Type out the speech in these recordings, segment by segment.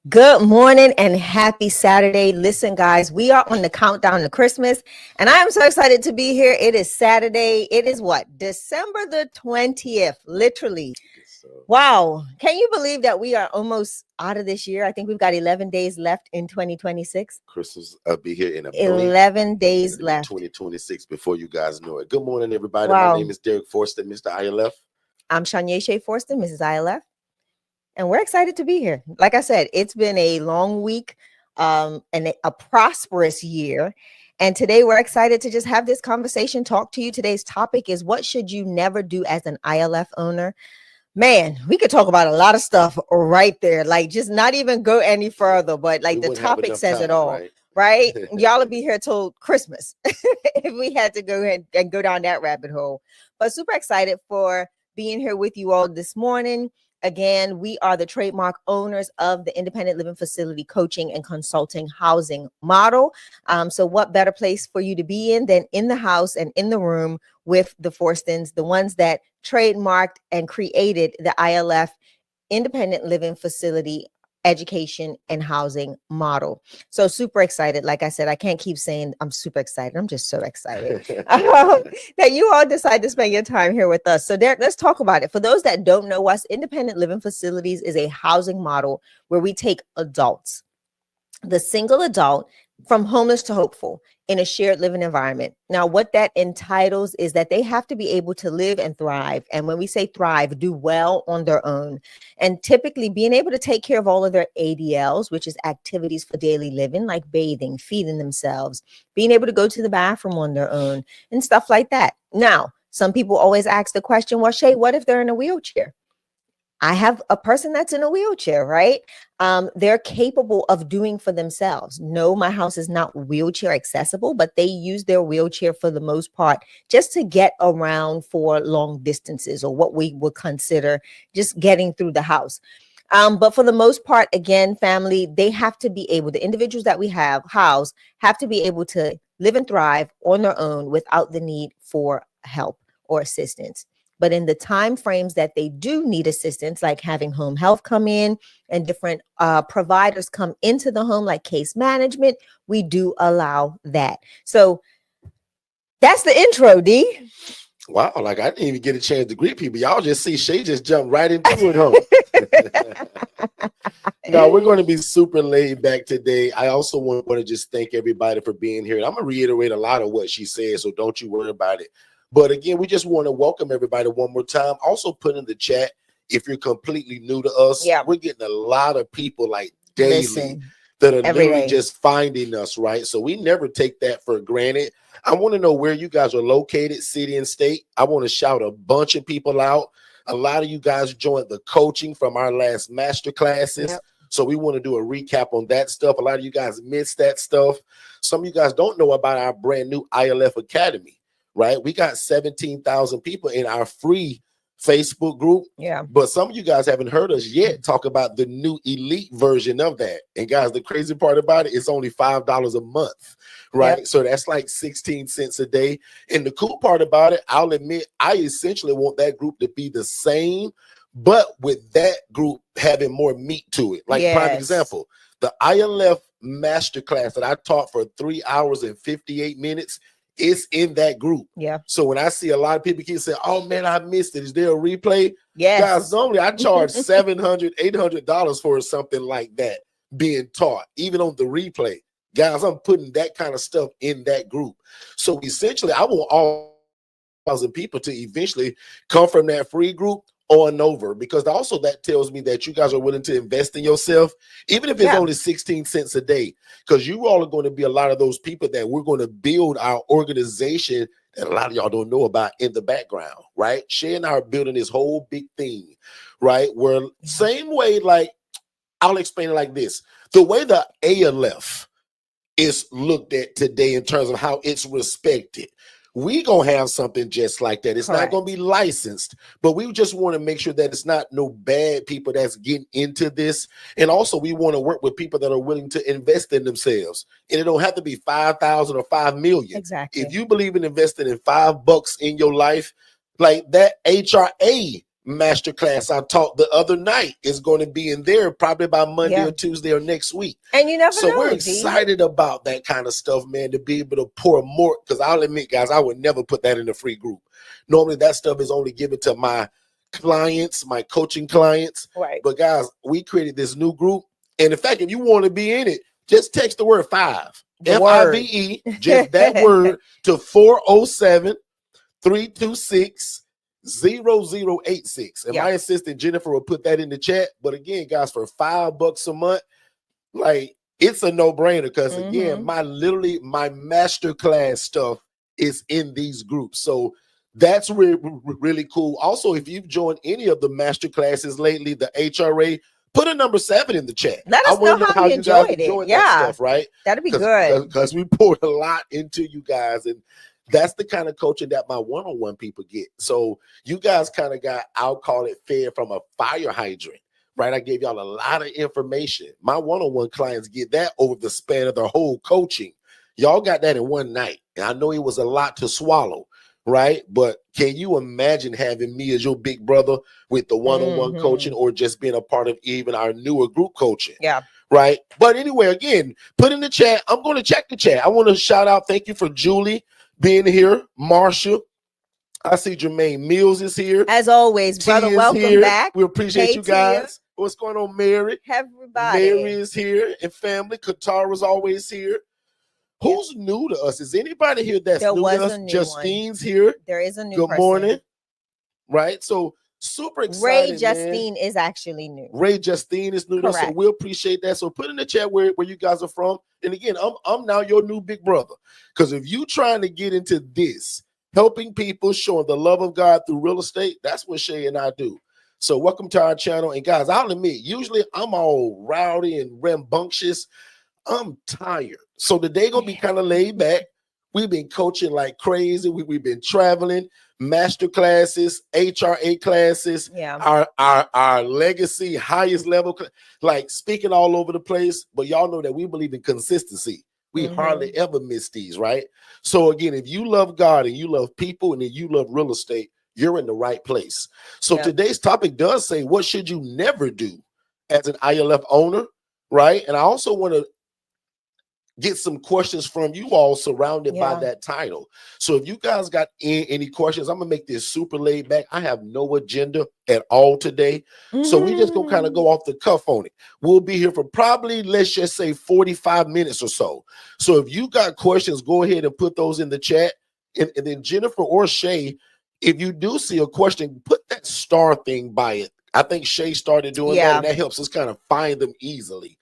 Good morning and happy Saturday. Listen, guys, we are on the countdown to Christmas, and I am so excited to be here. It is Saturday. It is what? December the 20th, literally. Wow. Can you believe that we are almost out of this year? I think we've got 11 days left in 2026. Christmas will be here in a blink. 11 days left. 2026 before you guys know it. Good morning, everybody. Wow. My name is Derek Forston, Mr. ILF. I'm Shanya Shea Forston, Mrs. ILF. And we're excited to be here. Like I said, it's been a long week and a prosperous year. And today we're excited to just have this conversation, talk to you. Today's topic is what should you never do as an ILF owner? Man, we could talk about a lot of stuff right there. Like just not even go any further, but like the topic says it all. Right? Y'all will be here till Christmas if we had to go ahead and go down that rabbit hole. But super excited for being here with you all this morning. Again, we are the trademark owners of the Independent Living Facility Coaching and Consulting Housing Model. So what better place for you to be in than in the house and in the room with the Forstons, the ones that trademarked and created the ILF Independent Living Facility Education and Housing Model. So super excited. Like I said, I can't keep saying I'm super excited. I'm just so excited that you all decide to spend your time here with us. So Derek, let's talk about it. For those that don't know us, Independent Living Facilities is a housing model where we take adults, the single adult, from homeless to hopeful in a shared living environment. Now, what that entitles is that they have to be able to live and thrive. And when we say thrive, do well on their own. And typically being able to take care of all of their ADLs, which is activities for daily living, like bathing, feeding themselves, being able to go to the bathroom on their own and stuff like that. Now, some people always ask the question, well, Shay, what if they're in a wheelchair? I have a person that's in a wheelchair, right? They're capable of doing for themselves. No, my house is not wheelchair accessible, but they use their wheelchair for the most part just to get around for long distances or what we would consider just getting through the house. But for the most part, again, family, they have to be able, the individuals that we have housed have to be able to live and thrive on their own without the need for help or assistance. But in the time frames that they do need assistance, like having home health come in and different providers come into the home, like case management, we do allow that. So that's the intro, D. Wow, like I didn't even get a chance to greet people. Y'all just see Shay just jump right into it, huh? Now, we're going to be super laid back today. I also want to just thank everybody for being here. And I'm going to reiterate a lot of what she said, so don't you worry about it. But again, we just want to welcome everybody one more time. Also put in the chat, if you're completely new to us, we're getting a lot of people like daily that are literally just finding us, right? So we never take that for granted. I want to know where you guys are located, city and state. I want to shout a bunch of people out. A lot of you guys joined the coaching from our last master classes. So we want to do a recap on that stuff. A lot of you guys missed that stuff. Some of you guys don't know about our brand new ILF Academy. Right, we got 17,000 people in our free Facebook group. But some of you guys haven't heard us yet talk about the new elite version of that. And guys, the crazy part about it, it's only $5 a month, right? So that's like 16 cents a day. And the cool part about it, I'll admit, I essentially want that group to be the same, but with that group having more meat to it. Like prime example, the ILF masterclass that I taught for 3 hours and 58 minutes. It's in that group. So when I see a lot of people keep saying, oh man, I missed it. Is there a replay? Guys, normally I charge $700, $800 for something like that being taught, even on the replay. Guys, I'm putting that kind of stuff in that group. So essentially, I want all 1,000 people to eventually come from that free group on over, because also that tells me that you guys are willing to invest in yourself, even if it's only 16 cents a day, because you all are going to be a lot of those people that we're going to build our organization that a lot of y'all don't know about in the background, right? Shay and I are building this whole big thing, right? Where same way, like I'll explain it like this. The way the ALF is looked at today in terms of how it's respected, we gonna have something just like that. It's not gonna be licensed, but we just want to make sure that it's not no bad people that's getting into this. And also we want to work with people that are willing to invest in themselves. And it don't have to be 5,000 or 5 million. Exactly. If you believe in investing in $5 in your life, like that HRA masterclass I taught the other night is going to be in there probably by Monday or Tuesday or next week. And you never know. So we're excited about that kind of stuff, man, to be able to pour more. Because I'll admit, guys, I would never put that in a free group. Normally that stuff is only given to my clients, my coaching clients. Right. But guys, we created this new group. And in fact, if you want to be in it, just text the word 5, F-I-V-E, just that word to 407-326-0086. And my assistant Jennifer will put that in the chat. But again, guys, for $5 a month, like, it's a no-brainer because again, my masterclass stuff is in these groups. So that's really cool. Also, if you've joined any of the masterclasses lately, the HRA, put a number 7 in the chat. Let us know how you enjoyed it. That stuff, right? That'd be good. Because we poured a lot into you guys, and that's the kind of coaching that my one-on-one people get. So you guys kind of got, I'll call it, fed from a fire hydrant, right? I gave y'all a lot of information. My one-on-one clients get that over the span of their whole coaching. Y'all got that in one night. And I know it was a lot to swallow, right? But can you imagine having me as your big brother with the one-on-one coaching, or just being a part of even our newer group coaching? Yeah. Right. But anyway, again, put in the chat. I'm going to check the chat. I want to shout out. Thank you for Julie being here. Marsha. I see Jermaine Mills is here. As always, brother, welcome back. We appreciate you guys. What's going on, Mary? Everybody. Mary is here and family. Katara's always here. Who's new to us? Is anybody here that's new to us? Justine's here. There is a new Good morning. Right. So super excited. Ray Justine is actually new. Ray Justine is new to us, so we appreciate that. So put in the chat where you guys are from. And again, I'm now your new big brother. Because if you trying to get into this, helping people, showing the love of God through real estate, that's what Shay and I do. So welcome to our channel. And guys, I'll admit, usually I'm all rowdy and rambunctious. I'm tired. So today gonna be kind of laid back. We've been coaching like crazy. We've been traveling, master classes, HRA classes, our legacy, highest level, like speaking all over the place. But y'all know that we believe in consistency. We hardly ever miss these, right? So again, if you love God and you love people and then you love real estate, you're in the right place. So today's topic does say, what should you never do as an ILF owner, right? And I also want to get some questions from you all surrounded by that title. So if you guys got any questions, I'm gonna make this super laid back. I have no agenda at all today. So we just gonna kind of go off the cuff on it. We'll be here for probably, let's just say 45 minutes or so. So if you got questions, go ahead and put those in the chat. And then Jennifer or Shay, if you do see a question, put that star thing by it. I think Shay started doing that, and that helps us kind of find them easily.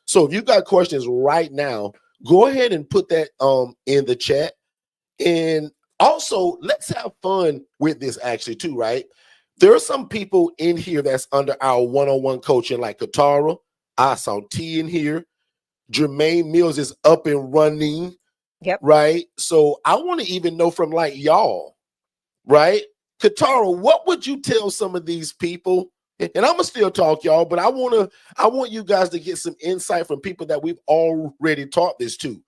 So if you got questions right now, go ahead and put that in the chat. And also, let's have fun with this actually too, right? There are some people in here that's under our one-on-one coaching, like Katara. I saw T in here. Jermaine Mills is up and running. Right? So I want to even know from like y'all, right? Katara, what would you tell some of these people? And I'm gonna still talk, y'all, but I want you guys to get some insight from people that we've already taught this to.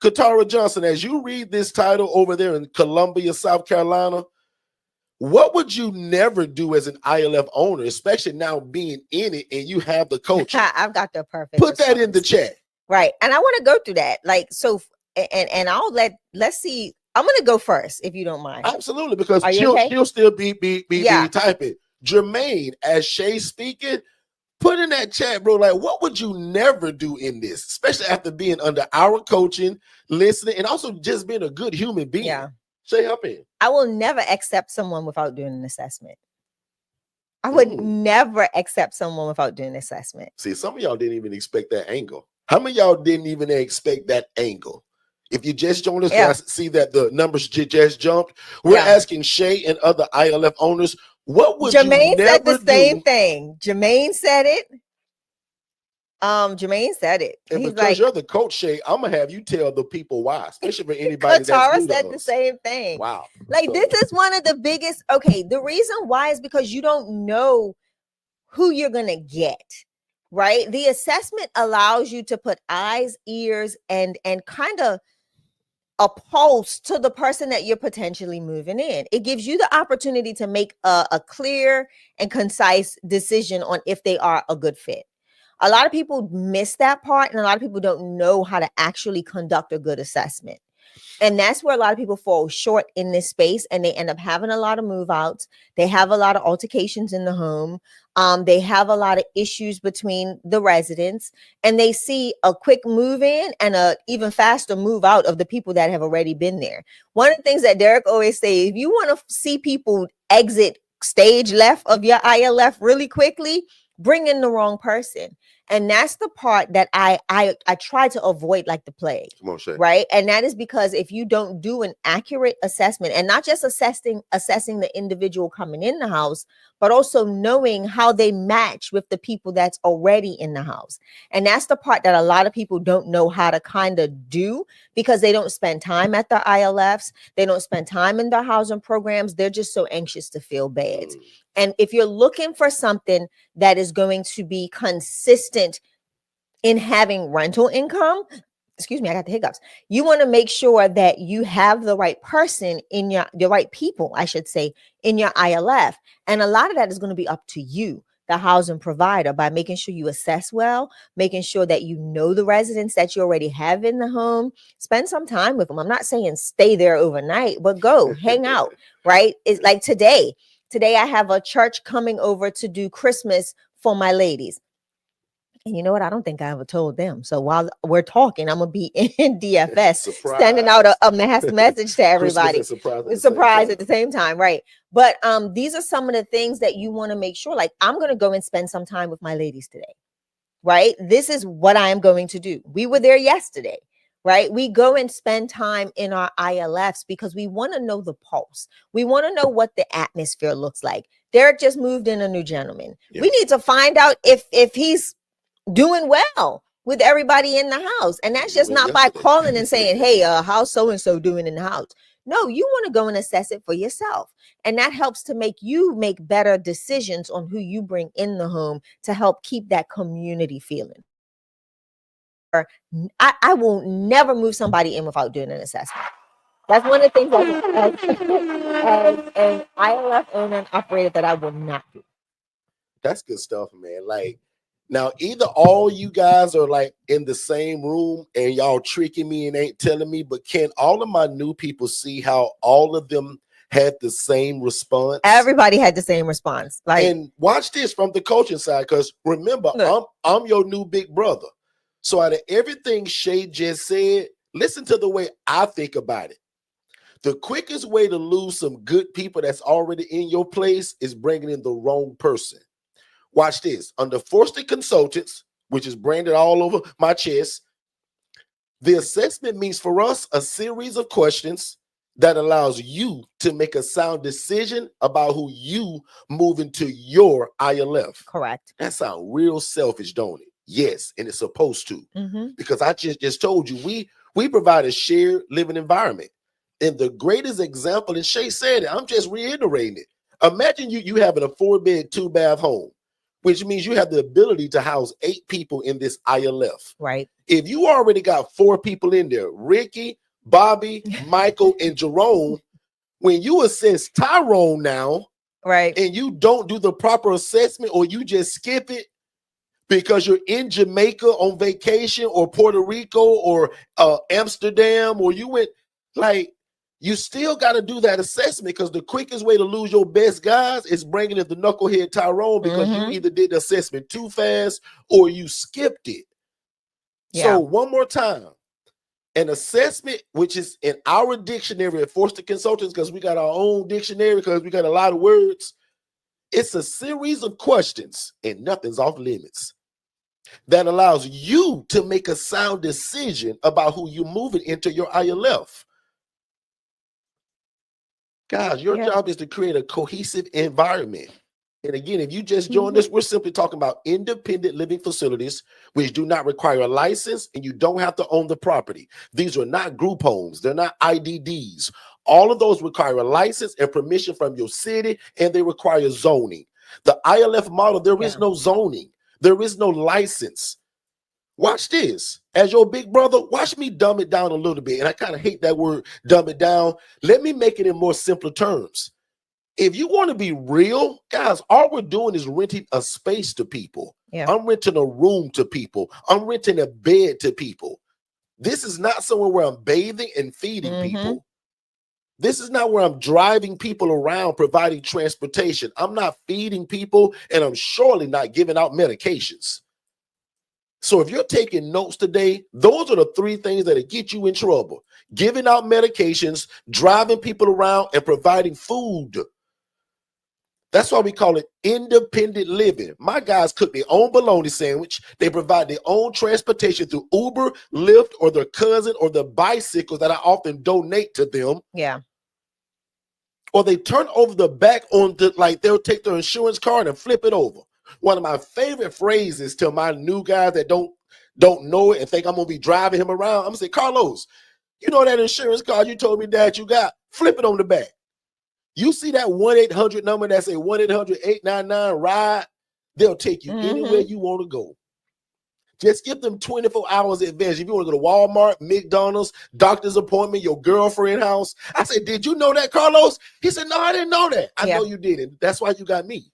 Katara Johnson, as you read this title over there in Columbia, South Carolina, what would you never do as an ILF owner, especially now being in it and you have the coach? I've got the perfect. Put that in the chat. Right. And I want to go through that. Like, so, and let's see. I'm going to go first, if you don't mind. Absolutely, because she'll still be typing. Jermaine, as Shay's speaking, put in that chat, bro. Like, what would you never do in this, especially after being under our coaching, listening, and also just being a good human being? Yeah. Shay, help in. I will never accept someone without doing an assessment. I would never accept someone without doing an assessment. See, some of y'all didn't even expect that angle. How many of y'all didn't even expect that angle? If you just joined us, I see that the numbers just jumped. We're asking Shay and other ILF owners, what would Jermaine you never said the same do? thing. Jermaine said it. Jermaine said it. And he's because like, you're the coach, Shay, I'm gonna have you tell the people why, especially for anybody that's new to said us. the same thing. Wow. Like, this is one of the biggest. Okay, the reason why is because you don't know who you're gonna get. Right? The assessment allows you to put eyes, ears, and kind of a pulse to the person that you're potentially moving in. It gives you the opportunity to make a clear and concise decision on if they are a good fit. A lot of people miss that part, and a lot of people don't know how to actually conduct a good assessment. And that's where a lot of people fall short in this space, and they end up having a lot of move outs. They have a lot of altercations in the home. They have a lot of issues between the residents, and they see a quick move in and a even faster move out of the people that have already been there. One of the things that Derek always say, if you want to see people exit stage left of your ILF really quickly, bring in the wrong person. And that's the part that I try to avoid like the plague. Come on, Shay. Right. And that is because if you don't do an accurate assessment, and not just assessing the individual coming in the house, but also knowing how they match with the people that's already in the house. And that's the part that a lot of people don't know how to kind of do, because they don't spend time at the ILFs. They don't spend time in their housing programs. They're just so anxious to feel bad. And if you're looking for something that is going to be consistent in having rental income, excuse me, I got the hiccups. You want to make sure that you have the right person in the right people, I should say, in your ILF. And a lot of that is going to be up to you, the housing provider, by making sure you assess well, making sure that you know the residents that you already have in the home. Spend some time with them. I'm not saying stay there overnight, but go hang out, right? It's like today. Today, I have a church coming over to do Christmas for my ladies. And you know what? I don't think I ever told them. So while we're talking, I'm going to be in DFS, sending out a mass message to everybody. Surprise at the same time, right? But these are some of the things that you want to make sure. Like, I'm going to go and spend some time with my ladies today, right? This is what I am going to do. We were there yesterday. Right? We go and spend time in our ILFs because we want to know the pulse. We want to know what the atmosphere looks like. Derek just moved in a new gentleman. Yeah. We need to find out if he's doing well with everybody in the house. And that's just not by calling and saying, hey, how's so-and-so doing in the house? No, you want to go and assess it for yourself. And that helps to make you make better decisions on who you bring in the home to help keep that community feeling. I will never move somebody in without doing an assessment. That's one of the things as an ILF owner and operator that I will not do. That's good stuff, man. Like, now either all you guys are like in the same room and y'all tricking me and ain't telling me, but can all of my new people see how all of them had the same response? Everybody had the same response. Like, and watch this from the coaching side, because remember, I'm your new big brother. So out of everything Shay just said, listen to the way I think about it. The quickest way to lose some good people that's already in your place is bringing in the wrong person. Watch this. Under Forston Consultants, which is branded all over my chest, the assessment means for us a series of questions that allows you to make a sound decision about who you move into your ILF. Correct. That sounds real selfish, don't it? Yes, and it's supposed to, because I just told you we provide a shared living environment, and the greatest example, and Shay said it, I'm just reiterating it. Imagine you having a 4-bed, 2-bath home, which means you have the ability to house 8 people in this ILF. Right. If you already got 4 people in there, Ricky, Bobby, Michael, and Jerome, when you assess Tyrone now, right, and you don't do the proper assessment, or you just skip it, because you're in Jamaica on vacation, or Puerto Rico, or Amsterdam, or you went, like, you still got to do that assessment, because the quickest way to lose your best guys is bringing in the knucklehead Tyrone, because you either did the assessment too fast or you skipped it. Yeah. So one more time, an assessment, which is in our dictionary at Forston Consultants, because we got our own dictionary, because we got a lot of words. It's a series of questions, and nothing's off limits, that allows you to make a sound decision about who you're moving into your ILF. Guys, your job is to create a cohesive environment. And again, if you just joined us, we're simply talking about independent living facilities, which do not require a license, and you don't have to own the property. These are not group homes. They're not IDDs. All of those require a license and permission from your city, and they require zoning. The ILF model, there is no zoning. There is no license. Watch this. As your big brother, watch me dumb it down a little bit. And I kind of hate that word, dumb it down. Let me make it in more simpler terms. If you want to be real, guys, all we're doing is renting a space to people. Yeah. I'm renting a room to people. I'm renting a bed to people. This is not somewhere where I'm bathing and feeding people. This is not where I'm driving people around, providing transportation. I'm not feeding people, and I'm surely not giving out medications. So if you're taking notes today, those are the three things that'll get you in trouble. Giving out medications, driving people around, and providing food. That's why we call it independent living. My guys cook their own bologna sandwich. They provide their own transportation through Uber, Lyft, or their cousin, or the bicycles that I often donate to them. Yeah. Or they turn over the back on the, like they'll take their insurance card and flip it over. One of my favorite phrases to my new guys that don't know it and think I'm gonna be driving him around, I'm gonna say, Carlos, you know that insurance card you told me that you got? Flip it on the back. You see that 1-800 number that say 1-800-899-RIDE? They'll take you anywhere you want to go. Just give them 24 hours advance. If you want to go to Walmart, McDonald's, doctor's appointment, your girlfriend house. I said, did you know that, Carlos? He said, no, I didn't know that. I know you didn't. That's why you got me.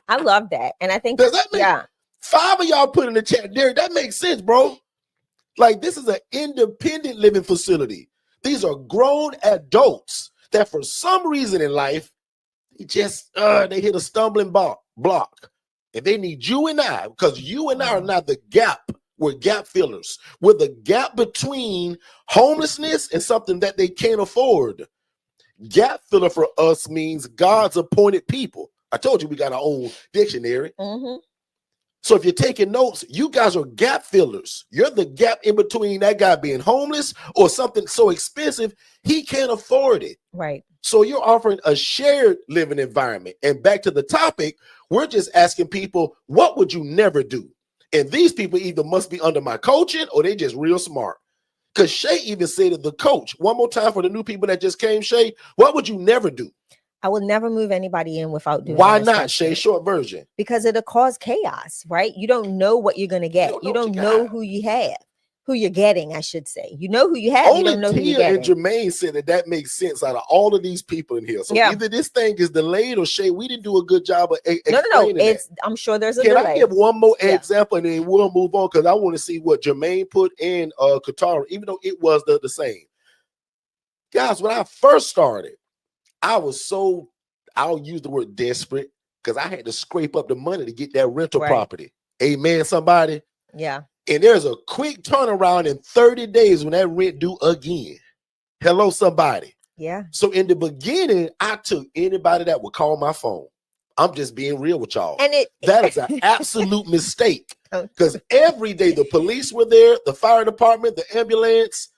I love that. And I think, does that make 5 of y'all put in the chat, Derek? That makes sense, bro. Like, this is an independent living facility. These are grown adults that for some reason in life, they hit a stumbling block. And they need you and I, because you and I are not the gap. We're gap fillers. We're the gap between homelessness and something that they can't afford. Gap filler for us means God's appointed people. I told you we got our own dictionary. So if you're taking notes, you guys are gap fillers. You're the gap in between that guy being homeless or something so expensive he can't afford it. Right. So you're offering a shared living environment. And back to the topic, we're just asking people, what would you never do? And these people either must be under my coaching or they just real smart. Because Shay even said to the coach, one more time for the new people that just came, Shay, what would you never do? I will never move anybody in without doing. Why not, Shay? Short version. Because it'll cause chaos, right? You don't know what you're going to get. You don't know who you have, who you're getting, I should say. You know who you have. Only you don't know Tia who you're getting. And Jermaine said that makes sense out of all of these people in here. So either this thing is delayed or Shay, we didn't do a good job of explaining No. I'm sure there's a delay. delay. I give one more example and then we'll move on because I want to see what Jermaine put in Qatar, even though it was the same. Guys, when I first started, I was so, I'll use the word desperate because I had to scrape up the money to get that rental property. Amen, somebody? Yeah. And there's a quick turnaround in 30 days when that rent due again. Hello, somebody. Yeah. So in the beginning, I took anybody that would call my phone. I'm just being real with y'all. And that is an absolute mistake because every day the police were there, the fire department, the ambulance,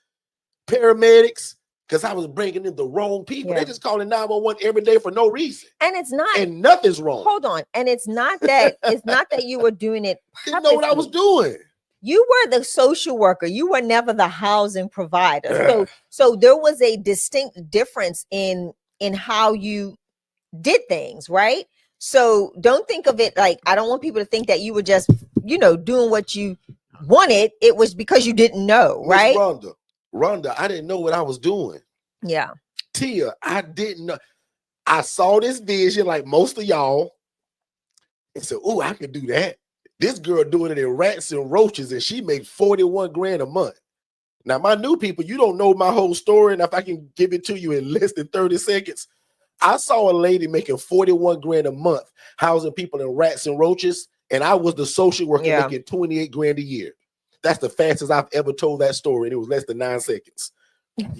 paramedics, because I was bringing in the wrong people. They just calling 911 every day for no reason. And it's not. And nothing's wrong. Hold on. And it's not that you were doing it purposely. Didn't know what I was doing. You were the social worker. You were never the housing provider. So there was a distinct difference in how you did things, right? So don't think of it like, I don't want people to think that you were just, doing what you wanted. It was because you didn't know, right? Rhonda, I didn't know what I was doing. Yeah. Tia, I didn't know. I saw this vision like most of y'all and said, oh, I can do that. This girl doing it in rats and roaches and she made 41 grand a month. Now, my new people, you don't know my whole story. And if I can give it to you in less than 30 seconds, I saw a lady making 41 grand a month, housing people in rats and roaches. And I was the social worker making 28 grand a year. That's the fastest I've ever told that story. And it was less than 9 seconds.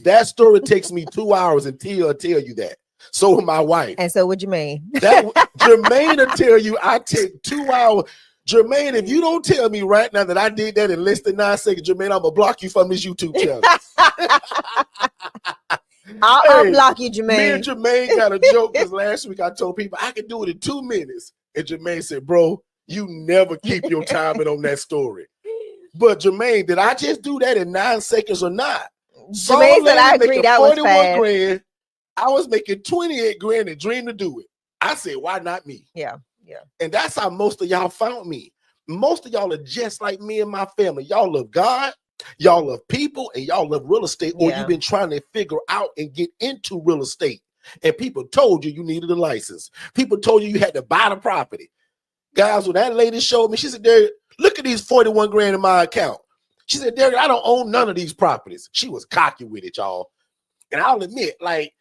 That story takes me 2 hours and Tia will tell you that. So will my wife. And so would Jermaine. Jermaine will tell you I take 2 hours. Jermaine, if you don't tell me right now that I did that in less than 9 seconds, Jermaine, I'm going to block you from this YouTube channel. I'll block you, Jermaine. Me and Jermaine got a joke because last week I told people I could do it in 2 minutes. And Jermaine said, bro, you never keep your timing on that story. But Jermaine, did I just do that in 9 seconds or not? Jermaine said I agree, that was fast. Grand. I was making 28 grand and dreamed to do it. I said, why not me? Yeah. And that's how most of y'all found me. most of y'all are just like me and my family. Y'all love God, y'all love people, and y'all love real estate, or you've been trying to figure out and get into real estate. And people told you needed a license. People told you had to buy the property. Guys, when that lady showed me, she said, Derek, look at these 41 grand in my account. She said, Derek, I don't own none of these properties. She was cocky with it, y'all. And I'll admit, like,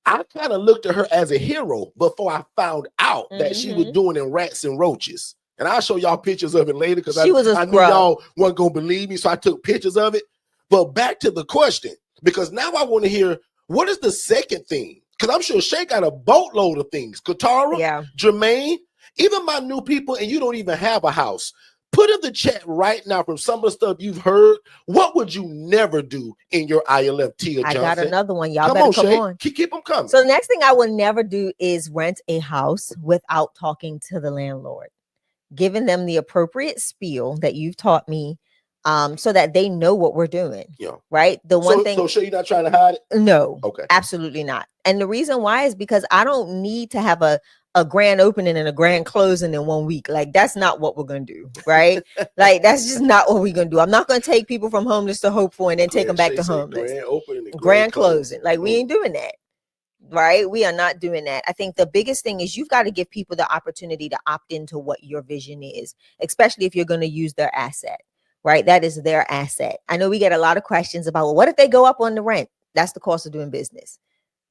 I kind of looked at her as a hero before I found out that she was doing in rats and roaches. And I'll show y'all pictures of it later because I knew y'all weren't going to believe me. So I took pictures of it. But back to the question, because now I want to hear, what is the second thing? Because I'm sure Shay got a boatload of things. Katara, Jermaine, even my new people, and you don't even have a house. Put in the chat right now from some of the stuff you've heard. What would you never do in your ILF, Tia Johnson? I got another one. Y'all better come on. Keep them coming. So the next thing I will never do is rent a house without talking to the landlord, giving them the appropriate spiel that you've taught me, so that they know what we're doing. Yeah. Right. The one thing. So sure you're not trying to hide it? No. Okay. Absolutely not. And the reason why is because I don't need to have a grand opening and a grand closing in 1 week. Like, that's not what we're going to do. Right. Like, that's just not what we're going to do. I'm not going to take people from homeless to hopeful and then take them back to homeless. Grand opening and grand closing. Like, we ain't doing that. Right. We are not doing that. I think the biggest thing is you've got to give people the opportunity to opt into what your vision is, especially if you're going to use their asset. Right. That is their asset. I know we get a lot of questions about, well, what if they go up on the rent? That's the cost of doing business.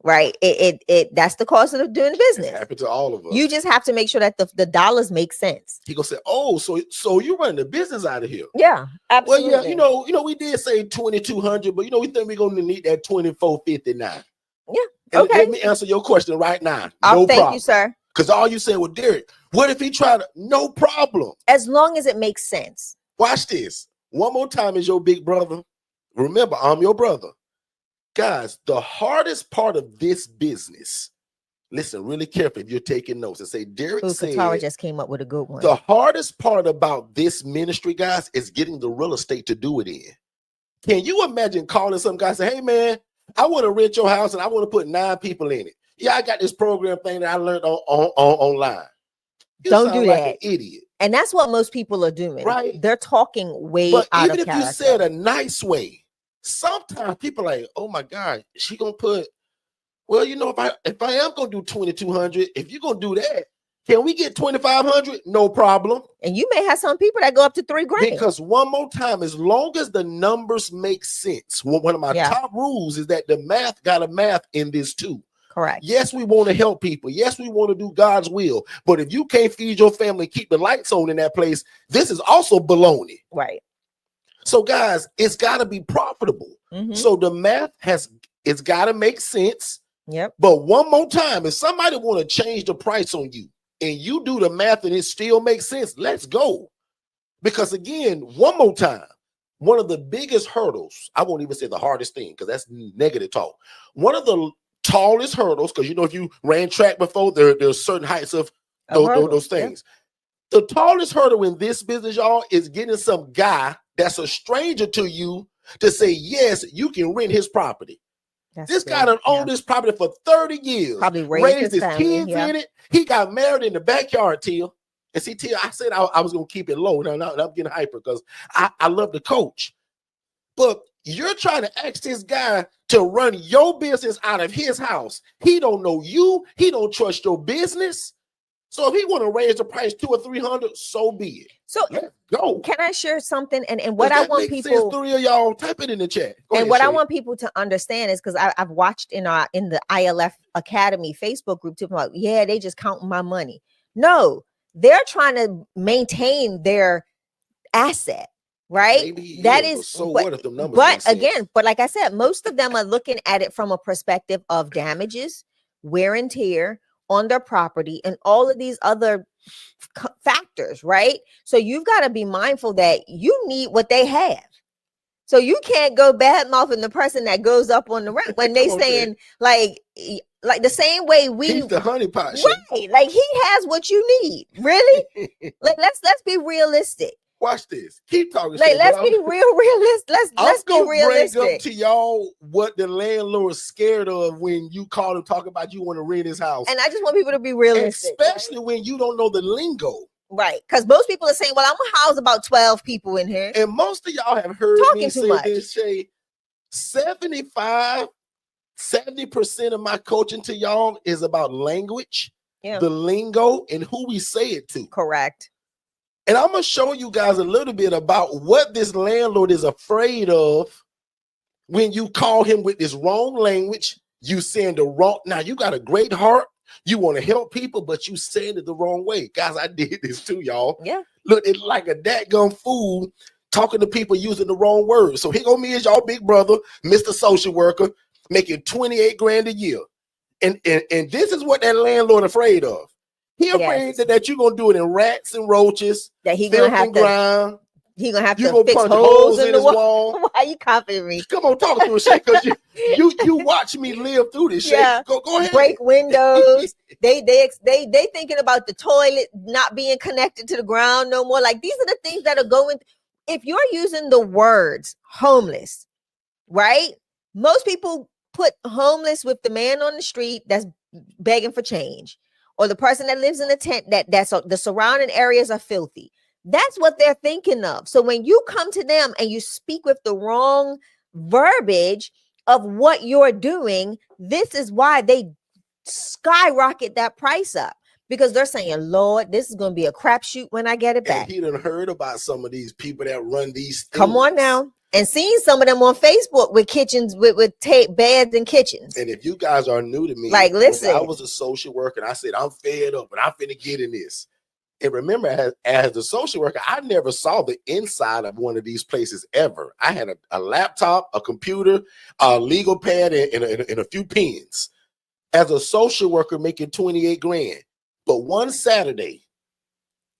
Right. That's the cost of doing business. It happens to all of us. You just have to make sure that the dollars make sense. He gonna say, oh, so you're running the business out of here. Yeah, absolutely. Well, yeah, we did say 2,200, but we think we're gonna need that 2,459. Yeah. And let me answer your question right now. Thank you, sir. Because all you saying, well, Derek, what if he tried to? No problem. As long as it makes sense. Watch this. One more time as your big brother. Remember, I'm your brother. Guys, the hardest part of this business, listen really carefully if you're taking notes, and say, Derek said, Katara just came up with a good one. The hardest part about this ministry, guys, is getting the real estate to do it in. Can you imagine calling some guy and say, hey, man, I want to rent your house and I want to put 9 people in it. Yeah, I got this program thing that I learned online. Don't do like that. An idiot. And that's what most people are doing. Right. They're talking way but out even of if character. You said a nice way, sometimes people are like, oh my God, she gonna put, well, if I am gonna do 2,200, if you're gonna do that, can we get 2,500? No problem. And you may have some people that go up to $3 grand. Because one more time, as long as the numbers make sense, one of my top rules is that the math got a math in this too. Correct. Yes, we want to help people. Yes, we want to do God's will. But if you can't feed your family, keep the lights on in that place, this is also baloney. Right. So, guys, it's got to be profitable. So the math it's got to make sense. Yep. But one more time, if somebody want to change the price on you and you do the math and it still makes sense, let's go. Because again, one more time, one of the biggest hurdles, I won't even say the hardest thing because that's negative talk. One of the tallest hurdles, because if you ran track before, there's certain heights of those things. Yeah. The tallest hurdle in this business, y'all, is getting some guy that's a stranger to you to say, yes, you can rent his property. This guy done owned this property for 30 years. Probably raised his kids in it. He got married in the backyard, Tia. And see, Tia, I said I was going to keep it low. Now I'm getting hyper because I love the coach. But you're trying to ask this guy to run your business out of his house. He don't know you. He don't trust your business. So if he want to raise the price 200 or 300, so be it. So let's go. Can I share something? And what I want people, 3 of y'all, type it in the chat. Go ahead, what I want people to understand is because I've watched in the ILF Academy Facebook group too. Like, yeah, they just counting my money. No, they're trying to maintain their asset. Right. That is so what if the numbers but again, but like I said, most of them are looking at it from a perspective of damages, wear and tear on their property, and all of these other factors. Right. So you've got to be mindful that you need what they have. So you can't go bad mouthing the person that goes up on the rent when they saying like the same way he's the honeypot. Right. Like he has what you need. Really? let's be realistic. Watch this. Keep talking. Like, let's be realistic. Let's be realistic. Bring up to y'all what the landlord's scared of when you call him talk about you want to rent his house. And I just want people to be realistic, especially when you don't know the lingo. Right. Because most people are saying, well, I'm gonna house about 12 people in here. And most of y'all have heard Talking me too say much. this, Shay. 70% of my coaching to y'all is about language, the lingo, and who we say it to. Correct. And I'm going to show you guys a little bit about what this landlord is afraid of when you call him with this wrong language. You saying the wrong. Now, you got a great heart. You want to help people, but you saying it the wrong way. Guys, I did this too, y'all. Yeah. Look, it's like a dadgum fool talking to people using the wrong words. So here go me as y'all big brother, Mr. Social Worker, making 28 grand a year. And this is what that landlord afraid of. He afraid that you're gonna do it in rats and roaches, that he gonna have to grind. He gonna have you to gonna fix punch holes in the wall. Why are you copying me? Come on, talk to us, Shay, because you watch me live through this. Shay. Yeah. Go ahead. Break windows. they thinking about the toilet not being connected to the ground no more. Like, these are the things that are going. If you're using the words homeless, right? Most people put homeless with the man on the street that's begging for change, or the person that lives in a tent that's the surrounding areas are filthy. That's what they're thinking of. So when you come to them and you speak with the wrong verbiage of what you're doing, this is why they skyrocket that price up, because they're saying, Lord, this is going to be a crapshoot when I get it back. And he done heard about some of these people that run these things. Come on now. And seeing some of them on Facebook with kitchens, with tape beds and kitchens. And if you guys are new to me, like, listen, I was a social worker and I said, I'm fed up and I'm finna get in this. And remember, as a social worker, I never saw the inside of one of these places ever. I had a laptop, a computer, a legal pad, and a few pens. As a social worker making 28 grand. But one Saturday,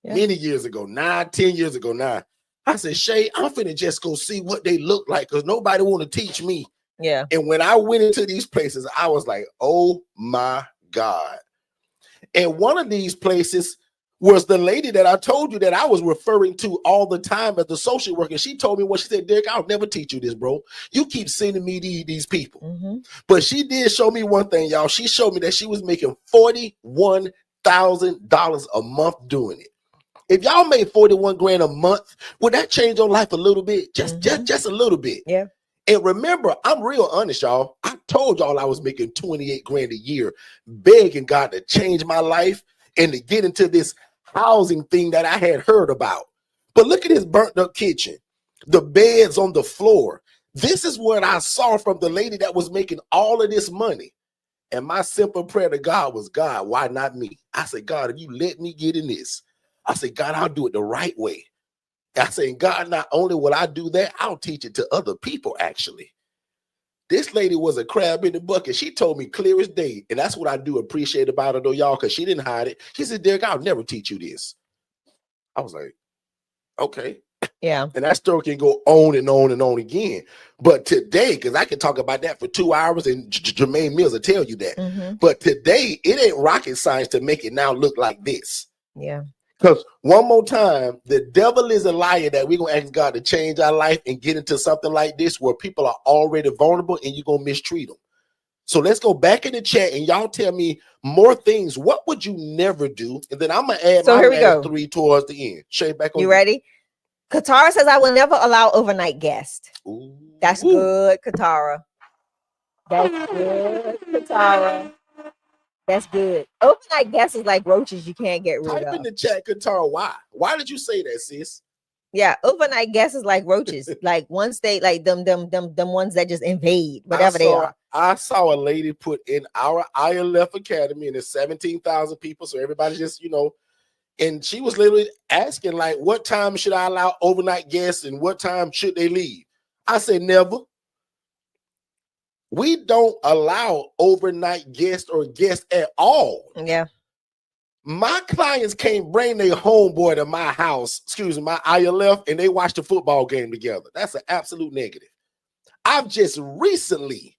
many years ago, 10 years ago now, I said, Shay, I'm finna just go see what they look like because nobody want to teach me. Yeah. And when I went into these places, I was like, oh my God. And one of these places was the lady that I told you that I was referring to all the time as the social worker. She told me what she said, Derek, I'll never teach you this, bro. You keep sending me these people. Mm-hmm. But she did show me one thing, y'all. She showed me that she was making $41,000 a month doing it. If y'all made 41 grand a month, would that change your life a little bit? Just a little bit. Yeah. And remember, I'm real honest, y'all. I told y'all I was making 28 grand a year, begging God to change my life and to get into this housing thing that I had heard about. But look at this burnt up kitchen, the beds on the floor. This is what I saw from the lady that was making all of this money. And my simple prayer to God was, God, why not me? I said, God, if you let me get in this, I said, God, I'll do it the right way. I said, God, not only will I do that, I'll teach it to other people, actually. This lady was a crab in the bucket. She told me clear as day. And that's what I do appreciate about her, though, y'all, because she didn't hide it. She said, Derek, I'll never teach you this. I was like, okay. Yeah. And that story can go on and on and on again. But today, because I can talk about that for 2 hours, and Jermaine Mills will tell you that. Mm-hmm. But today, it ain't rocket science to make it now look like this. Yeah. Because one more time, the devil is a liar that we're going to ask God to change our life and get into something like this where people are already vulnerable and you're going to mistreat them. So let's go back in the chat and y'all tell me more things. What would you never do? And then I'm going to add my last 3 towards the end. Shay, back on you. Ready? Katara says, I will never allow overnight guests. Ooh. That's good, Katara. That's good, Katara. That's good. Overnight guests is like roaches you can't get rid of. Type in the chat, Katara, why? Why did you say that, sis? Yeah, overnight guests is like roaches. Like once they like them ones that just invade, whatever they are. I saw a lady put in our ILF Academy, and there's 17,000 people, so everybody just, and she was literally asking, like, what time should I allow overnight guests and what time should they leave? I said, never. We don't allow overnight guests or guests at all. Yeah. My clients can't bring their homeboy to my house, my ILF, and they watch the football game together. That's an absolute negative. I've just recently,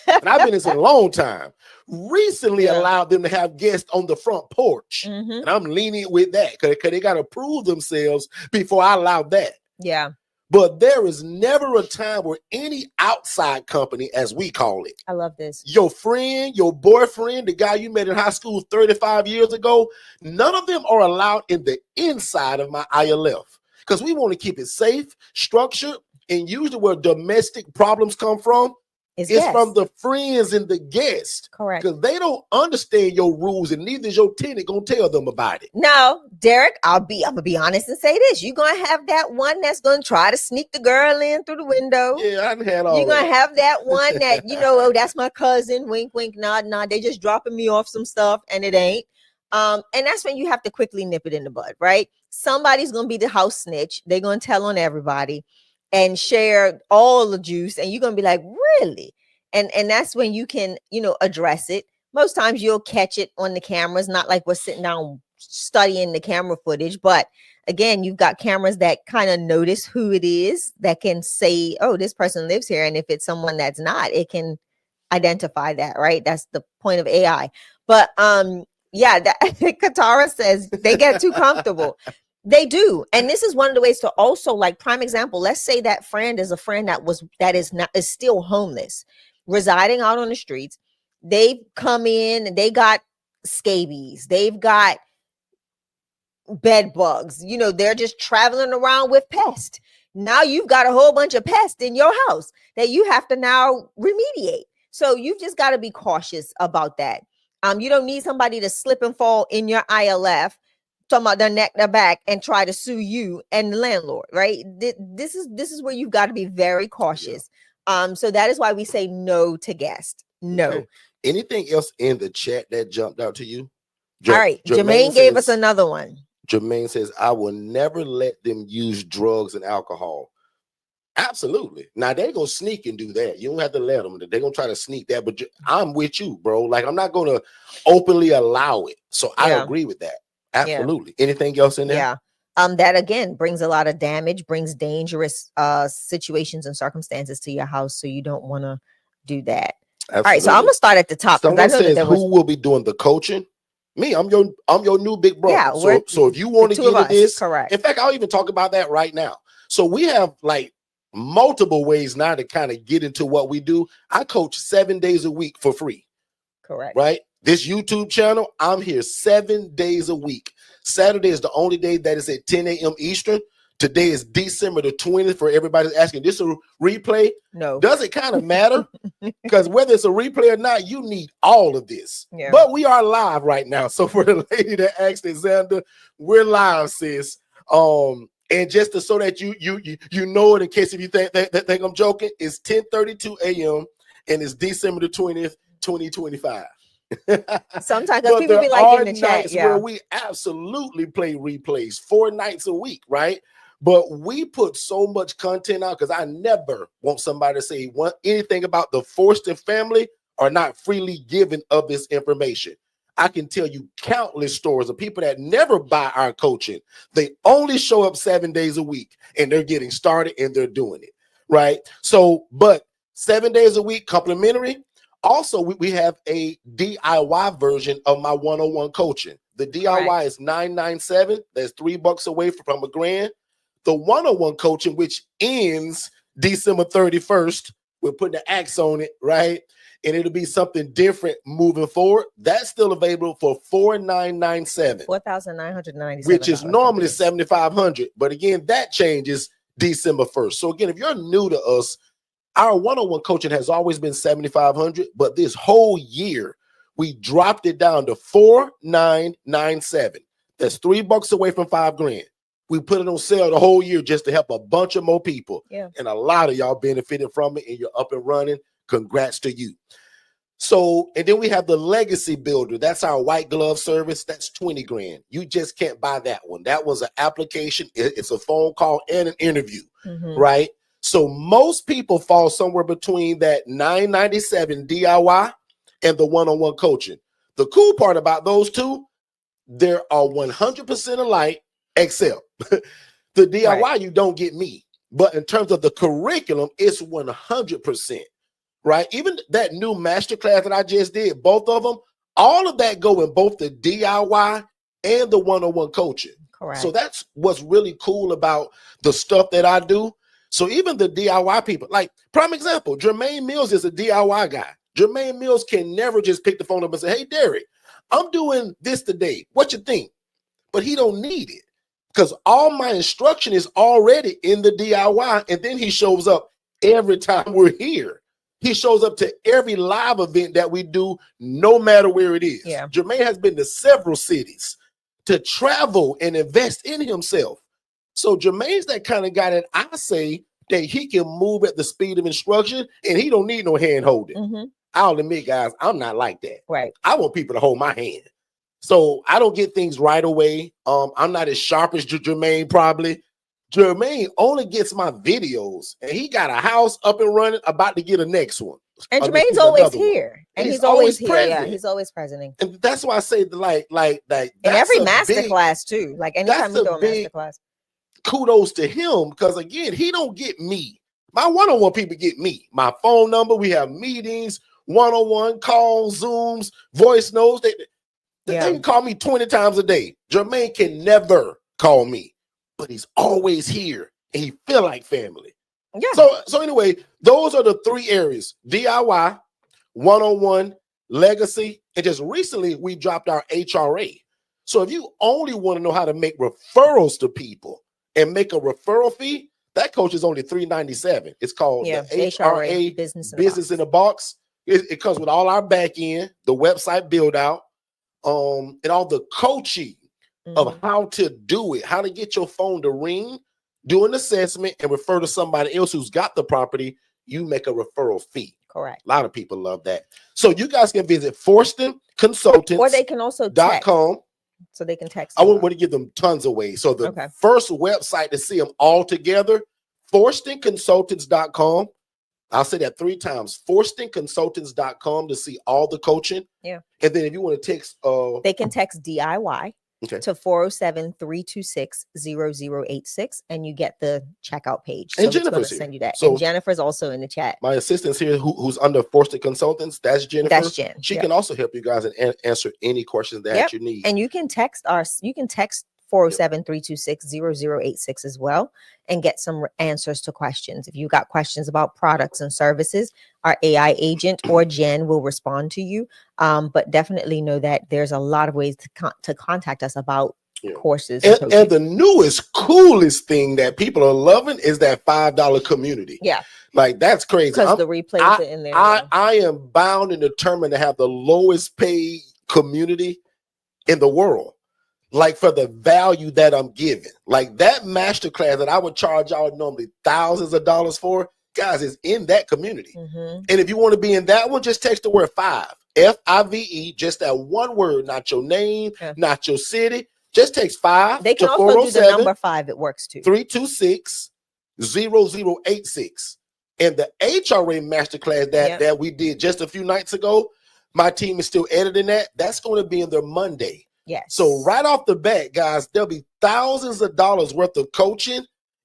and I've been in this a long time, allowed them to have guests on the front porch. Mm-hmm. And I'm lenient with that because they got to prove themselves before I allow that. Yeah. But there is never a time where any outside company, as we call it, I love this. Your friend, your boyfriend, the guy you met in high school 35 years ago, none of them are allowed in the inside of my ILF because we want to keep it safe, structured, and usually where domestic problems come from is from the friends and the guests. Correct. Because they don't understand your rules, and neither is your tenant gonna tell them about it. Now, Derek, I'm gonna be honest and say this: you're gonna have that one that's gonna try to sneak the girl in through the window. Yeah, I had all. You're gonna have that one that oh, that's my cousin. Wink, wink, nod, nod. They just dropping me off some stuff, and it ain't. And that's when you have to quickly nip it in the bud, right? Somebody's gonna be the house snitch. They're gonna tell on everybody and share all the juice, and you're gonna be like, really? And that's when you can, address it. Most times you'll catch it on the cameras, not like we're sitting down studying the camera footage, but again, you've got cameras that kind of notice who it is, that can say, oh, this person lives here, and if it's someone that's not, it can identify that, right? That's the point of AI. But yeah, Katara says they get too comfortable. They do. And this is one of the ways to also, like, prime example, let's say that friend is a friend that is still homeless, residing out on the streets. They've come in and they got scabies. They've got bed bugs. They're just traveling around with pests. Now you've got a whole bunch of pests in your house that you have to now remediate. So you've just got to be cautious about that. You don't need somebody to slip and fall in your ILF, talking about their neck, their back, and try to sue you and the landlord, right? This is where you've got to be very cautious. Yeah. So that is why we say no to guests. No. Okay. Anything else in the chat that jumped out to you? All right. Jermaine gave us another one. Jermaine says, I will never let them use drugs and alcohol. Absolutely. Now they're gonna sneak and do that. You don't have to let them. They're gonna try to sneak that, but I'm with you, bro. Like, I'm not gonna openly allow it. So I agree with that. Absolutely. Yeah. Anything else in there? Yeah. That again brings a lot of damage, brings dangerous situations and circumstances to your house. So you don't want to do that. Absolutely. All right. So I'm gonna start at the top. Someone says, who will be doing the coaching? Me. I'm your new big brother. Yeah, so if you want to get into this, correct. In fact, I'll even talk about that right now. So we have like multiple ways now to kind of get into what we do. I coach 7 days a week for free. Correct. Right? This YouTube channel, I'm here 7 days a week. Saturday is the only day that is at 10 a.m. Eastern. Today is December the 20th. For everybody asking, this a replay? No. Does it kind of matter? Because whether it's a replay or not, you need all of this. Yeah. But we are live right now. So for the lady that asked Xander, we're live, sis. And just so that you know it, in case if you think I'm joking, it's 10:32 a.m. and it's December the 20th, 2025. Sometimes people be like in the chat, where we absolutely play replays 4 nights a week, right? But we put so much content out because I never want somebody to say anything about the Forston family or not freely given of this information. I can tell you countless stories of people that never buy our coaching. They only show up 7 days a week and they're getting started and they're doing it, right? So, but 7 days a week, complimentary. Also, we have a DIY version of my one-on-one coaching. The DIY is $997. That's $3 away from $1,000. The one-on-one coaching, which ends December 31st, we're putting the axe on it, right? And it'll be something different moving forward. That's still available for $4,997. $4,997, which is normally $7,500. But again, that changes December 1st. So again, if you're new to us, our one-on-one coaching has always been $7,500, but this whole year we dropped it down to $4,997. That's $3 away from $5,000. We put it on sale the whole year just to help a bunch of more people. Yeah. And a lot of y'all benefited from it and you're up and running. Congrats to you. So, and then we have the Legacy Builder. That's our white glove service. That's $20,000. You just can't buy that one. That was an application. It's a phone call and an interview, right? So most people fall somewhere between that $997 DIY and the one-on-one coaching. The cool part about those two, they are 100% alike, except the DIY, you don't get me. But in terms of the curriculum, it's 100%, right? Even that new masterclass that I just did, both of them, all of that go in both the DIY and the one-on-one coaching. Correct. So that's what's really cool about the stuff that I do. So even the DIY people, like prime example, Jermaine Mills is a DIY guy. Jermaine Mills can never just pick the phone up and say, hey, Derek, I'm doing this today. What you think? But he don't need it because all my instruction is already in the DIY. And then he shows up every time we're here. He shows up to every live event that we do, no matter where it is. Yeah. Jermaine has been to several cities to travel and invest in himself. So Jermaine's that kind of guy that I say that he can move at the speed of instruction and he don't need no hand holding. Mm-hmm. I'll admit, guys, I'm not like that. Right. I want people to hold my hand. So I don't get things right away. I'm not as sharp as Jermaine probably. Jermaine only gets my videos, and he got a house up and running, about to get a next one. And Jermaine's always here, and he's always here. present. Yeah, he's always present. And that's why I say like in every master class too. Like anytime we do a master class. Kudos to him because again, he don't get me. My one-on-one people get me. My phone number. We have meetings, one-on-one calls, Zooms, voice notes. They can call me 20 times a day. Jermaine can never call me, but he's always here and he feel like family. Yeah. So anyway, those are the three areas: DIY, one-on-one, legacy, and just recently we dropped our HRA. So if you only want to know how to make referrals to people and make a referral fee, that coach is only $397. It's called the HRA Business in a Box. It comes with all our back end, the website build out, and all the coaching of how to do it, how to get your phone to ring, do an assessment, and refer to somebody else who's got the property. You make a referral fee. Correct. A lot of people love that. So you guys can visit Forston Consultants, or they can also .com. So they can text. I wouldn't want to give them tons away. So the first website to see them all together, ForstonConsultants.com. I'll say that 3 times. ForstonConsultants.com to see all the coaching. Yeah. And then if you want to text, they can text DIY to 407-326-0086, and you get the checkout page. So and Jennifer's send you that. So and Jennifer's also in the chat. My assistant's here who's under Forston Consultants. That's Jennifer. That's Jen. She can also help you guys and answer any questions that you need. And you can text 407-326-0086 as well and get some answers to questions. If you got questions about products and services, our AI agent or Jen will respond to you. But definitely know that there's a lot of ways to contact us about courses. And the newest, coolest thing that people are loving is that $5 community. Yeah. Like that's crazy. Because the replays are in there. I am bound and determined to have the lowest paid community in the world. Like for the value that I'm giving, like that masterclass that I would charge y'all normally thousands of dollars for, guys, is in that community. And if you want to be in that one, just text the word 5, FIVE, just that one word, not your name, not your city. Just text 5. They can also do the number 5. It works too. 326-0086. And the HRA masterclass that we did just a few nights ago, my team is still editing that. That's going to be in there Monday. Yes. So right off the bat, guys, there'll be thousands of dollars worth of coaching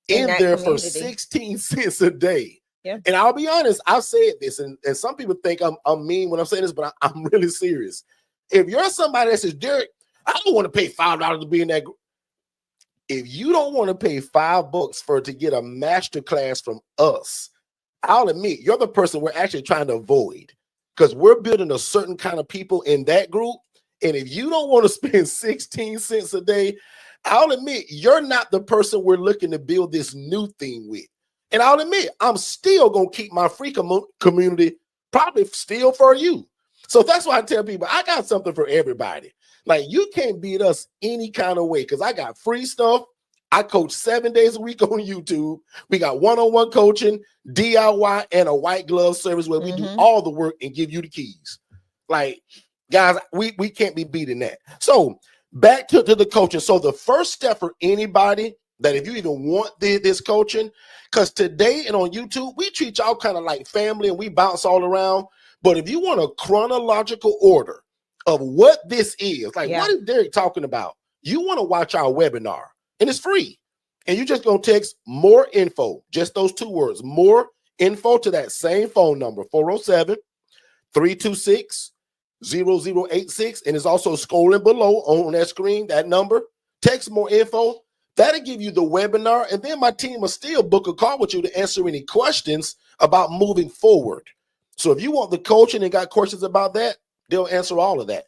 in there for 16 cents a day. Yeah. And I'll be honest, I've said this, and some people think I'm mean when I'm saying this, but I'm really serious. If you're somebody that says, Derek, I don't want to pay $5 to be in that group. If you don't want to pay $5 to get a master class from us, I'll admit you're the person we're actually trying to avoid, because we're building a certain kind of people in that group. And if you don't want to spend 16 cents a day, I'll admit you're not the person we're looking to build this new thing with. And I'll admit I'm still going to keep my free community probably still for you. So that's why I tell people I got something for everybody. Like you can't beat us any kind of way, because I got free stuff. I coach 7 days a week on YouTube. We got one-on-one coaching, DIY, and a white glove service where we do all the work and give you the keys. Like, guys, we can't be beating that. So back to the coaching. So the first step for anybody that if you even want this coaching, because today and on YouTube, we treat y'all kind of like family and we bounce all around. But if you want a chronological order of what this is, like what is Derek talking about? You want to watch our webinar, and it's free. And you just going to text more info, just those 2 words, more info, to that same phone number, 407-326-0086. And it's also scrolling below on that screen, that number. Text more info. That'll give you the webinar, and then my team will still book a call with you to answer any questions about moving forward. So if you want the coaching and got questions about that, they'll answer all of that.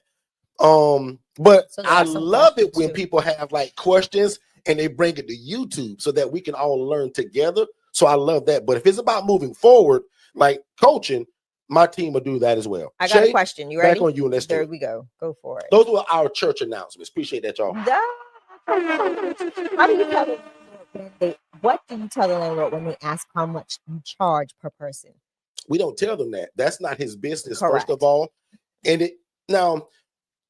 But So I that's some love it questions when too. people have like questions and they bring it to YouTube so that we can all learn together. So I love that. But if it's about moving forward, like coaching, my team will do that as well. I got a Shay, question. You back ready? on you and let's do There it. we go. Go for it. Those were our church announcements. Appreciate that, y'all. How do you tell the landlord when what do you tell the landlord when they ask how much you charge per person? We don't tell them that. That's not his business, Correct. first of all. And it now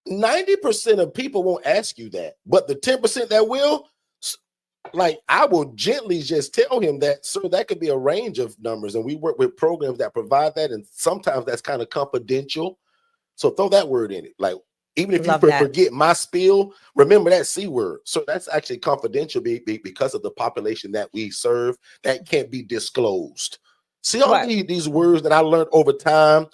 90% of people won't ask you that, but the 10% that will, like, I will gently just tell him that, sir, that could be a range of numbers. And we work with programs that provide that. And sometimes that's kind of confidential. So throw that word in it. Like, even if Love you that. forget my spiel, remember that C word. So that's actually confidential because of the population that we serve. That can't be disclosed. See all Right. these words that I learned over time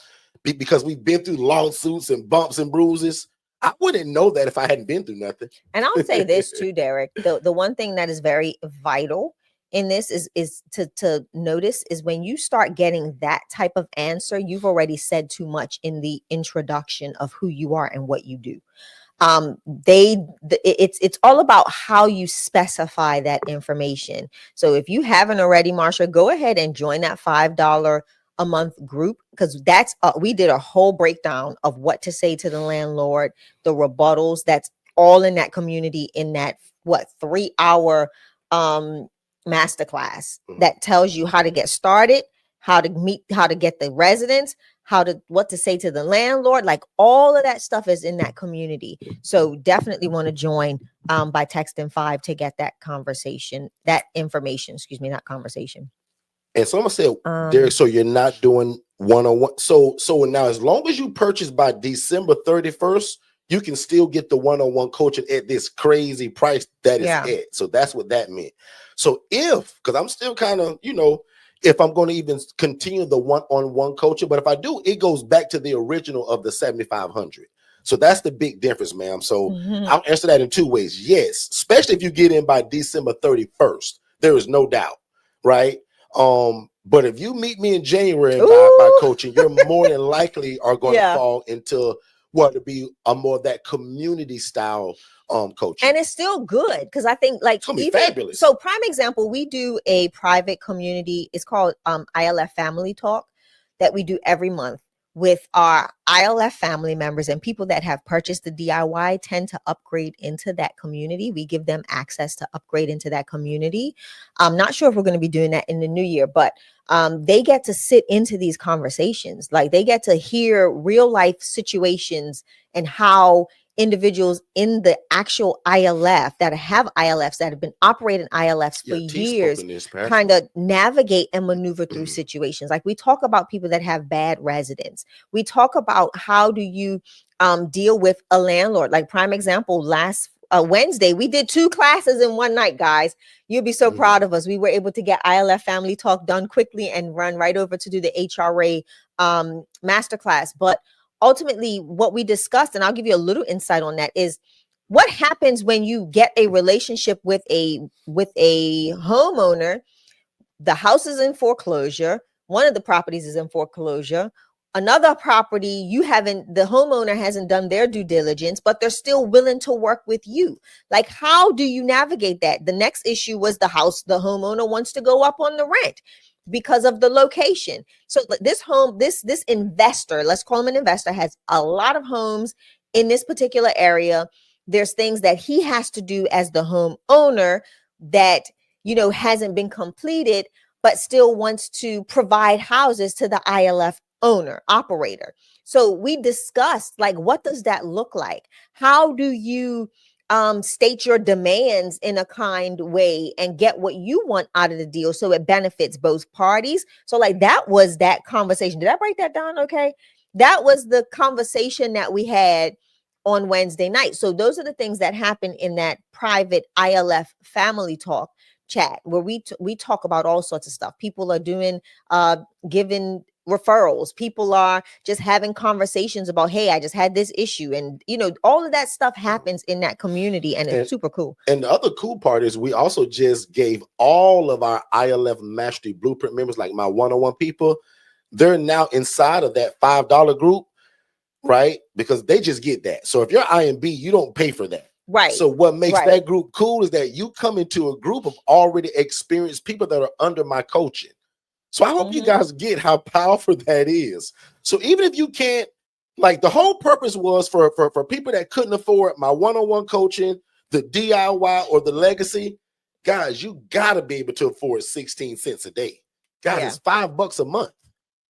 because we've been through lawsuits and bumps and bruises. I wouldn't know that if I hadn't been through nothing. And I'll say this too, Derek. The one thing that is very vital in this is to notice is when you start getting that type of answer, you've already said too much in the introduction of who you are and what you do. It's all about how you specify that information. So if you haven't already, Marsha, go ahead and join that $5 a month group, because that's we did a whole breakdown of what to say to the landlord, the rebuttals. That's all in that community, in that 3-hour masterclass that tells you how to get started, how to get the residents, what to say to the landlord. Like, all of that stuff is in that community. So definitely want to join by texting 5 to get that information, not conversation. And someone said, Derek, so you're not doing one-on-one. So now, as long as you purchase by December 31st, you can still get the one-on-one coaching at this crazy price that is at. So that's what that meant. So because I'm still kind of, if I'm going to even continue the one-on-one coaching, but if I do, it goes back to the original of the $7,500. So that's the big difference, ma'am. So I'll answer that in 2 ways. Yes, especially if you get in by December 31st, there is no doubt, right? But if you meet me in January and by coaching, you're more than likely are going to fall into what to be a more of that community style coaching. And it's still good, because I think, like, it's gonna be fabulous. So prime example, we do a private community. It's called ILF Family Talk, that we do every month with our ILF family members, and people that have purchased the DIY tend to upgrade into that community. We give them access to upgrade into that community. I'm not sure if we're going to be doing that in the new year, but they get to sit into these conversations. Like, they get to hear real life situations and how individuals in the actual ILF that have ILFs, that have been operating ILFs for years, kind of navigate and maneuver through situations. Like, we talk about people that have bad residents. We talk about how do you deal with a landlord. Like, prime example, last Wednesday, we did 2 classes in one night, guys. You'll be so proud of us. We were able to get ILF Family Talk done quickly and run right over to do the HRA masterclass. But ultimately, what we discussed, and I'll give you a little insight on that, is what happens when you get a relationship with a homeowner. The house is in foreclosure. One of the properties is in foreclosure. Another property, the homeowner hasn't done their due diligence, but they're still willing to work with you. Like, how do you navigate that? The next issue was the house. The homeowner wants to go up on the rent because of the location. So this investor, let's call him an investor, has a lot of homes in this particular area. There's things that he has to do as the homeowner that, hasn't been completed, but still wants to provide houses to the ILF operator. So we discussed, like, what does that look like? How do you state your demands in a kind way and get what you want out of the deal so it benefits both parties? So, like, that was that conversation. Did I break that down okay? That was the conversation that we had on Wednesday night. So those are the things that happen in that private ILF Family Talk chat, where we talk about all sorts of stuff. People are doing giving referrals. People are just having conversations about, hey, I just had this issue. And, all of that stuff happens in that community, and it's super cool. And the other cool part is we also just gave all of our ILF Mastery Blueprint members, like my one-on-one people, they're now inside of that $5 group, right? Because they just get that. So if you're IMB, you don't pay for that. Right. So what makes that group cool is that you come into a group of already experienced people that are under my coaching. So I hope you guys get how powerful that is. So even if you can't, like, the whole purpose was for people that couldn't afford my one-on-one coaching, the DIY, or the legacy, guys, you got to be able to afford 16 cents a day. Guys, it's $5 a month.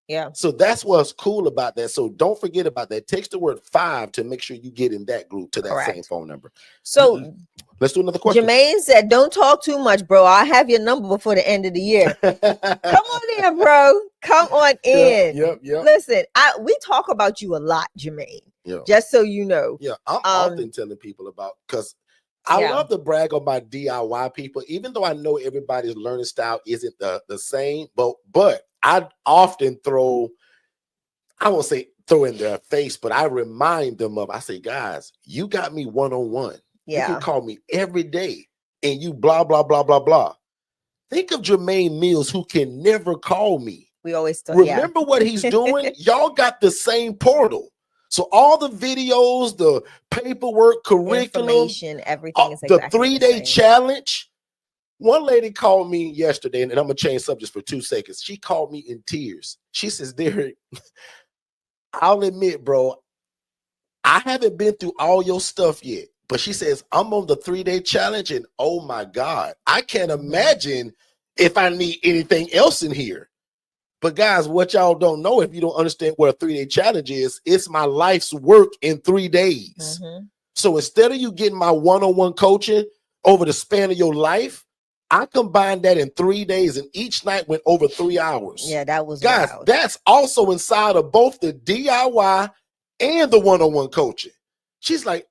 Yeah. So that's what's cool about that. So don't forget about that. Text the word 5 to make sure you get in that group to that same phone number. So let's do another question. Jermaine said, don't talk too much, bro. I'll have your number before the end of the year. Come on in, bro. Come on in. Yep. Listen, we talk about you a lot, Jermaine. Just so you know. Yeah, I'm often telling people about, because I love to brag on my DIY people, even though I know everybody's learning style isn't the same, but I often I won't say throw in their face, but I remind them I say, guys, you got me one-on-one. You can call me every day and you blah, blah, blah, blah, blah. Think of Jermaine Mills, who can never call me. We always remember what he's doing. Y'all got the same portal. So all the videos, the paperwork, curriculum, everything is the 3-day challenge. One lady called me yesterday, and I'm gonna change subjects for 2 seconds. She called me in tears. She says, Derek, I'll admit, bro, I haven't been through all your stuff yet. But she says, I'm on the 3-day challenge, and oh my God, I can't imagine if I need anything else in here. But guys, what y'all don't know, if you don't understand what a 3-day challenge is, it's my life's work in 3 days. So instead of you getting my one-on-one coaching over the span of your life, I combined that in 3 days, and each night went over 3 hours. Yeah, that was guys. Wild. That's also inside of both the DIY and the one-on-one coaching. She's like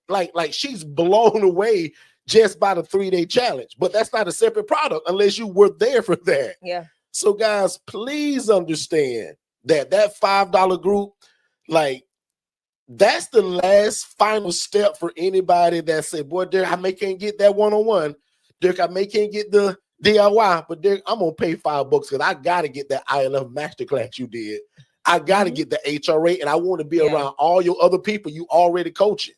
she's blown away just by the 3-day challenge. But that's not a separate product unless you were there for that. Yeah. So guys, please understand that $5 group, like, that's the last final step for anybody that said, boy, Derek, I can't get that one-on-one. Derek, I can't get the DIY, but Derek, I'm gonna pay $5 because I gotta get that ILF masterclass you did. I gotta get the HRA, and I want to be around all your other people you already coaching.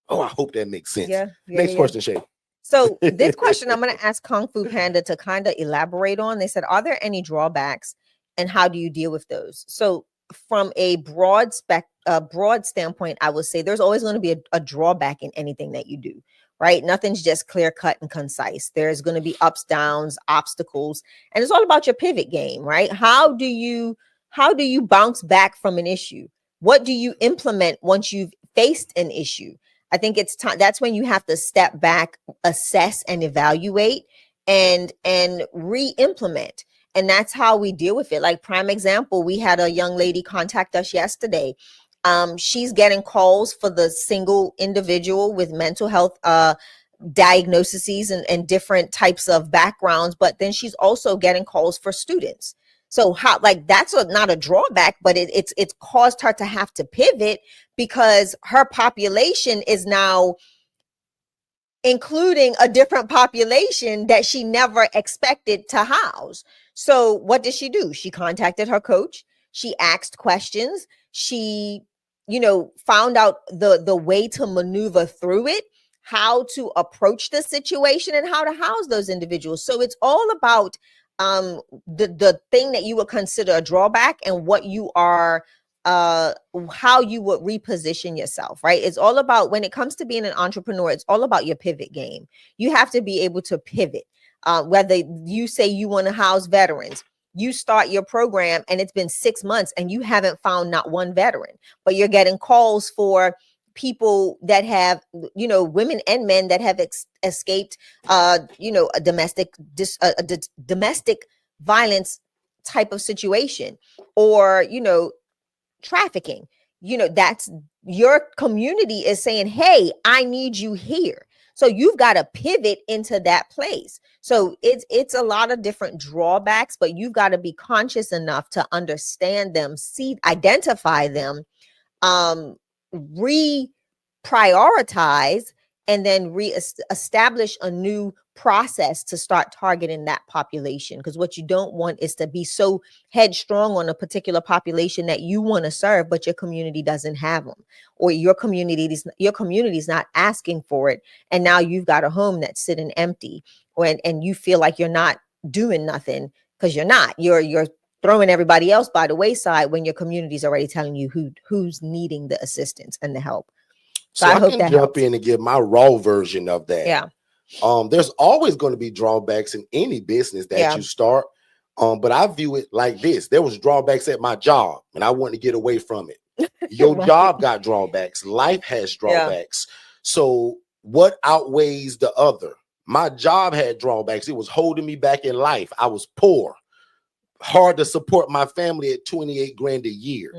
Oh, I hope that makes sense. Next question, Shay. So this question I'm going to ask Kung Fu Panda to kind of elaborate on. They said, are there any drawbacks, and how do you deal with those? So from a broad standpoint, I would say there's always going to be a drawback in anything that you do, right? Nothing's just clear cut and concise. There's going to be ups, downs, obstacles, and it's all about your pivot game, right? How do you bounce back from an issue? What do you implement once you've faced an issue? I think it's time. That's when you have to step back, assess, and evaluate, and re-implement. And that's how we deal with it. Like, prime example, we had a young lady contact us yesterday. She's getting calls for the single individual with mental health diagnoses and different types of backgrounds, but then she's also getting calls for students. So how, like, that's not a drawback, but it's caused her to have to pivot because her population is now including a different population that she never expected to house. So what did she do? She contacted her coach. She asked questions. She, found out the way to maneuver through it, how to approach the situation, and how to house those individuals. So it's all about the thing that you would consider a drawback and what you are, how you would reposition yourself, right? It's all about, when it comes to being an entrepreneur, it's all about your pivot game. You have to be able to pivot. Whether you say you want to house veterans, you start your program and it's been 6 months and you haven't found not one veteran, but you're getting calls for people that have, women and men that have escaped, a domestic violence type of situation, or, trafficking. That's your community is saying, hey, I need you here. So you've got to pivot into that place. So it's a lot of different drawbacks, but you've got to be conscious enough to understand them, identify them, reprioritize, and then establish a new process to start targeting that population. Because what you don't want is to be so headstrong on a particular population that you want to serve, but your community doesn't have them, or your community is not asking for it, and now you've got a home that's sitting empty, and you feel like you're not doing nothing, because you're not. You're throwing everybody else by the wayside when your community is already telling you who's needing the assistance and the help. So I hope can jump in and give my raw version of that. Yeah. There's always going to be drawbacks in any business that you start. But I view it like this. There was drawbacks at my job, and I wanted to get away from it. Your job got drawbacks. Life has drawbacks. So what outweighs the other? My job had drawbacks. It was holding me back in life. I was poor. Hard to support my family at 28 grand a year.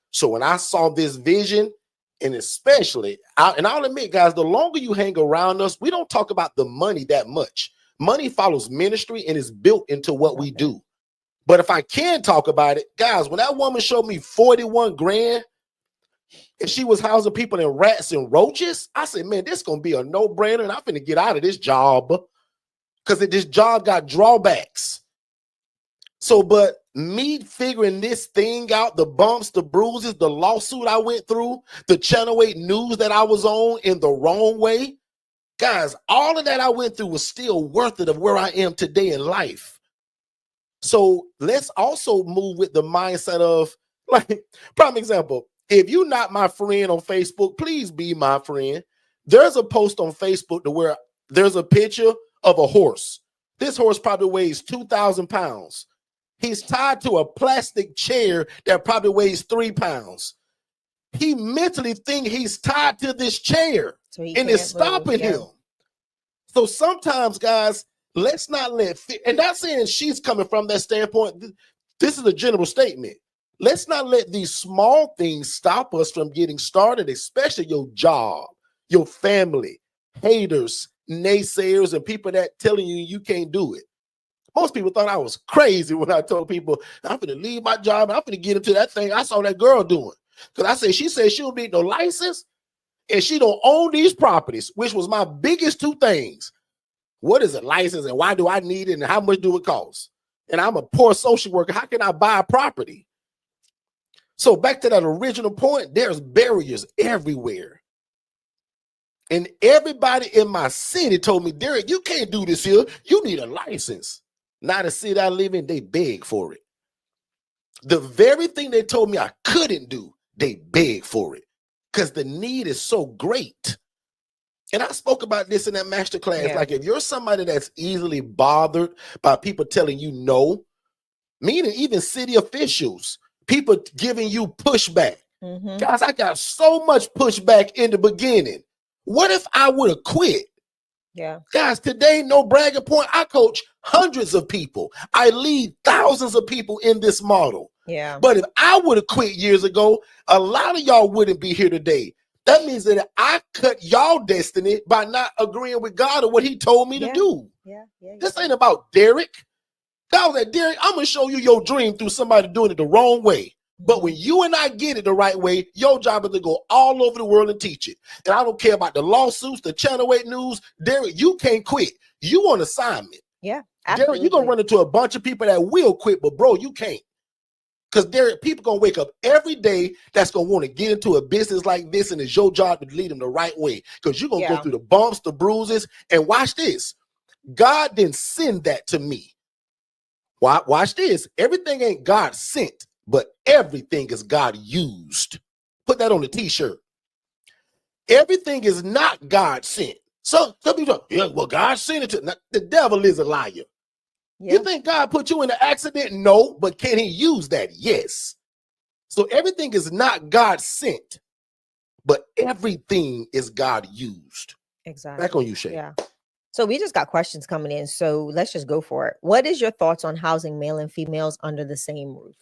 So when I saw this vision, and especially, I'll admit, guys, the longer you hang around us, we don't talk about the money that much. Money follows ministry and is built into what we do. But if I can talk about it, guys, when that woman showed me 41 grand and she was housing people in rats and roaches, I said, man, this is going to be a no-brainer, and I'm finna get out of this job, because this job got drawbacks. So, but me figuring this thing out, the bumps, the bruises, the lawsuit I went through, the Channel 8 news that I was on in the wrong way, guys, all of that I went through was still worth it of where I am today in life. So let's also move with the mindset of, like, prime example, if you're not my friend on Facebook, please be my friend. There's a post on Facebook to where there's a picture of a horse. This horse probably weighs 2,000 pounds. He's tied to a plastic chair that probably weighs 3 pounds. He mentally thinks he's tied to this chair, and it's stopping him. So sometimes, guys, let's not let, and not saying she's coming from that standpoint. This is a general statement. Let's not let these small things stop us from getting started, especially your job, your family, haters, naysayers, and people that telling you you can't do it. Most people thought I was crazy when I told people I'm going to leave my job and I'm going to get into that thing I saw that girl doing. Because I said, she said she don't need no license and she don't own these properties, which was my biggest two things. What is a license and why do I need it and how much do it cost? And I'm a poor social worker. How can I buy a property? So back to that original point, there's barriers everywhere. And everybody in my city told me, Derek, you can't do this here. You need a license. Now the city I live in, they beg for it. The very thing they told me I couldn't do, they beg for it because the need is so great. And I spoke about this in that masterclass. Like if you're somebody that's easily bothered by people telling you no, meaning even city officials, people giving you pushback. Guys, I got so much pushback in the beginning. What if I would have quit? Guys, today, no bragging point, I coach hundreds of people. I lead thousands of people in this model. But if I would have quit years ago, a lot of y'all wouldn't be here today. That means that I cut y'all destiny by not agreeing with God or what he told me to do. This ain't about Derek. God was like, Derek, I'm going to show you your dream through somebody doing it the wrong way. But when you and I get it the right way, your job is to go all over the world and teach it. And I don't care about the lawsuits, the Channel 8 news. Derek, you can't quit. You on assignment. Derek, you're going to run into a bunch of people that will quit, but bro, you can't. Because Derek, people going to wake up every day that's going to want to get into a business like this, and it's your job to lead them the right way. Because you're going to go through the bumps, the bruises, and watch this. God didn't send that to me. Watch this. Everything ain't God sent, but everything is God used. Put that on the t-shirt. Everything is not God sent. So some people, well, God sent it to. Now, the devil is a liar. You think God put you in an accident? No, but can he use that? Yes. So everything is not God sent, but everything is God used. Exactly. Back on you, Shay. So we just got questions coming in. So let's just go for it. What is your thoughts on housing male and females under the same roof?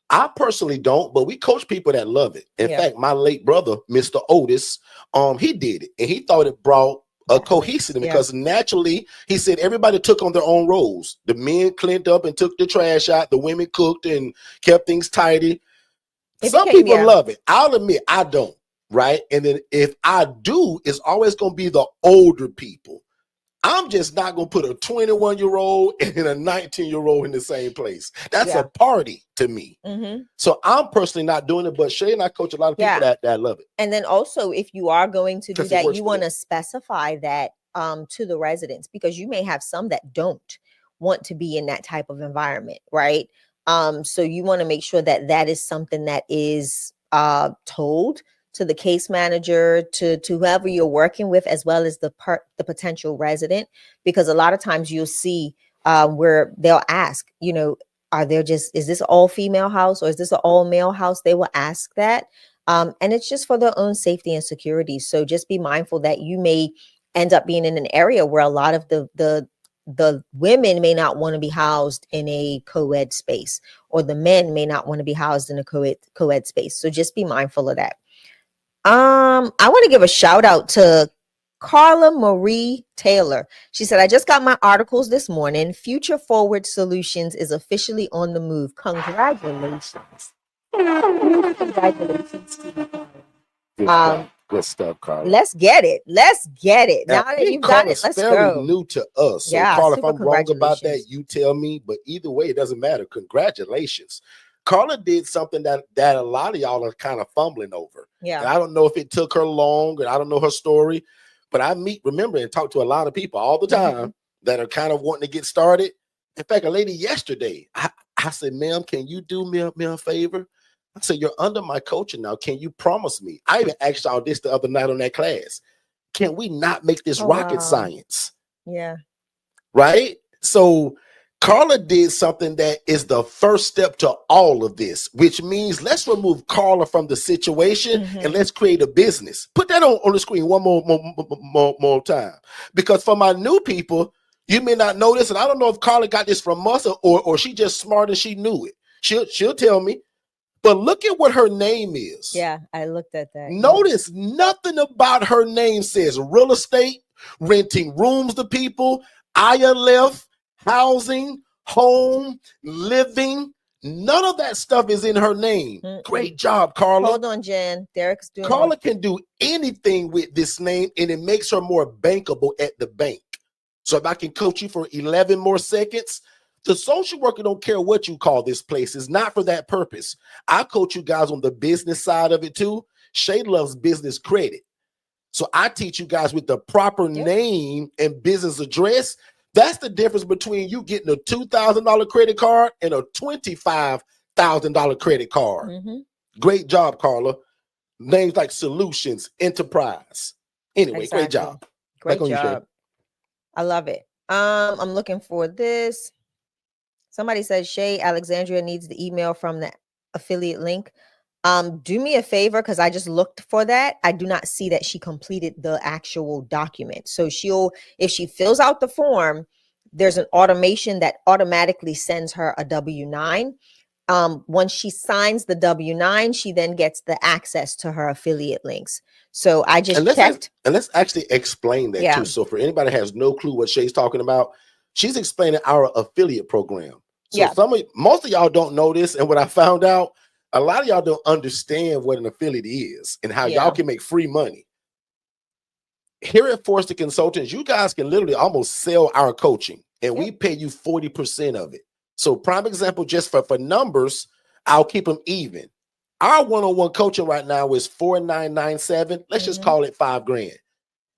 I personally don't, but we coach people that love it. In fact, my late brother, Mr. Otis, he did it, and he thought it brought a cohesive, because naturally, he said everybody took on their own roles. The men cleaned up and took the trash out. The women cooked and kept things tidy. Some people love it. I'll admit I don't, right? And then if I do, it's always going to be the older people. I'm just not going to put a 21-year-old and a 19-year-old in the same place. That's a party to me. So I'm personally not doing it, but Shay and I coach a lot of people that love it. And then also, if you are going to do that, you want to specify that to the residents, because you may have some that don't want to be in that type of environment, right? So you want to make sure that that is something that is told to the case manager, to whoever you're working with, as well as the potential resident, because a lot of times you'll see where they'll ask, you know, is this all female house or is this an all male house? They will ask that. And it's just for their own safety and security. So just be mindful that you may end up being in an area where a lot of the women may not want to be housed in a co-ed space, or the men may not want to be housed in a co-ed space. So just be mindful of that. I want to give a shout out to Carla Marie Taylor. She said, I just got my articles this morning. Future Forward Solutions is officially on the move. Congratulations. Congratulations to you. Good stuff, Carla. Let's get it. Now that you've done it, let's go. New to us. So, Carla, if I'm wrong about that, you tell me. But either way, it doesn't matter. Congratulations. Carla did something that a lot of y'all are kind of fumbling over. Yeah. And I don't know if it took her long, and I don't know her story, but I remember and talk to a lot of people all the time that are kind of wanting to get started. In fact, a lady yesterday, I said, ma'am, can you do me a favor? I said, you're under my coaching now. Can you promise me? I even asked y'all this the other night on that class. Can we not make this rocket science? Yeah. Right? So Carla did something that is the first step to all of this, which means let's remove Carla from the situation and let's create a business. Put that on the screen one more time. Because for my new people, you may not know this, and I don't know if Carla got this from us or she just smart and she knew it. She'll tell me. But look at what her name is. Yeah, I looked at that. Notice nothing about her name says real estate, renting rooms to people, ILF, housing, home, living. None of that stuff is in her name. Great job, Carla. Hold on, Jen. Derek's doing Carla can do anything with this name, and it makes her more bankable at the bank. So if I can coach you for 11 more seconds, the social worker don't care what you call this place. It's not for that purpose. I coach you guys on the business side of it too. Shay loves business credit. So I teach you guys with the proper name and business address. That's the difference between you getting a $2,000 credit card and a $25,000 credit card. Great job, Carla. Names like Solutions, Enterprise. Anyway, great job. Great job. I love it. I'm looking for this. Somebody said Shay Alexandria needs the email from the affiliate link. Do me a favor, because I just looked for that. I do not see that she completed the actual document. So if she fills out the form, there's an automation that automatically sends her a W-9. Once she signs the W-9, she then gets the access to her affiliate links. So I just checked. And let's actually explain that too. So for anybody that has no clue what Shay's talking about, she's explaining our affiliate program. So most of y'all don't know this. And what I found out, a lot of y'all don't understand what an affiliate is and how y'all can make free money. Here at Forston Consultants, you guys can literally almost sell our coaching, and we pay you 40% of it. So prime example, just for numbers, I'll keep them even. Our one-on-one coaching right now is $4,997. Let's just call it $5,000.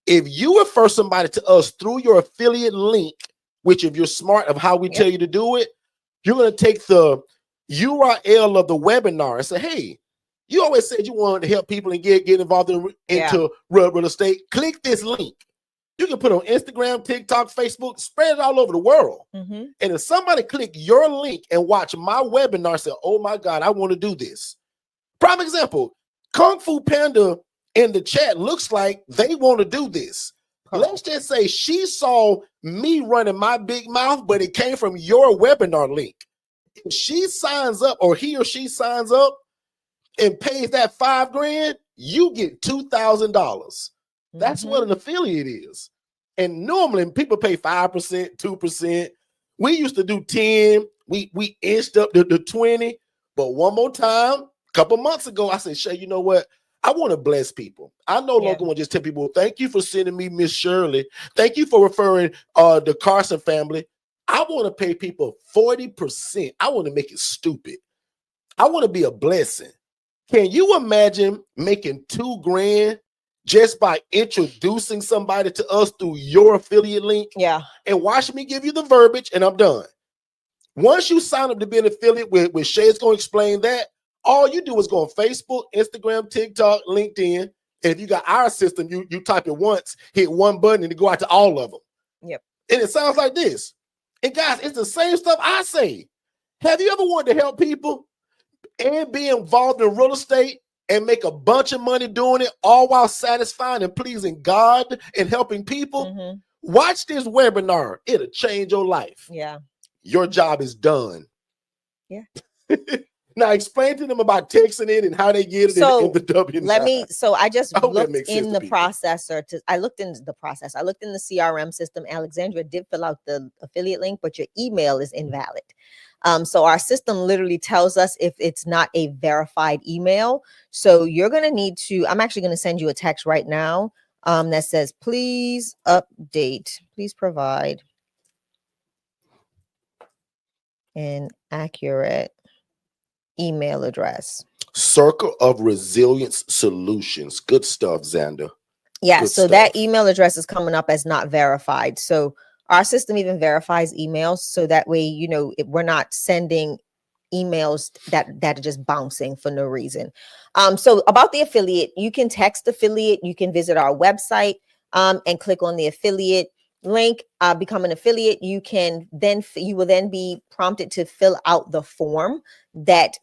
If you refer somebody to us through your affiliate link, which if you're smart of how we tell you to do it, you're going to take the URL of the webinar and say, hey, you always said you wanted to help people and get involved into real estate. Click this link. You can put it on Instagram, TikTok, Facebook, spread it all over the world. And if somebody click your link and watch my webinar and say, oh my God, I want to do this. Prime example, Kung Fu Panda in the chat looks like they want to do this. Let's just say she saw me running my big mouth, but it came from your webinar link. If she signs up, or he or she signs up and pays that $5,000, you get $2,000. That's what an affiliate is. And normally people pay 5%, 2%. We used to do 10. We inched up to 20. But one more time, a couple months ago, I said, Shay, you know what? I want to bless people. I no longer want to just tell people, thank you for sending me Miss Shirley. Thank you for referring the Carson family. I want to pay people 40%. I want to make it stupid. I want to be a blessing. Can you imagine making $2,000 just by introducing somebody to us through your affiliate link? Yeah. And watch me give you the verbiage, and I'm done. Once you sign up to be an affiliate with Shay's going to explain that, all you do is go on Facebook, Instagram, TikTok, LinkedIn. And if you got our system, you type it once, hit one button, and it go out to all of them. Yep. And it sounds like this. And guys, it's the same stuff I say. Have you ever wanted to help people and be involved in real estate and make a bunch of money doing it, all while satisfying and pleasing God and helping people? Watch this webinar. It'll change your life. Yeah. Your job is done. Yeah. Now explain to them about texting it and how they get it in the W9. I just looked in the people. processor. I looked in the process. I looked in the CRM system. Alexandra did fill out the affiliate link, but your email is invalid. So our system literally tells us if it's not a verified email. So you're going to need to, I'm actually going to send you a text right now that says, please update, please provide an accurate email address. Circle of Resilience Solutions. Good stuff, Xander. Yeah, so that email address is coming up as not verified. So our system even verifies emails, so that way, you know, we're not sending emails that are just bouncing for no reason. So about the affiliate, you can text affiliate, you can visit our website and click on the affiliate link, become an affiliate. You will then be prompted to fill out the form that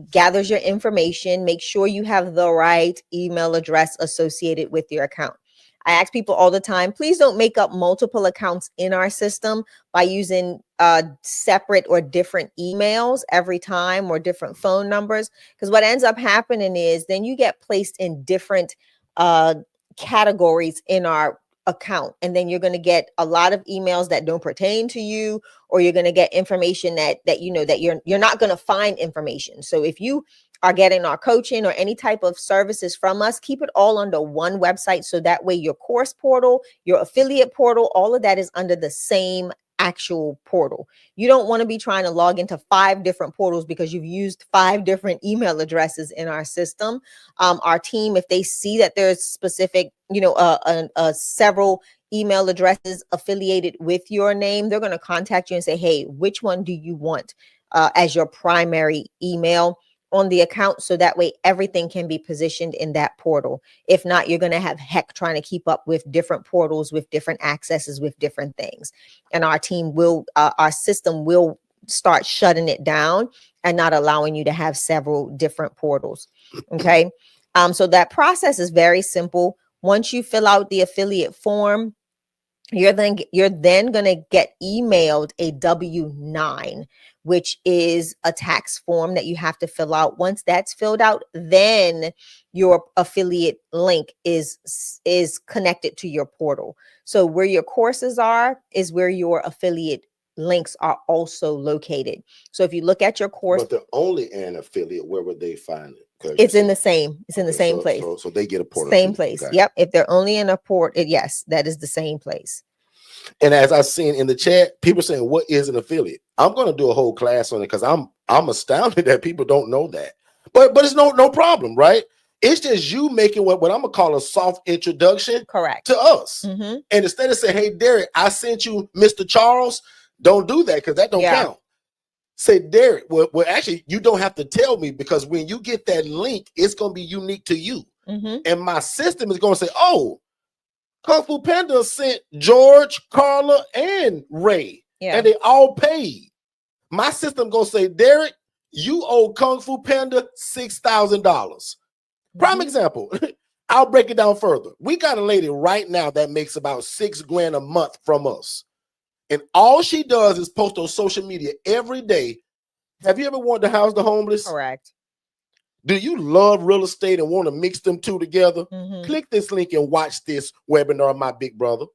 gathers your information. Make sure you have the right email address associated with your account. I ask people all the time, please don't make up multiple accounts in our system by using separate or different emails every time or different phone numbers, because what ends up happening is then you get placed in different categories in our account, and then you're going to get a lot of emails that don't pertain to you, or you're going to get information that you know that you're not going to find information. So if you are getting our coaching or any type of services from us, keep it all under one website, so that way your course portal, your affiliate portal, all of that is under the same actual portal. You don't want to be trying to log into 5 different portals because you've used 5 different email addresses in our system. Our team, if they see that there's specific, you know, several email addresses affiliated with your name, they're going to contact you and say, hey, which one do you want as your primary email on the account, so that way everything can be positioned in that portal. If not, you're going to have heck trying to keep up with different portals, with different accesses, with different things. And our team will, our system will start shutting it down and not allowing you to have several different portals. Okay. So that process is very simple. Once you fill out the affiliate form, you're then going to get emailed a W-9, which is a tax form that you have to fill out. Once that's filled out, then your affiliate link is connected to your portal. So where your courses are is where your affiliate links are also located. So if you look at your course, but they're only an affiliate, where would they find it? It's in the same place. So they get a portal. Same place. Okay. Yep. If they're only in a port, yes, that is the same place. And as I've seen in the chat, people saying, what is an affiliate? I'm going to do a whole class on it, because I'm astounded that people don't know that. But it's no problem, right? It's just you making what I'm gonna call a soft introduction, correct, to us. And instead of saying, hey, Derek, I sent you Mr. Charles, don't do that, because that don't count. Say, Derek, well, actually, you don't have to tell me, because when you get that link, it's going to be unique to you. And my system is going to say, oh, Kung Fu Panda sent George, Carla, and Ray, and they all paid. My system going to say, Derek, you owe Kung Fu Panda $6,000. Prime example. I'll break it down further. We got a lady right now that makes about $6,000 a month from us. And all she does is post on social media every day. Have you ever wanted to house the homeless? Correct. Do you love real estate and want to mix them two together? Click this link and watch this webinar, my big brother.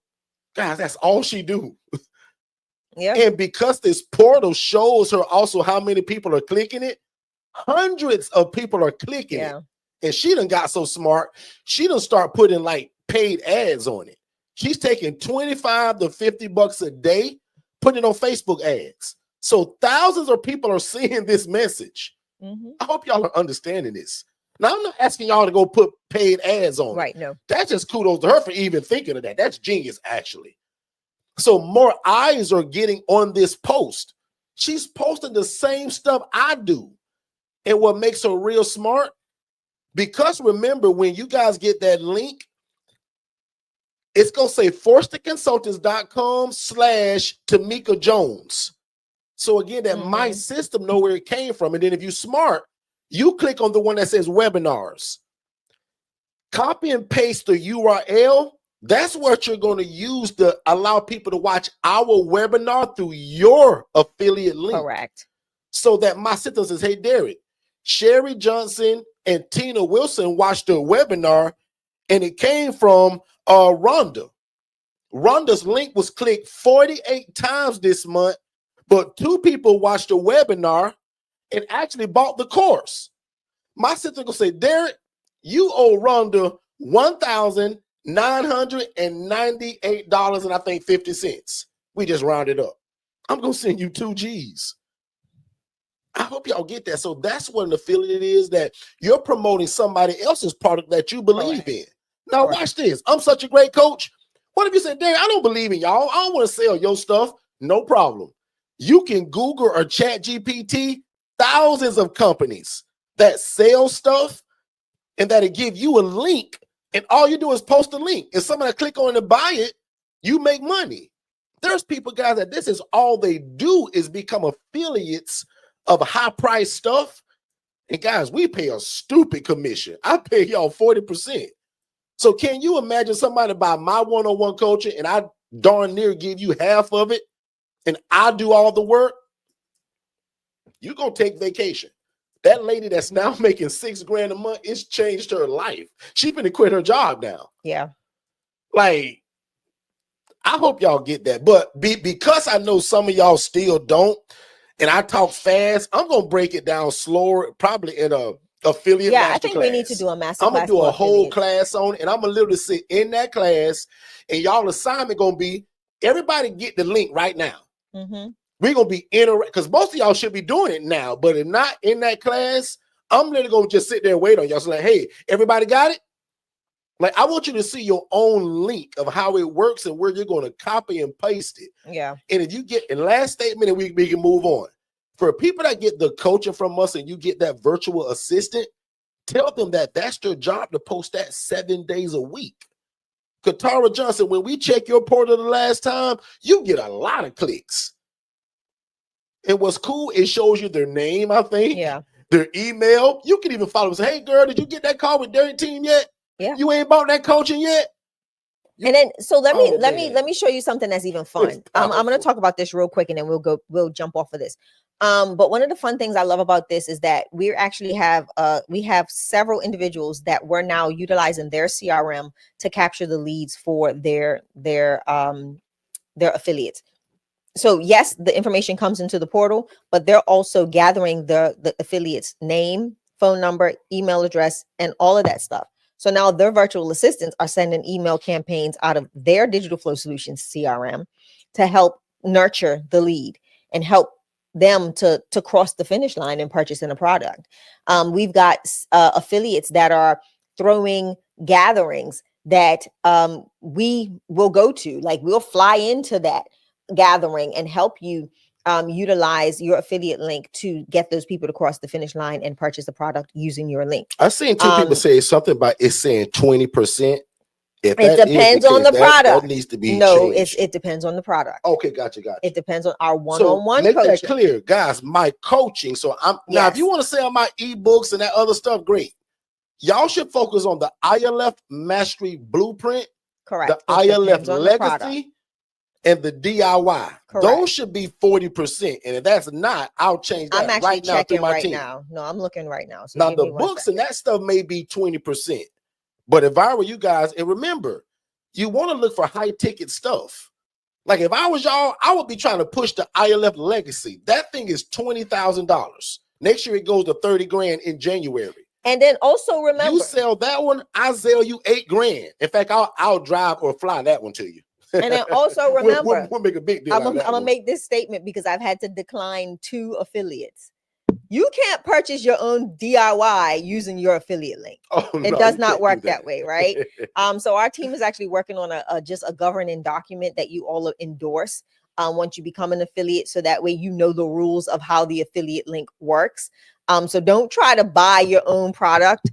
Guys, that's all she do. Yeah. And because this portal shows her also how many people are clicking it, hundreds of people are clicking it. And she done got so smart, she done start putting like paid ads on it. She's taking 25 to 50 bucks a day, putting it on Facebook ads. So thousands of people are seeing this message. I hope y'all are understanding this. Now, I'm not asking y'all to go put paid ads on it. No. That's just kudos to her for even thinking of that. That's genius, actually. So more eyes are getting on this post. She's posting the same stuff I do. And what makes her real smart, because remember, when you guys get that link, it's going to say forstonconsultants.com/Tamika Jones. So again, that my system know where it came from. And then if you're smart, you click on the one that says webinars. Copy and paste the URL. That's what you're going to use to allow people to watch our webinar through your affiliate link. Correct. So that my system says, hey, Derek, Sherry Johnson and Tina Wilson watched the webinar, and it came from Rhonda. Rhonda's link was clicked 48 times this month, but 2 people watched the webinar and actually bought the course. My system will say, Derek, you owe Rhonda $1,998 and I think 50 cents. We just rounded up. I'm gonna send you 2 G's. I hope y'all get that. So that's what an affiliate is, that you're promoting somebody else's product that you believe in. Now watch this. I'm such a great coach. What if you said, Derek, I don't believe in y'all. I don't want to sell your stuff. No problem. You can Google or Chat GPT thousands of companies that sell stuff and that'll give you a link, and all you do is post a link. If somebody click on it and buy it, you make money. There's people, guys, that this is all they do is become affiliates of high-priced stuff. And guys, we pay a stupid commission. I pay y'all 40%. So can you imagine somebody buy my one-on-one coaching and I darn near give you half of it and I do all the work? You're going to take vacation. That lady that's now making $6 grand a month, it's changed her life. She's going to quit her job now. Yeah. Like, I hope y'all get that. But because I know some of y'all still don't, and I talk fast, I'm going to break it down slower, probably in a affiliate master I think class. we need to do a master I'm class. going to do a whole class on it, and I'm going to literally sit in that class, and y'all assignment going to be, everybody get the link right now. We're going to be because most of y'all should be doing it now, but if not in that class, I'm literally going to just sit there and wait on y'all. So like, hey, everybody got it? Like, I want you to see your own link of how it works and where you're going to copy and paste it. Yeah. And if you get, and last statement, and we can move on. For people that get the coaching from us and you get that virtual assistant, tell them that that's their job to post that 7 days a week. Katara Johnson, when we check your portal the last time, you get a lot of clicks. And what's cool, it shows you their name, I think. Yeah. Their email. You can even follow them and say, hey, girl, did you get that call with Derek Team yet? Yeah. You ain't bought that coaching yet? And then, so let me show you something that's even fun. I'm going to talk about this real quick, and then we'll jump off of this. But one of the fun things I love about this is that we actually have several individuals that we're now utilizing their CRM to capture the leads for their affiliates. So yes, the information comes into the portal, but they're also gathering the affiliate's name, phone number, email address, and all of that stuff. So now their virtual assistants are sending email campaigns out of their Digital Flow Solutions CRM to help nurture the lead and help them to cross the finish line and purchasing a product. We've got affiliates that are throwing gatherings that we will go to, like we'll fly into that gathering and help you utilize your affiliate link to get those people to cross the finish line and purchase the product using your link. I've seen 2 people say something about it's saying 20%. It depends on the product. That needs to be changed. It depends on the product. Okay, gotcha. It depends on our one-on-one so make coaching. that clear, guys. My coaching. So now, if you want to sell my ebooks and that other stuff, great. Y'all should focus on the ILF Mastery Blueprint, correct? The ILF Legacy, and the DIY. Correct. Those should be 40%. And if that's not, I'll change that. I'm actually right now checking through my right team. now. No, I'm looking right now. So now the books and that stuff may be 20%. But if I were you guys, and remember, you want to look for high ticket stuff. Like if I was y'all, I would be trying to push the ILF legacy. That thing is $20,000. Next year it goes to 30 grand in January. And then also remember, you sell that one, I sell you 8 grand. In fact, I'll drive or fly that one to you. And then also remember, we'll make a big deal. I'm gonna make this statement because I've had to decline 2 affiliates. You can't purchase your own DIY using your affiliate link. It does not work that way, right? So our team is actually working on just a governing document that you all endorse once you become an affiliate, so that way you know the rules of how the affiliate link works. So don't try to buy your own product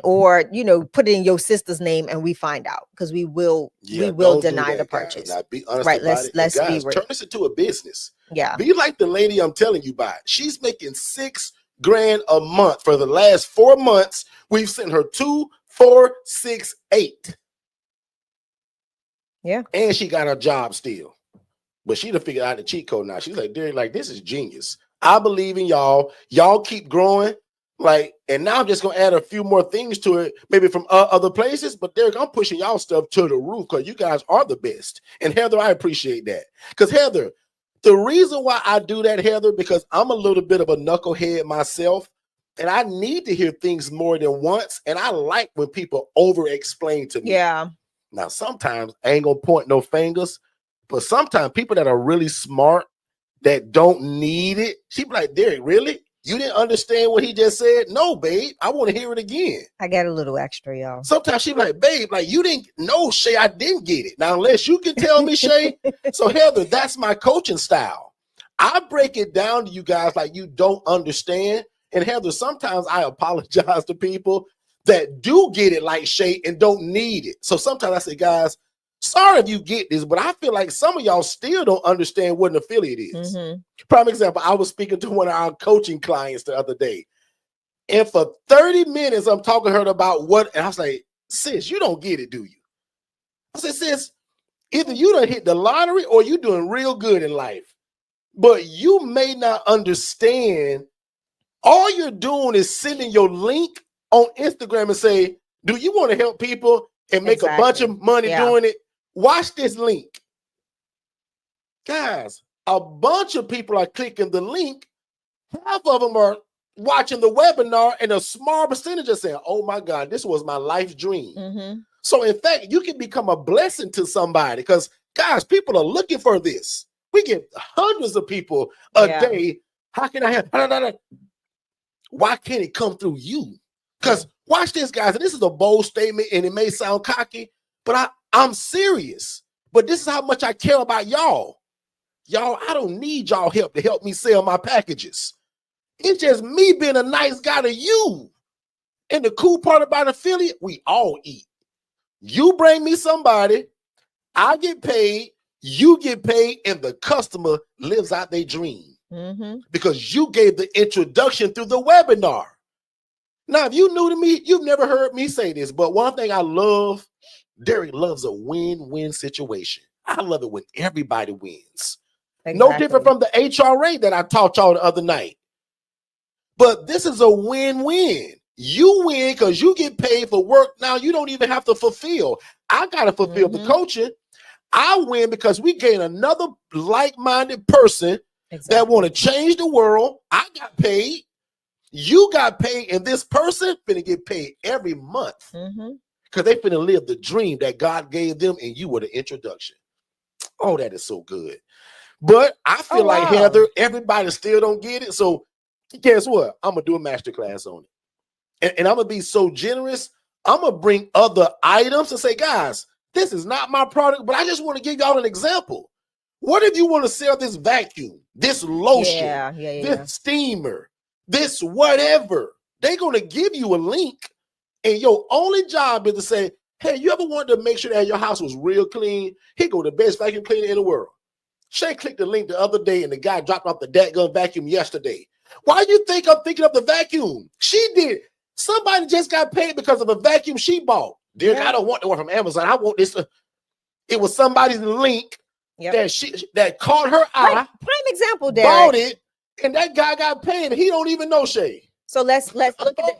or put it in your sister's name and we find out, because we will deny the purchase. Now, be honest, right? Let's Guys, be real. Turn this into a business. Yeah. Be like the lady I'm telling you about. She's making 6 grand a month for the last 4 months. We've sent her 2, 4, 6, 8. Yeah. And she got her job still. But she done figured out the cheat code now. She's like, Derek, like, this is genius. I believe in y'all. Y'all keep growing. Like, and now I'm just gonna add a few more things to it, maybe from other places. But Derek, I'm pushing y'all stuff to the roof because you guys are the best. And Heather, I appreciate that. Because Heather, the reason why I do that, Heather, because I'm a little bit of a knucklehead myself, and I need to hear things more than once. And I like when people over-explain to me. Yeah. Now, sometimes I ain't gonna point no fingers, but sometimes people that are really smart that don't need it, she be like, Derek, really? You didn't understand what he just said? No, babe. I want to hear it again. I got a little extra, y'all. Sometimes she be like, babe, like you didn't know, Shay, I didn't get it. Now, unless you can tell me, Shay. So, Heather, that's my coaching style. I break it down to you guys like you don't understand. And Heather, sometimes I apologize to people that do get it like Shay and don't need it. So sometimes I say, guys, sorry if you get this, but I feel like some of y'all still don't understand what an affiliate is. Mm-hmm. Prime example, I was speaking to one of our coaching clients the other day. And for 30 minutes, I'm talking to her about what, and I was like, sis, you don't get it, do you? I said, sis, either you done hit the lottery or you doing real good in life. But you may not understand. All you're doing is sending your link on Instagram and say, do you want to help people and make a bunch of money doing it? Watch this link. Guys, a bunch of people are clicking the link. Half of them are watching the webinar, and a small percentage are saying, oh my God, this was my life's dream. Mm-hmm. So in fact, you can become a blessing to somebody because, guys, people are looking for this. We get hundreds of people a day. How can I have? Why can't it come through you? Because watch this, guys, and this is a bold statement, and it may sound cocky, but I'm serious. But this is how much I care about y'all. Y'all, I don't need y'all help to help me sell my packages. It's just me being a nice guy to you. And the cool part about affiliate, we all eat. You bring me somebody, I get paid, you get paid, and the customer lives out their dream. Mm-hmm. Because you gave the introduction through the webinar. Now, if you're new to me, you've never heard me say this, but one thing I love, Derek loves a win-win situation. I love it when everybody wins. Exactly. No different from the HRA that I taught y'all the other night. But this is a win-win. You win because you get paid for work now you don't even have to fulfill. I got to fulfill the coaching. I win because we gain another like-minded person that want to change the world. I got paid. You got paid, and this person finna get paid every month because they finna live the dream that God gave them, and you were the introduction. Oh, that is so good. But I feel like, Heather, everybody still don't get it. So guess what? I'm going to do a masterclass on it. And I'm going to be so generous. I'm going to bring other items and say, guys, this is not my product, but I just want to give y'all an example. What if you want to sell this vacuum, this lotion, this steamer, this whatever? They're going to give you a link, and your only job is to say, hey, you ever wanted to make sure that your house was real clean? Here go the best vacuum cleaner in the world. Shay clicked the link the other day, and the guy dropped off the dadgum vacuum yesterday. Why do you think I'm thinking of the vacuum? She did. Somebody just got paid because of a vacuum she bought. Derek, I don't want the one from Amazon. I want this. It was somebody's link that caught her eye. Prime example, Derek. Bought it, and that guy got paid, and he don't even know Shay. So let's look at it.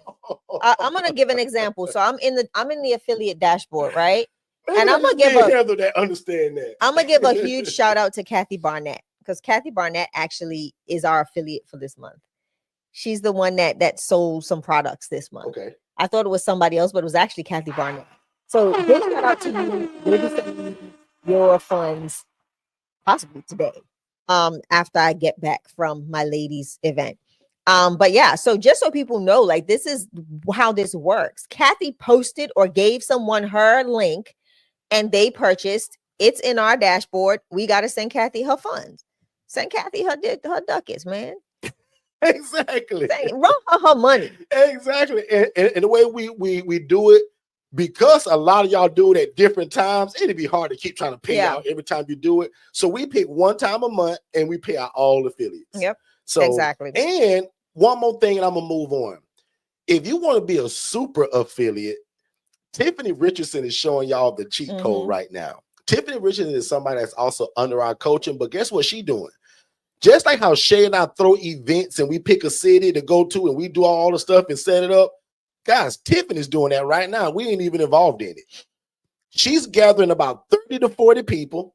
I'm gonna give an example. So I'm in the affiliate dashboard, right? And I'm gonna handle that, understand that. I'm gonna give a huge shout out to Kathy Barnett, because Kathy Barnett actually is our affiliate for this month. She's the one that sold some products this month. Okay. I thought it was somebody else, but it was actually Kathy Barnett. So big shout out to you. Maybe sending your funds possibly today. After I get back from my ladies event. But yeah, so just so people know, like, this is how this works. Kathy posted or gave someone her link and they purchased. It's in our dashboard. We got to send Kathy her funds. Send Kathy her ducats, man. Exactly. Run her money. Exactly. And the way we do it, because a lot of y'all do it at different times, it'd be hard to keep trying to pay out every time you do it. So we pick one time a month and we pay out all affiliates. Yep. So exactly. And one more thing, and I'm gonna move on. If you want to be a super affiliate, Tiffany Richardson is showing y'all the cheat code right now. Tiffany Richardson is somebody that's also under our coaching, but guess what she's doing? Just like how Shay and I throw events and we pick a city to go to and we do all the stuff and set it up. Guys, Tiffany's doing that right now. We ain't even involved in it. She's gathering about 30 to 40 people.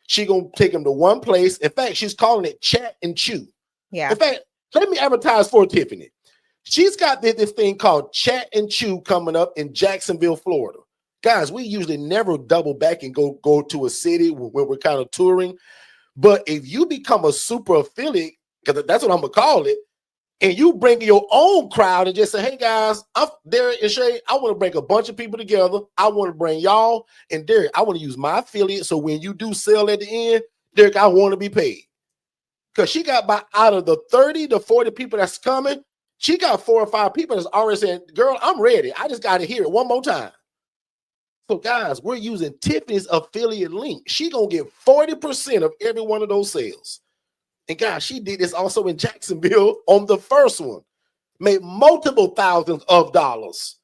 She's going to take them to one place. In fact, she's calling it Chat and Chew. Yeah. In fact, let me advertise for Tiffany. She's got this thing called Chat and Chew coming up in Jacksonville, Florida. Guys, we usually never double back and go to a city where we're kind of touring. But if you become a super affiliate, because that's what I'm going to call it, and you bring your own crowd and just say, hey, guys, I'm Derek and Shay. I want to bring a bunch of people together. I want to bring y'all. And Derek, I want to use my affiliate. So when you do sell at the end, Derek, I want to be paid. Because she got out of the 30 to 40 people that's coming, she got 4 or 5 people that's already saying, girl, I'm ready. I just got to hear it one more time. So, guys, we're using Tiffany's affiliate link. She going to get 40% of every one of those sales. And guys, she did this also in Jacksonville on the first one. Made multiple thousands of dollars.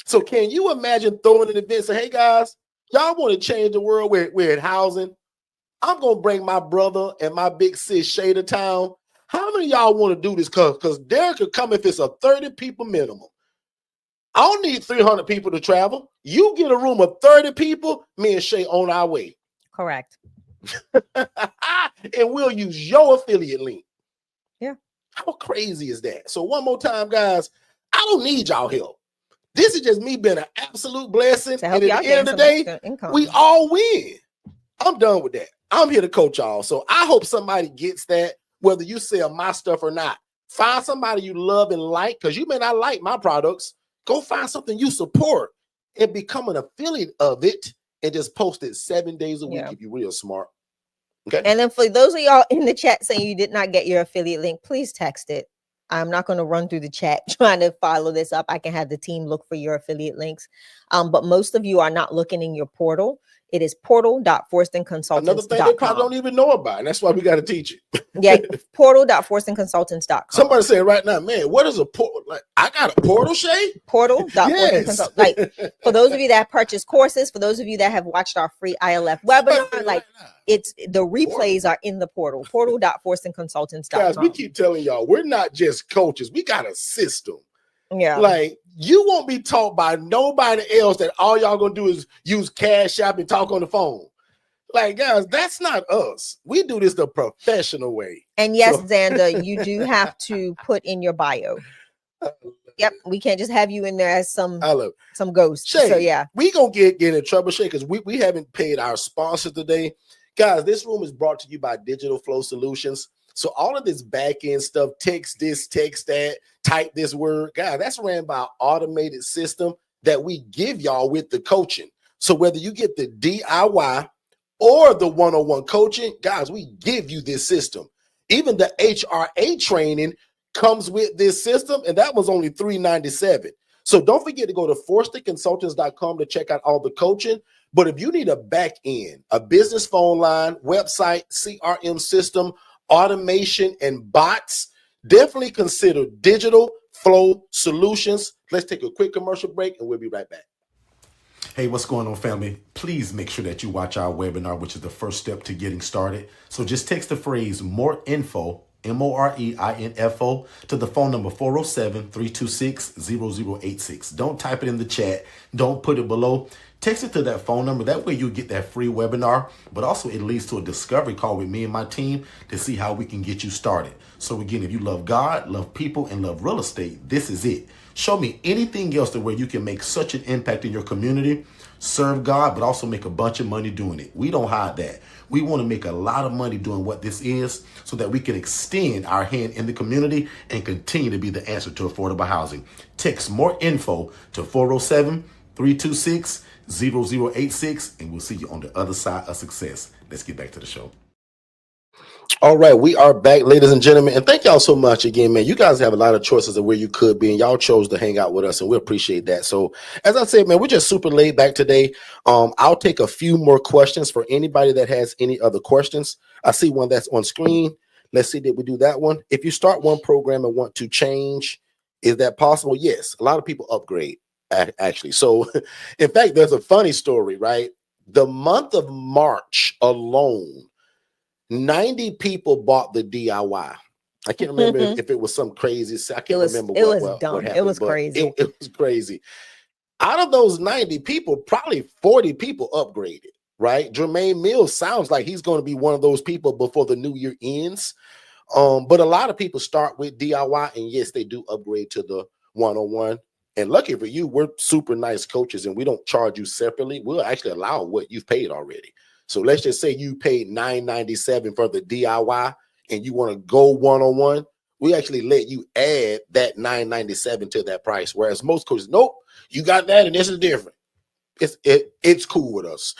So can you imagine throwing an event and say, hey, guys, y'all want to change the world? We're at housing. I'm going to bring my brother and my big sis Shay to town. How many of y'all want to do this? Because Derek could come if it's a 30 people minimum. I don't need 300 people to travel. You get a room of 30 people, me and Shay on our way. Correct. And we'll use your affiliate link. Yeah. How crazy is that? So one more time, guys, I don't need y'all help. This is just me being an absolute blessing. And at the end of the day, we all win. I'm done with that. I'm here to coach y'all. So I hope somebody gets that, whether you sell my stuff or not. Find somebody you love and like, because you may not like my products. Go find something you support and become an affiliate of it. And just post it 7 days a week if you're real smart. Okay. And then for those of y'all in the chat saying you did not get your affiliate link, please text it. I'm not going to run through the chat trying to follow this up. I can have the team look for your affiliate links. But most of you are not looking in your portal. It is portal.forstonconsultants.com. Another thing they probably don't even know about, and that's why we got to teach it. Yeah, portal.forstonconsultants.com. Somebody saying right now, man, what is a portal? Like, I got a portal, Shay? Portal.forstonconsultants. Like, for those of you that purchase courses, for those of you that have watched our free ILF webinar, like, it's the replays are in the portal. Portal.forstonconsultants.com. Guys, we keep telling y'all, we're not just coaches. We got a system. Yeah. Like, you won't be taught by nobody else that all y'all gonna do is use Cash App and talk on the phone. Like, guys, that's not us. We do this the professional way. And yes, Xander, you do have to put in your bio. Yep, we can't just have you in there as some ghost. Shay, so yeah, we gonna get in trouble, Shay, because we haven't paid our sponsor today. Guys, this room is brought to you by Digital Flow Solutions. So all of this back end stuff, text this, text that, type this word, guys, that's ran by an automated system that we give y'all with the coaching. So whether you get the DIY or the one-on-one coaching, guys, we give you this system. Even the HRA training comes with this system, and that was only $397. So don't forget to go to forstonconsultants.com to check out all the coaching. But if you need a back end, a business phone line, website, CRM system, automation, and bots, definitely consider Digital Flow Solutions. Let's take a quick commercial break, and we'll be right back. Hey, what's going on, family? Please make sure that you watch our webinar, which is the first step to getting started. So just text the phrase "more info" MOREINFO, to the phone number 407-326-0086. Don't type it in the chat. Don't put it below. Text it to that phone number. That way you'll get that free webinar, but also it leads to a discovery call with me and my team to see how we can get you started. So again, if you love God, love people, and love real estate, this is it. Show me anything else to where you can make such an impact in your community, serve God, but also make a bunch of money doing it. We don't hide that. We want to make a lot of money doing what this is so that we can extend our hand in the community and continue to be the answer to affordable housing. Text more info to 407-326-0086, and we'll see you on the other side of success. Let's get back to the show. All right, we are back, ladies and gentlemen, and thank y'all so much again, man. You guys have a lot of choices of where you could be, and y'all chose to hang out with us, and we appreciate that. So, as I said, man, we're just super laid back today. I'll take a few more questions for anybody that has any other questions. I see one that's on screen. Let's see, did we do that one? If you start one program and want to change, is that possible? Yes, a lot of people upgrade, actually. So, in fact, there's a funny story, right? The month of March alone, 90 people bought the DIY. I can't remember if it was some crazy. I can't remember it was what dumb. happened. It was crazy. It was crazy. Out of those 90 people, probably 40 people upgraded, right? Jermaine Mills sounds like he's going to be one of those people before the new year ends. But a lot of people start with DIY, and yes, they do upgrade to the one-on-one. And lucky for you, we're super nice coaches, and we don't charge you separately. We'll actually allow what you've paid already. So let's just say you paid $997 for the DIY and you want to go one-on-one. We actually let you add that $997 to that price. Whereas most coaches, nope, you got that and this is different. It's cool with us.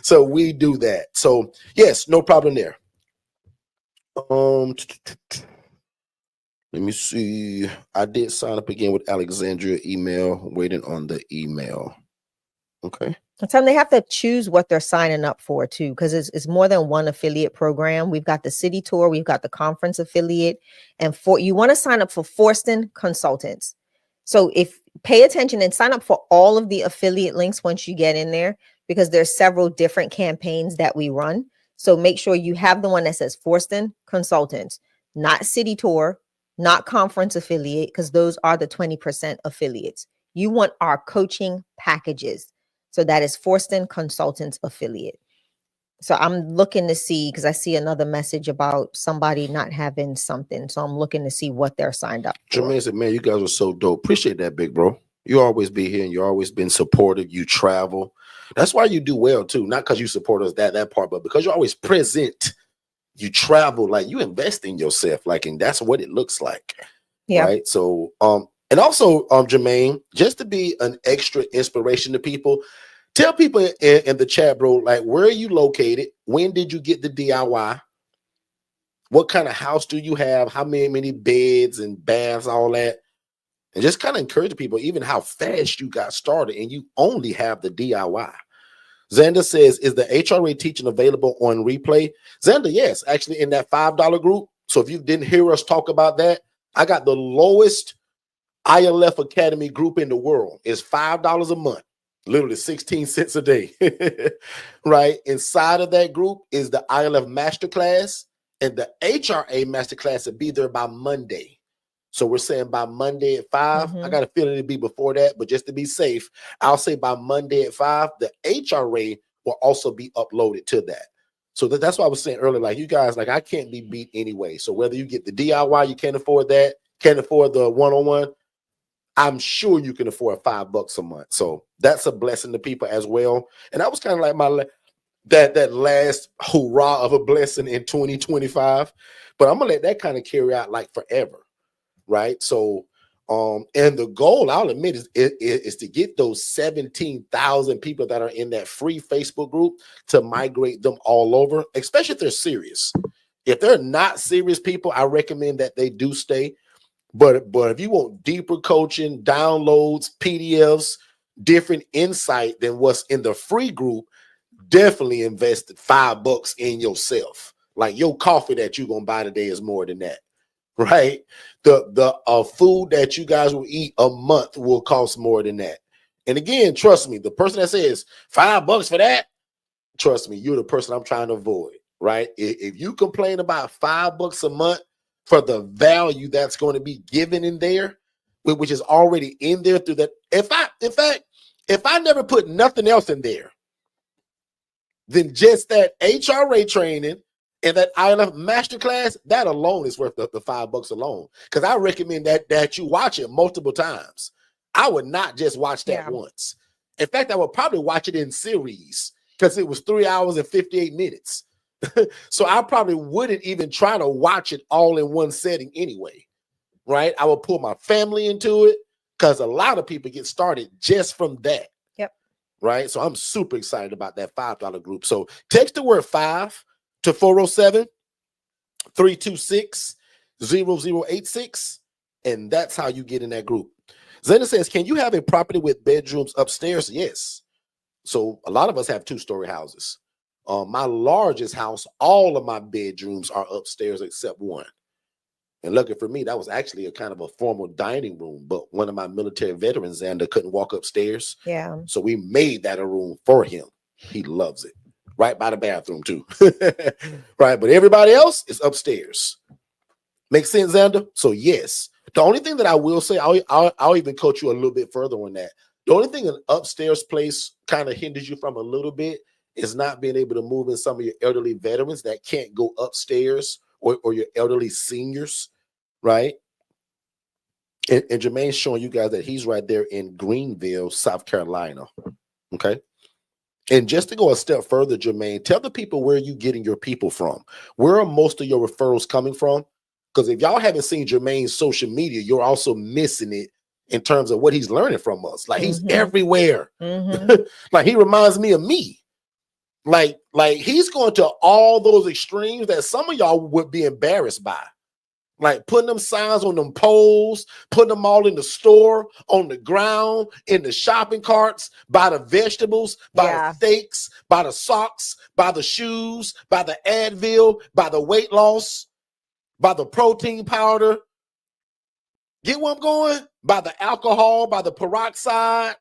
So we do that. So yes, no problem there. Let me see. I did sign up again with Alexandria email, waiting on the email. Okay. Sometimes they have to choose what they're signing up for too, because it's more than one affiliate program. We've got the city tour, we've got the conference affiliate, and you want to sign up for Forston Consultants. So if pay attention and sign up for all of the affiliate links once you get in there, because there's several different campaigns that we run. So make sure you have the one that says Forston Consultants, not city tour, not conference affiliate, because those are the 20% affiliates. You want our coaching packages. So that is Forston Consultants affiliate. So I'm looking to see, because I see another message about somebody not having something. So I'm looking to see what they're signed up for. Jermaine said, man, you guys are so dope. Appreciate that, big bro. You always be here and you always been supportive. You travel. That's why you do well too. Not because you support us that part, but because you're always present. You travel, like you invest in yourself, like, and that's what it looks like. Yeah. Right. So and also Jermaine, just to be an extra inspiration to people, tell people in the chat, bro, like, where are you located? When did you get the DIY? What kind of house do you have? How many beds and baths, all that? And just kind of encourage people, even how fast you got started and you only have the DIY. Xander says, is the HRA teaching available on replay? Xander, yes, actually in that $5 group. So if you didn't hear us talk about that, I got the lowest ILF Academy group in the world. It's $5 a month. Literally 16 cents a day, right? Inside of that group is the ILF Masterclass, and the HRA Masterclass will be there by Monday. So we're saying by Monday at 5. I got a feeling it'll be before that, but just to be safe, I'll say by Monday at 5, the HRA will also be uploaded to that. So that's what I was saying earlier, like, you guys, like, I can't be beat anyway. So whether you get the DIY, you can't afford that, can't afford the one-on-one, I'm sure you can afford $5 a month. So that's a blessing to people as well. And that was kind of like my that last hurrah of a blessing in 2025. But I'm gonna let that kind of carry out like forever, right? So and the goal, I'll admit, is to get those 17,000 people that are in that free Facebook group to migrate them all over, especially if they're serious. If they're not serious people, I recommend that they do stay. But if you want deeper coaching, downloads, PDFs, different insight than what's in the free group, definitely invest $5 in yourself. Like, your coffee that you're gonna buy today is more than that, right? The food that you guys will eat a month will cost more than that. And again, trust me, the person that says $5 for that, trust me, you're the person I'm trying to avoid. right? If you complain about $5 a month for the value that's going to be given in there, which is already in there through that. If I never put nothing else in there than just that HRA training and that ILF masterclass, that alone is worth the $5 alone. Because I recommend that you watch it multiple times. I would not just watch that once. In fact, I would probably watch it in series because it was 3 hours and 58 minutes. So I probably wouldn't even try to watch it all in one setting anyway, right? I would pull my family into it because a lot of people get started just from that. Yep. Right? So I'm super excited about that $5 group. So text the word 5 to 407-326-0086, and that's how you get in that group. Zena says, can you have a property with bedrooms upstairs? Yes. So a lot of us have 2-story houses. My largest house, all of my bedrooms are upstairs except one. And lucky for me, that was actually a kind of a formal dining room, but one of my military veterans, Xander, couldn't walk upstairs. Yeah. So we made that a room for him. He loves it. Right by the bathroom too. Right. But everybody else is upstairs. Makes sense, Xander? So yes. The only thing that I will say, I'll even coach you a little bit further on that. The only thing an upstairs place kind of hinders you from a little bit is not being able to move in some of your elderly veterans that can't go upstairs, or your elderly seniors, right? And Jermaine's showing you guys that he's right there in Greenville, South Carolina. Okay. And just to go a step further, Jermaine, tell the people where you're getting your people from. Where are most of your referrals coming from? Because if y'all haven't seen Jermaine's social media, you're also missing it in terms of what he's learning from us. Like he's everywhere. Like he reminds me of me. Like he's going to all those extremes that some of y'all would be embarrassed by. Like putting them signs on them poles, putting them all in the store, on the ground, in the shopping carts, by the vegetables, by the steaks, by the socks, by the shoes, by the Advil, by the weight loss, by the protein powder. Get where I'm going? By the alcohol, by the peroxide,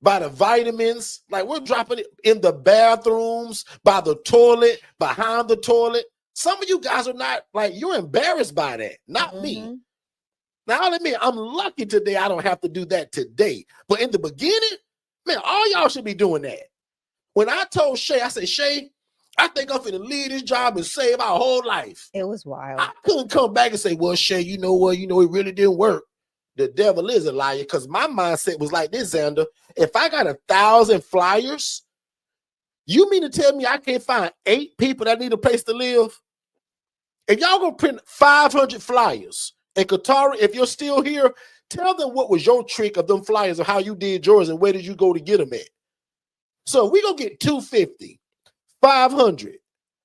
by the vitamins. Like we're dropping it in the bathrooms, by the toilet, behind the toilet. Some of you guys are not, like, you're embarrassed by that. Not me. Now, I'll admit, I'm lucky today I don't have to do that today. But in the beginning, man, all y'all should be doing that. When I told Shay, I said, Shay, I think I'm finna leave this job and save our whole life. It was wild. I couldn't come back and say, well, Shay, you know what? You know, it really didn't work. The devil is a liar, because my mindset was like this, Xander. If I got 1,000 flyers, you mean to tell me I can't find 8 people that need a place to live? If y'all gonna print 500 flyers, and Katara, if you're still here, tell them what was your trick of them flyers, of how you did yours, and where did you go to get them at? So we gonna get 250, 500,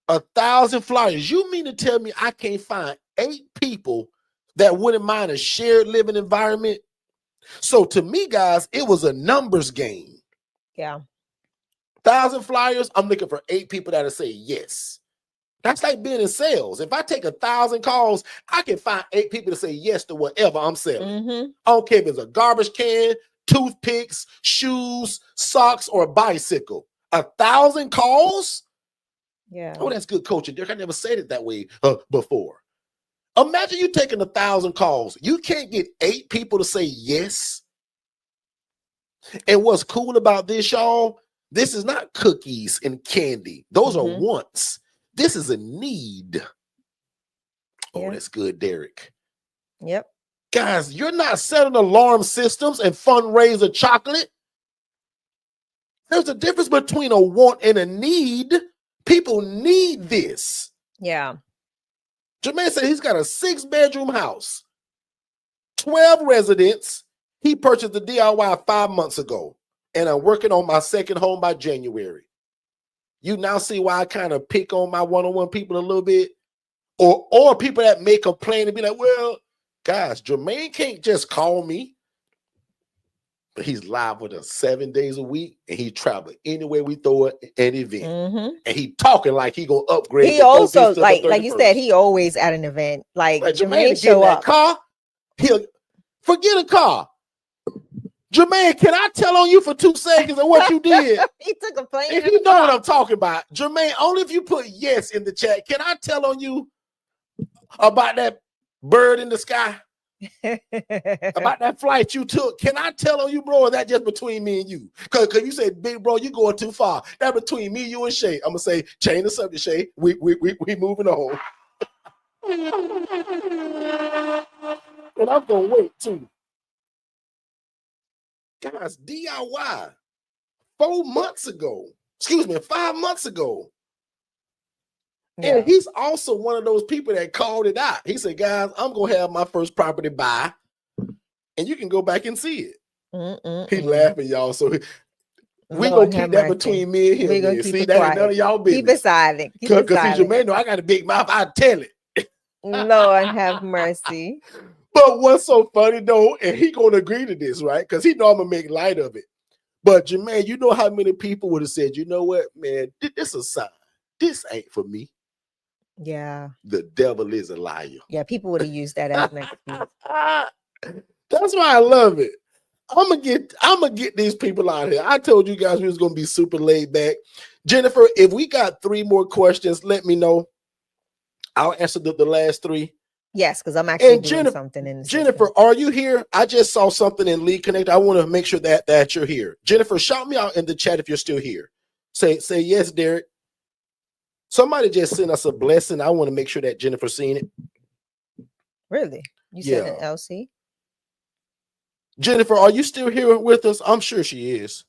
1,000 flyers. You mean to tell me I can't find 8 people that wouldn't mind a shared living environment? So to me, guys, it was a numbers game. Yeah. 1,000 flyers, I'm looking for 8 people that'll say yes. That's like being in sales. If I take 1,000 calls, I can find 8 people to say yes to whatever I'm selling. I don't care if it's a garbage can, toothpicks, shoes, socks, or a bicycle. 1,000 calls? Yeah. Oh, that's good coaching, Derek. I never said it that way before. Imagine you taking 1,000 calls. You can't get 8 people to say yes. And what's cool about this, y'all, this is not cookies and candy. Those are wants. This is a need. Oh, that's good, Derek. Yep. Guys, you're not selling alarm systems and fundraiser chocolate. There's a difference between a want and a need. People need this. Yeah. Jermaine said he's got a 6-bedroom house, 12 residents. He purchased the DIY 5 months ago, and I'm working on my second home by January. You now see why I kind of pick on my one-on-one people a little bit, or people that may complain and be like, well, guys, Jermaine can't just call me. But he's live with us 7 days a week, and he travel anywhere we throw an event. And he talking like he gonna upgrade. He also, like you said, he always at an event. Like Jermaine show up. Car, he'll forget a car. Jermaine, can I tell on you for 2 seconds of what you did? He took a plane. If you know what I'm talking about, Jermaine, only if you put yes in the chat. Can I tell on you about that bird in the sky? About that flight you took? Can I tell on you, bro? Or that just between me and you? Because you said, big bro, you going too far. That between me, you, and Shay. I'm gonna say, change the subject, Shay. We moving on. And I'm gonna wait too. Guys, DIY 4 months ago. Excuse me, 5 months ago. Yeah. And he's also one of those people that called it out. He said, guys, I'm going to have my first property buy, and you can go back and see it. He's laughing, y'all. So we're going to keep that between me and him. We're going to keep it quiet. None of y'all business. Keep it silent. Because he's your man. No, I got a big mouth. I tell it. Lord have mercy. But what's so funny, though, and he going to agree to this, right? Because he know I'm going to make light of it. But, Jermaine, you know how many people would have said, you know what, man, this is a sign. This ain't for me. Yeah. The devil is a liar. Yeah, people would have used that as an excuse. That's why I love it. I'm gonna get these people out here. I told you guys we was gonna be super laid back. Jennifer, if we got 3 more questions, let me know. I'll answer the last 3. Yes, because I'm actually doing something in the Jennifer, system. Are you here? I just saw something in Lead Connect. I want to make sure that you're here. Jennifer, shout me out in the chat if you're still here. Say yes, Derek. Somebody just sent us a blessing. I want to make sure that Jennifer's seen it. Really? You said an LC? Jennifer, are you still here with us? I'm sure she is.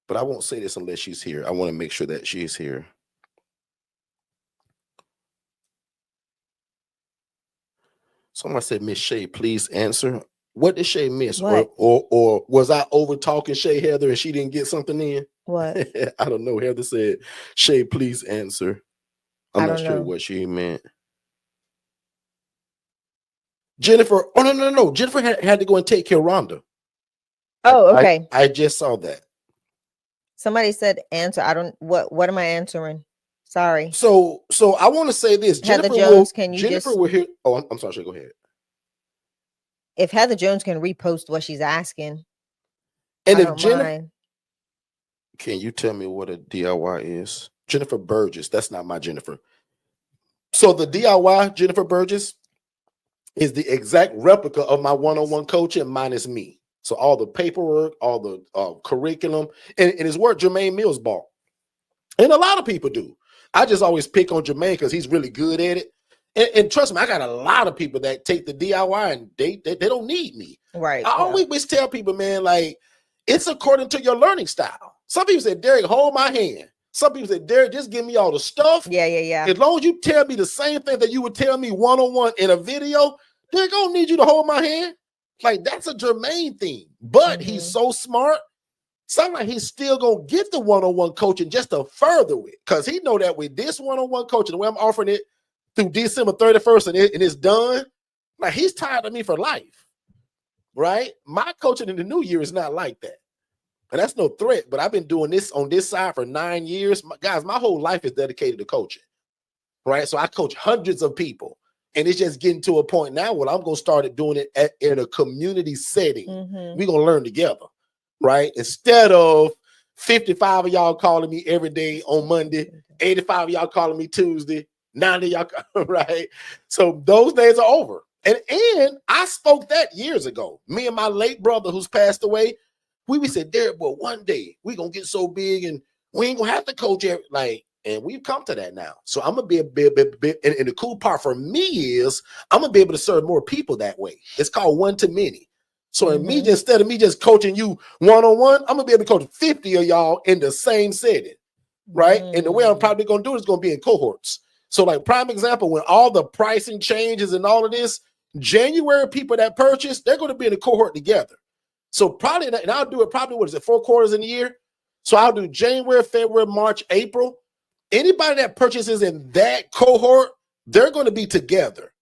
But I won't say this unless she's here. I want to make sure that she's here. Someone said, Miss Shay, please answer. What did Shay miss? Or was I over talking Shay Heather and she didn't get something in? What? I don't know. Heather said, Shay, please answer. I'm not sure what she meant. Jennifer, oh, no. Jennifer had to go and take care of Rhonda. Oh, okay. I just saw that. Somebody said answer. I don't, what am I answering? Sorry. So I want to say this. Heather Jones, can you Jennifer will hear. Oh, I'm sorry. Shay, go ahead. If Heather Jones can repost what she's asking. And if Jennifer, can you tell me what a DIY is? Jennifer Burgess. That's not my Jennifer. So the DIY, Jennifer Burgess, is the exact replica of my one-on-one coaching minus me. So all the paperwork, all the curriculum, and it's what Jermaine Mills bought. And a lot of people do. I just always pick on Jermaine because he's really good at it. And trust me, I got a lot of people that take the DIY and they don't need me. Right. I always tell people, man, like, it's according to your learning style. Some people say, Derek, hold my hand. Some people say, Derek, just give me all the stuff. Yeah. As long as you tell me the same thing that you would tell me one-on-one in a video, they're going to need you to hold my hand. Like, that's a Jermaine thing. But he's so smart. Sometimes he's still going to get the one-on-one coaching just to further it. Because he know that with this one-on-one coaching, the way I'm offering it through December 31st and it's done, like, he's tired of me for life. Right? My coaching in the new year is not like that. And that's no threat, but I've been doing this on this side for 9 years. Guys, my whole life is dedicated to coaching, right? So I coach hundreds of people, and it's just getting to a point now where I'm going to start doing it in a community setting. We're going to learn together, right? Instead of 55 of y'all calling me every day on Monday, 85 of y'all calling me Tuesday, 90 of y'all, right? So those days are over. And I spoke that years ago. Me and my late brother who's passed away, we said, Derek, well, one day we're going to get so big and we ain't going to have to coach every, like, and we've come to that now. So I'm going to be a bit, and the cool part for me is I'm going to be able to serve more people that way. It's called one to many. So instead of me just coaching you one-on-one, I'm going to be able to coach 50 of y'all in the same setting, right? And the way I'm probably going to do it is going to be in cohorts. So like prime example, when all the pricing changes and all of this, January people that purchase, they're going to be in a cohort together. So probably, and I'll do it probably, 4 quarters in a year? So I'll do January, February, March, April. Anybody that purchases in that cohort, they're going to be together.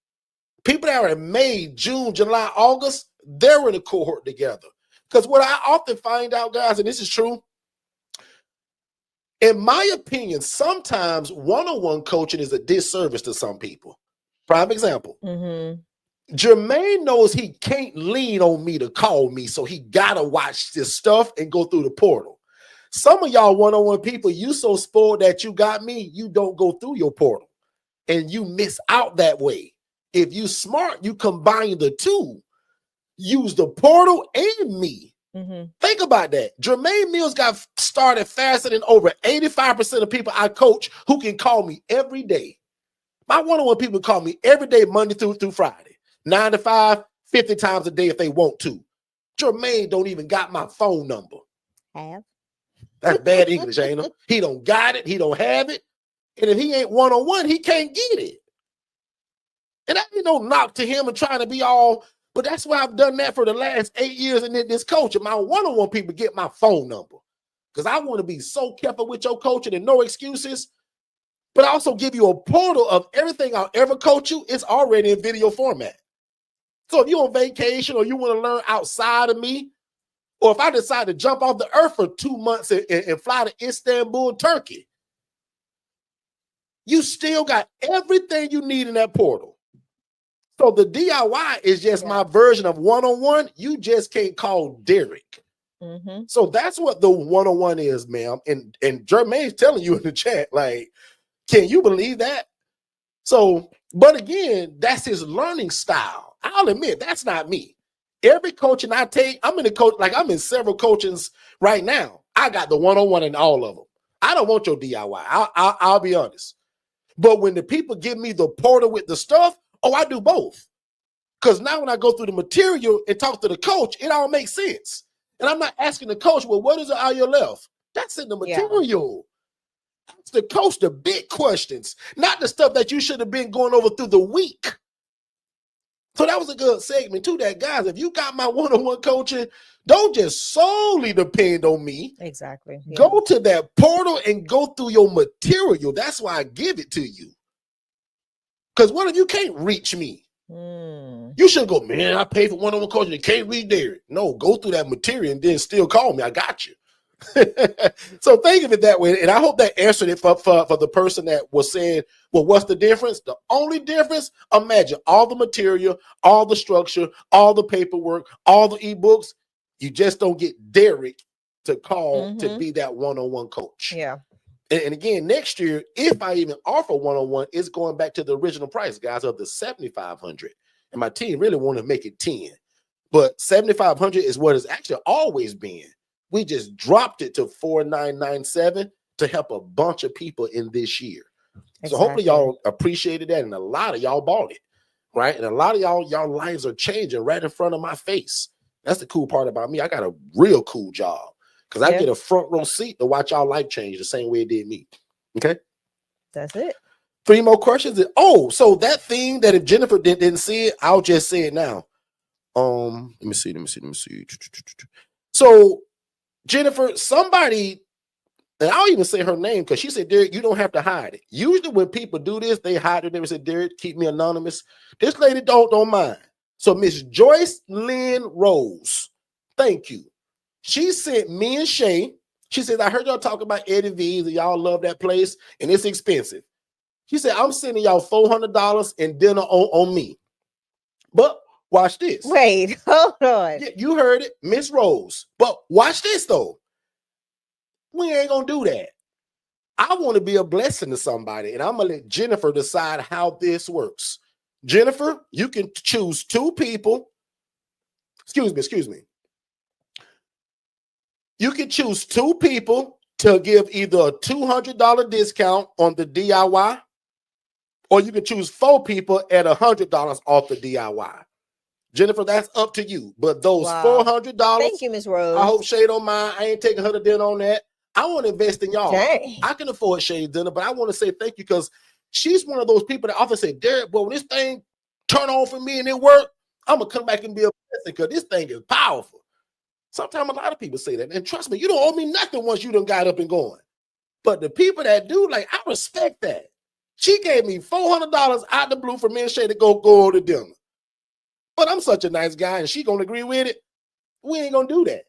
People that are in May, June, July, August, they're in a cohort together. Because what I often find out, guys, and this is true, in my opinion, sometimes one-on-one coaching is a disservice to some people. Prime example. Jermaine knows he can't lean on me to call me, so he gotta watch this stuff and go through the portal. Some of y'all one-on-one people, you so spoiled that you got me, you don't go through your portal, and you miss out that way. If you smart, you combine the two. Use the portal and me. Think about that. Jermaine Mills got started faster than over 85% of people I coach who can call me every day. My one-on-one people call me every day, Monday through Friday, 9 to 5, 50 times a day if they want to. Jermaine don't even got my phone number. That's bad English, ain't it? He don't got it. He don't have it. And if he ain't one-on-one, he can't get it. And that ain't no knock to him and trying to be all, but that's why I've done that for the last 8 years in this coaching. My one-on-one people get my phone number because I want to be so careful with your coaching and no excuses, but I also give you a portal of everything I'll ever coach you. It's already in video format. So if you're on vacation or you want to learn outside of me, or if I decide to jump off the earth for 2 months and fly to Istanbul, Turkey, you still got everything you need in that portal. So the DIY is just my version of one-on-one. You just can't call Derek. So that's what the one-on-one is, ma'am. And Jermaine's telling you in the chat, like, can you believe that? So, but again, that's his learning style. I'll admit that's not me. Every coaching I take, I'm in several coachings right now. I got the one-on-one in all of them. I don't want your DIY. I'll be honest. But when the people give me the portal with the stuff, I do both. Because now when I go through the material and talk to the coach, it all makes sense. And I'm not asking the coach, well, what is it on your left? That's in the material. Ask the coach the big questions, not the stuff that you should have been going over through the week. So that was a good segment to that, guys. If you got my one-on-one coaching, don't just solely depend on me. Exactly. Yeah. Go to that portal and go through your material. That's why I give it to you. Because one of you can't reach me. You should go, man, I pay for one-on-one coaching and can't read Derek. No, go through that material and then still call me. I got you. So think of it that way. And I hope that answered it for the person that was saying, well, what's the difference? The only difference, imagine all the material, all the structure, all the paperwork, all the ebooks. You just don't get Derek to call to be that one-on-one coach. Yeah. And again, next year, if I even offer one-on-one, it's going back to the original price, guys, of the $7,500. And my team really want to make it 10. But $7,500 is what it's actually always been. We just dropped it to $4,997 to help a bunch of people in this year. Exactly. So hopefully y'all appreciated that, and a lot of y'all bought it, right? And a lot of y'all lives are changing right in front of my face. That's the cool part about me. I got a real cool job because I get a front row seat to watch y'all life change the same way it did me. Okay? That's it. 3 more questions. So that thing that if Jennifer didn't see it, I'll just say it now. Let me see. So Jennifer, somebody, and I'll even say her name because she said, Derek, you don't have to hide it. Usually when people do this, they hide it. They say, Derek, keep me anonymous. This lady don't mind. So Miss Joyce Lynn Rose, thank you. She sent me and Shay. She says, I heard y'all talk about Eddie V's and y'all love that place and it's expensive. She said, I'm sending y'all $400 and dinner on me. But watch this. Wait, hold on. Yeah, you heard it, Miss Rose. But watch this, though. We ain't going to do that. I want to be a blessing to somebody, and I'm going to let Jennifer decide how this works. Jennifer, you can choose 2 people. Excuse me. You can choose 2 people to give either a $200 discount on the DIY, or you can choose 4 people at $100 off the DIY. Jennifer, that's up to you. But those $400. Thank you, Miss Rose. I hope Shay don't mind. I ain't taking her to dinner on that. I want to invest in y'all. Dang. I can afford Shay's dinner, but I want to say thank you because she's one of those people that often say, Derek, boy, when this thing turn on for me and it work, I'm going to come back and be a blessing because this thing is powerful. Sometimes a lot of people say that. And trust me, you don't owe me nothing once you done got up and going. But the people that do, like, I respect that. She gave me $400 out the blue for me and Shay to go to dinner. But I'm such a nice guy, and she gonna agree with it. We ain't gonna do that.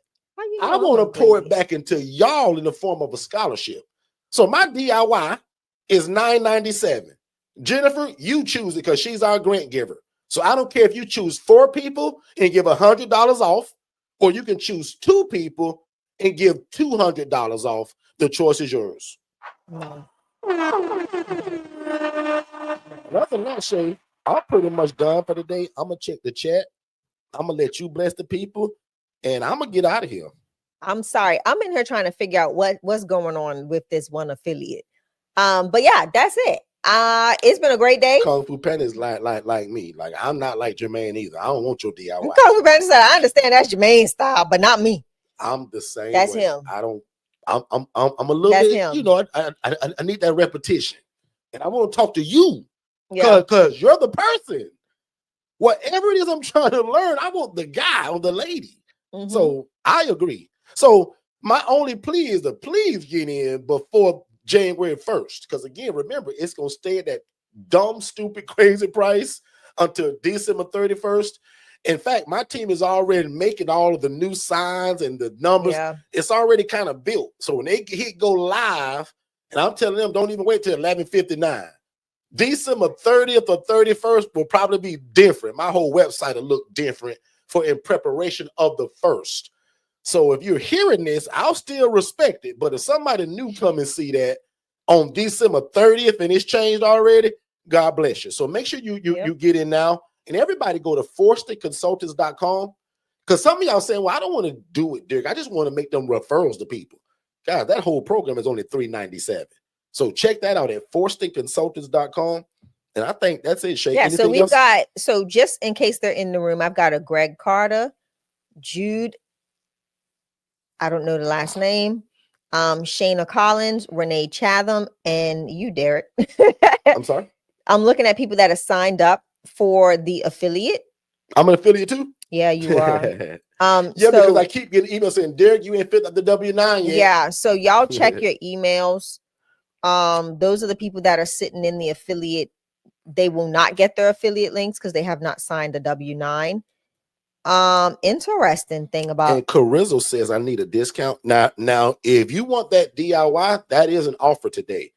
I want to pour it back into y'all in the form of a scholarship. So my DIY is $997. Jennifer, you choose it because she's our grant giver. So I don't care if you choose 4 people and give $100 off, or you can choose 2 people and give $200 off. The choice is yours. No. Other than that, Shay, I'm pretty much done for the day. I'm gonna check the chat. I'm gonna let you bless the people, and I'm gonna get out of here. I'm sorry. I'm in here trying to figure out what's going on with this one affiliate. But yeah, that's it. It's been a great day. Kung Fu Panda is like me. Like, I'm not like Jermaine either. I don't want your DIY. Kung Fu Panda said, I understand that's your main style, but not me. I'm the same. That's way. him. I don't. I'm a little That's bit. him. You know, I need that repetition, and I want to talk to you Yeah. because you're the person. Whatever it is I'm trying to learn, I want the guy or the lady. Mhm. So I agree. So my only plea is to please get in before January 1st. Because again, remember, it's gonna stay at that dumb, stupid, crazy price until December 31st. In fact, my team is already making all of the new signs and the numbers. Yeah. It's already kind of built. So when they go live, and I'm telling them, don't even wait till 11:59. December 30th or 31st will probably be different. My whole website will look different in preparation of the 1st. So if you're hearing this, I'll still respect it. But if somebody new come and see that on December 30th and it's changed already, God bless you. So make sure you get in now. And everybody go to forstonconsultants.com. Because some of y'all saying, well, I don't want to do it, Derek. I just want to make them referrals to people. Guys, that whole program is only $397. So check that out at forstonconsultants.com. And I think that's it, Shay. Yeah, Anything so we've else? got, so just in case they're in the room, I've got a Greg Carter, Jude, I don't know the last name, Shayna Collins, Renee Chatham, and you, Derek. I'm sorry? I'm looking at people that are signed up for the affiliate. I'm an affiliate too? Yeah, you are. Yeah, So, because I keep getting emails saying, Derek, you ain't fit up the W-9 yet. yeah, so y'all check your emails. Those are the people that are sitting in the affiliate. They will not get their affiliate links because they have not signed a W-9. Interesting thing about, And Carrizo says I need a discount. Now, if you want that DIY, that is an offer today.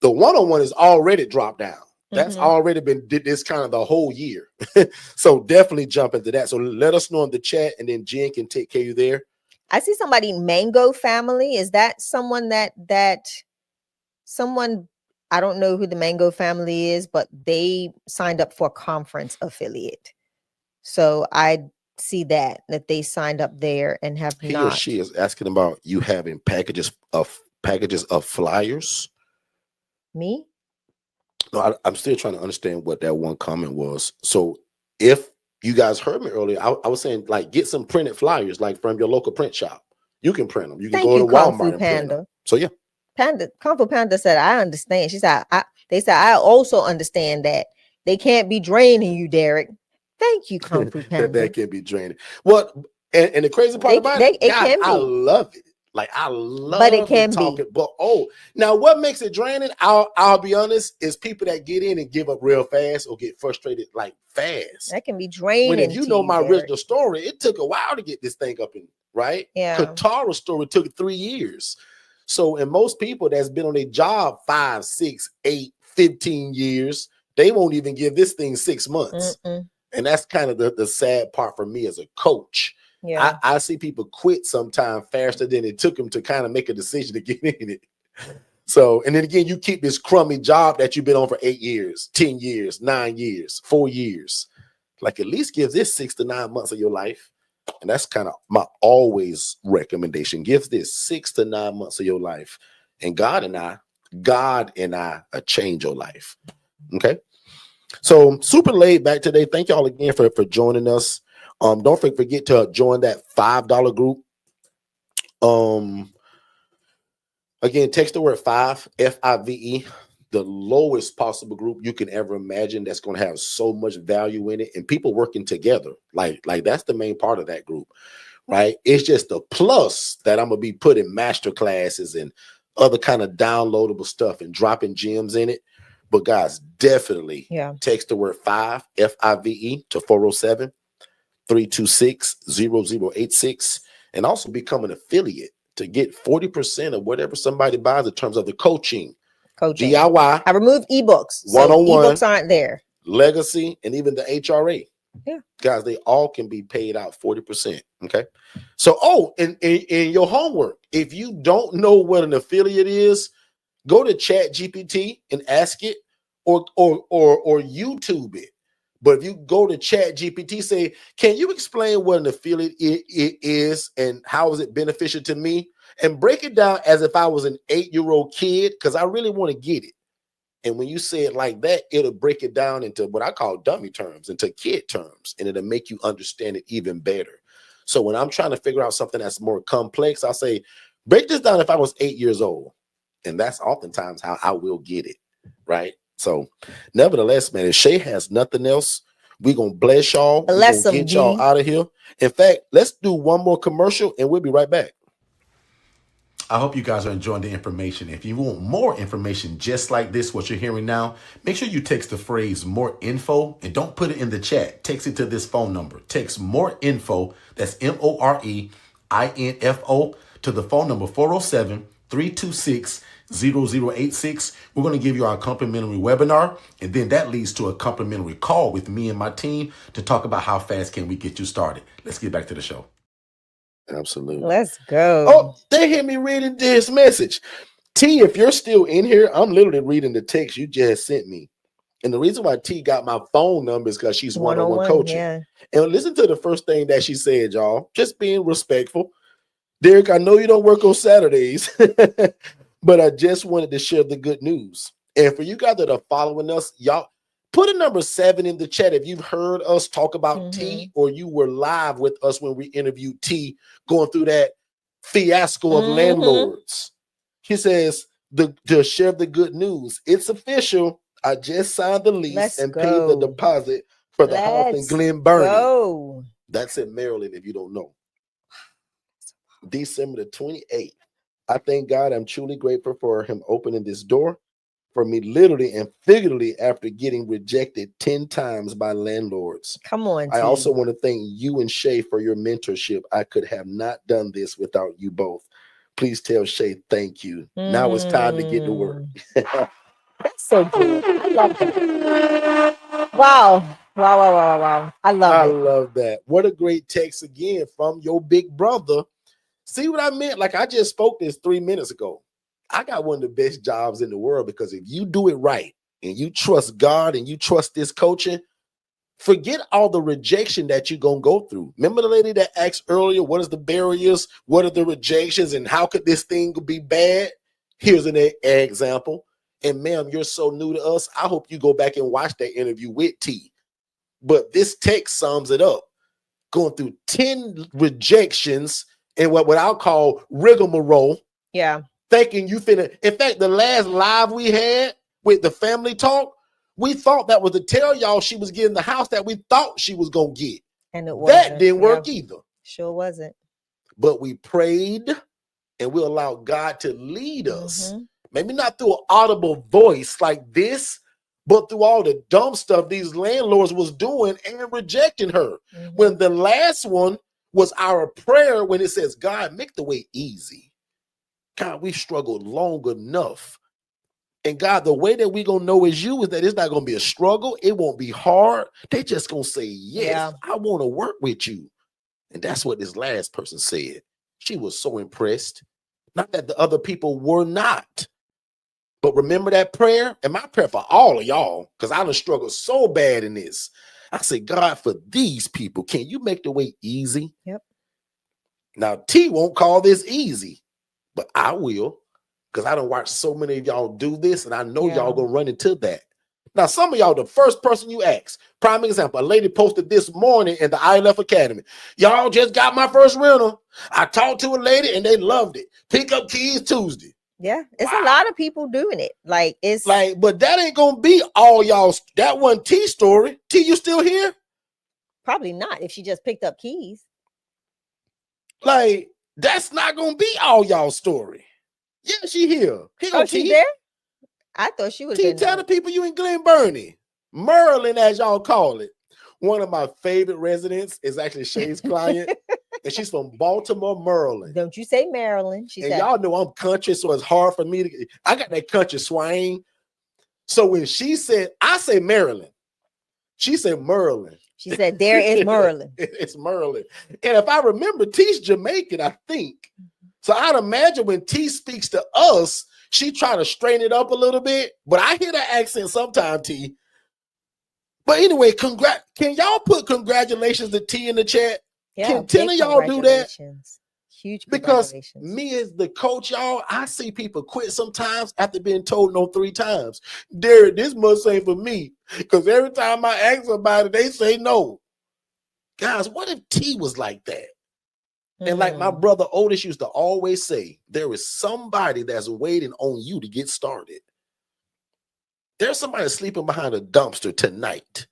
The one-on-one is already dropped down. That's already been did this kind of the whole year. So definitely jump into that. So let us know in the chat, and then Jen can take care of you there. I see somebody, Mango Family. Is that someone someone, I don't know who the Mango Family is, but they signed up for a conference affiliate. So I see that they signed up there and have He not. or she is asking about you having packages of flyers. Me? No, I'm still trying to understand what that one comment was. So if you guys heard me earlier, I was saying, like, get some printed flyers, like from your local print shop. You can print them. You can go to Walmart and print them. So yeah. Kung Fu Panda said, I understand. She said, they said, I also understand that they can't be draining you, Derek. Thank you, Kung Fu Panda. that can be draining. Well, and the crazy part about it, God, I love it. Like, I love but it can talking. Be. But now what makes it draining? I'll be honest, is people that get in and give up real fast or get frustrated like fast. That can be draining. When if you know my original story, it took a while to get this thing up and right. Yeah. Katara's story took 3 years. So, and most people that's been on a job 5, 6, 8, 15 years, they won't even give this thing 6 months. And that's kind of the sad part for me as a coach. Yeah. I see people quit sometime faster than it took them to kind of make a decision to get in it. So, and then again, you keep this crummy job that you've been on for 8 years, 10 years, 9 years, 4 years. Like, at least give this 6 to 9 months of your life. And that's kind of my always recommendation. Give this 6 to 9 months of your life. And God and I change your life. Okay. So super laid back today. Thank y'all again for joining us. Don't forget to join that $5 group. Again, text the word 5, F-I-V-E, the lowest possible group you can ever imagine that's going to have so much value in it, and people working together. Like that's the main part of that group, right? It's just a plus that I'm going to be putting master classes and other kind of downloadable stuff and dropping gems in it. But guys, definitely text the word 5, F-I-V-E, to 407-326-0086, and also become an affiliate to get 40% of whatever somebody buys in terms of the coaching. DIY. I removed ebooks. One-on-one. Ebooks aren't there. legacy, and even the HRA. Yeah. Guys, they all can be paid out 40%. Okay. So, in your homework, if you don't know what an affiliate is, go to Chat GPT and ask it, or YouTube it. But if you go to Chat GPT, say, can you explain what an affiliate is and how is it beneficial to me? And break it down as if I was an 8-year-old kid, because I really want to get it. And when you say it like that, it'll break it down into what I call dummy terms, into kid terms, and it'll make you understand it even better. So when I'm trying to figure out something that's more complex, I'll say, break this down if I was 8 years old. And that's oftentimes how I will get it, right? So nevertheless, man, if Shay has nothing else, we're going to bless y'all. We're going to get y'all out of here. In fact, let's do one more commercial and we'll be right back. I hope you guys are enjoying the information. If you want more information just like this, what you're hearing now, make sure you text the phrase more info and don't put it in the chat. Text it to this phone number. Text more info, that's MOREINFO, to the phone number 407-326-0086. We're going to give you our complimentary webinar, and then that leads to a complimentary call with me and my team to talk about how fast can we get you started. Let's get back to the show. Absolutely. Let's go. Oh, they hear me reading this message. T, if you're still in here, I'm literally reading the text you just sent me. And the reason why T got my phone number is because she's one-on-one coaching. Yeah. And listen to the first thing that she said, y'all. Just being respectful. Derek, I know you don't work on Saturdays, but I just wanted to share the good news. And for you guys that are following us, y'all, put a number 7 in the chat if you've heard us talk about T, or you were live with us when we interviewed T going through that fiasco of landlords. He says, to share the good news. It's official. I just signed the lease and paid the deposit for the house in Glen Burnie. That's in Maryland, if you don't know. December the 28th. I thank God. I'm truly grateful for him opening this door for me, literally and figuratively, after getting rejected 10 times by landlords. Come on, I also want to thank you and Shay for your mentorship. I could have not done this without you both. Please tell Shay thank you. Now it's time to get to work. That's so good. I love that. Wow. I love that. What a great text again from your big brother. See what I meant? Like, I just spoke this 3 minutes ago. I got one of the best jobs in the world, because if you do it right and you trust God and you trust this coaching, forget all the rejection that you're going to go through. Remember the lady that asked earlier, what is the barriers? What are the rejections? And how could this thing be bad? Here's an example. And ma'am, you're so new to us. I hope you go back and watch that interview with T. But this text sums it up. Going through 10 rejections and what I'll call rigmarole. Yeah. Thinking you finna. In fact, the last live we had with the family talk, we thought that was to tell y'all she was getting the house that we thought she was gonna get. And it wasn't. That didn't work either. Sure wasn't. But we prayed and we allowed God to lead us. Maybe not through an audible voice like this, but through all the dumb stuff these landlords was doing and rejecting her. When the last one was our prayer, when it says, God, make the way easy. God, we struggled long enough. And God, the way that we're going to know is you is that it's not going to be a struggle. It won't be hard. They just going to say, yes, I want to work with you. And that's what this last person said. She was so impressed. Not that the other people were not. But remember that prayer? And my prayer for all of y'all, because I done struggled so bad in this. I said, God, for these people, can you make the way easy? Yep. Now, T won't call this easy, but I will, because I done watched so many of y'all do this, and I know y'all gonna run into that. Now, some of y'all, the first person you ask, prime example, a lady posted this morning in the ILF Academy. Y'all just got my first rental. I talked to a lady and they loved it. Pick up keys Tuesday. Yeah, it's a lot of people doing it. Like, it's like, but that ain't gonna be all y'all. That one T story. T, you still here? Probably not if she just picked up keys. Like, that's not gonna be all y'all story. Yeah, she here. Oh, she there? I thought she was. T, tell the people you in Glen Burnie, Maryland, as y'all call it. One of my favorite residents is actually Shay's client, and she's from Baltimore, Maryland. Don't you say Maryland? She said. Y'all know I'm country, so it's hard for me to. I got that country swang. So when she said, I say Maryland, She said Merlin. She said, there is Merlin. It's Merlin. And if I remember, T's Jamaican, I think. So I'd imagine when T speaks to us, she trying to straighten it up a little bit. But I hear that accent sometimes, T. But anyway, can y'all put congratulations to T in the chat? Yeah, Can 10 of y'all do that? Huge because me as the coach, y'all, I see people quit sometimes after being told no 3 times. Derek, this must say for me, because every time I ask about it, they say no. Guys, what if T was like that? And like my brother Otis used to always say, there is somebody that's waiting on you to get started. There's somebody sleeping behind a dumpster tonight,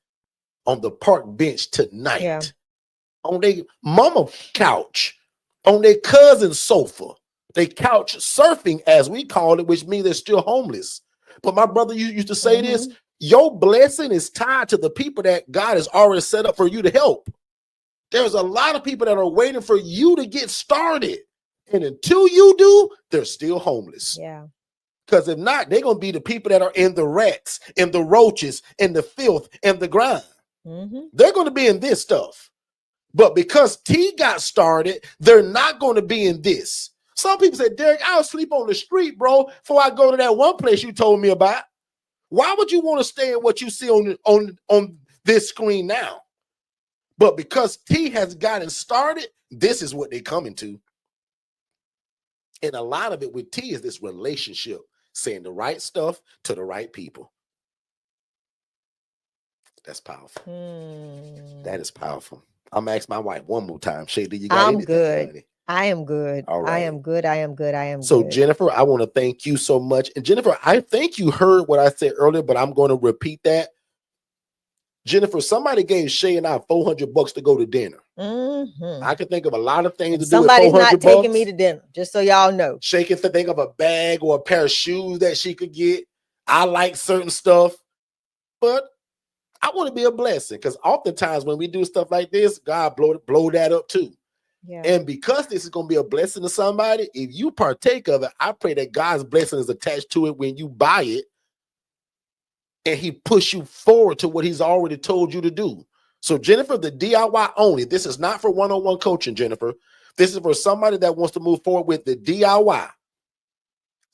on the park bench tonight, on their mama couch, on their cousin's sofa. They couch surfing, as we call it, which means they're still homeless. But my brother used to say this, your blessing is tied to the people that God has already set up for you to help. There's a lot of people that are waiting for you to get started. And until you do, they're still homeless. Yeah. Because if not, they're going to be the people that are in the rats, in the roaches, in the filth, and the grind. They're going to be in this stuff. But because T got started, they're not going to be in this. Some people say, Derek, I'll sleep on the street, bro, before I go to that one place you told me about. Why would you want to stay in what you see on this screen now? But because T has gotten started, this is what they're coming to. And a lot of it with T is this relationship, saying the right stuff to the right people. That's powerful. That is powerful. I'm gonna ask my wife one more time. Shay, do you got anything? I'm good. Honey? I am good. All right. I am good. I am good. I am so good. Jennifer, I want to thank you so much. And Jennifer, I think you heard what I said earlier, but I'm going to repeat that. Jennifer, somebody gave Shay and I $400 to go to dinner. I can think of a lot of things to do with $400. Somebody's not taking me to dinner, just so y'all know. Shay can think of a bag or a pair of shoes that she could get. I like certain stuff, but I want to be a blessing, because oftentimes when we do stuff like this, God blow that up too. Yeah. And because this is going to be a blessing to somebody, if you partake of it, I pray that God's blessing is attached to it when you buy it, and he push you forward to what he's already told you to do. So Jennifer, the DIY only, this is not for one-on-one coaching, Jennifer. This is for somebody that wants to move forward with the DIY.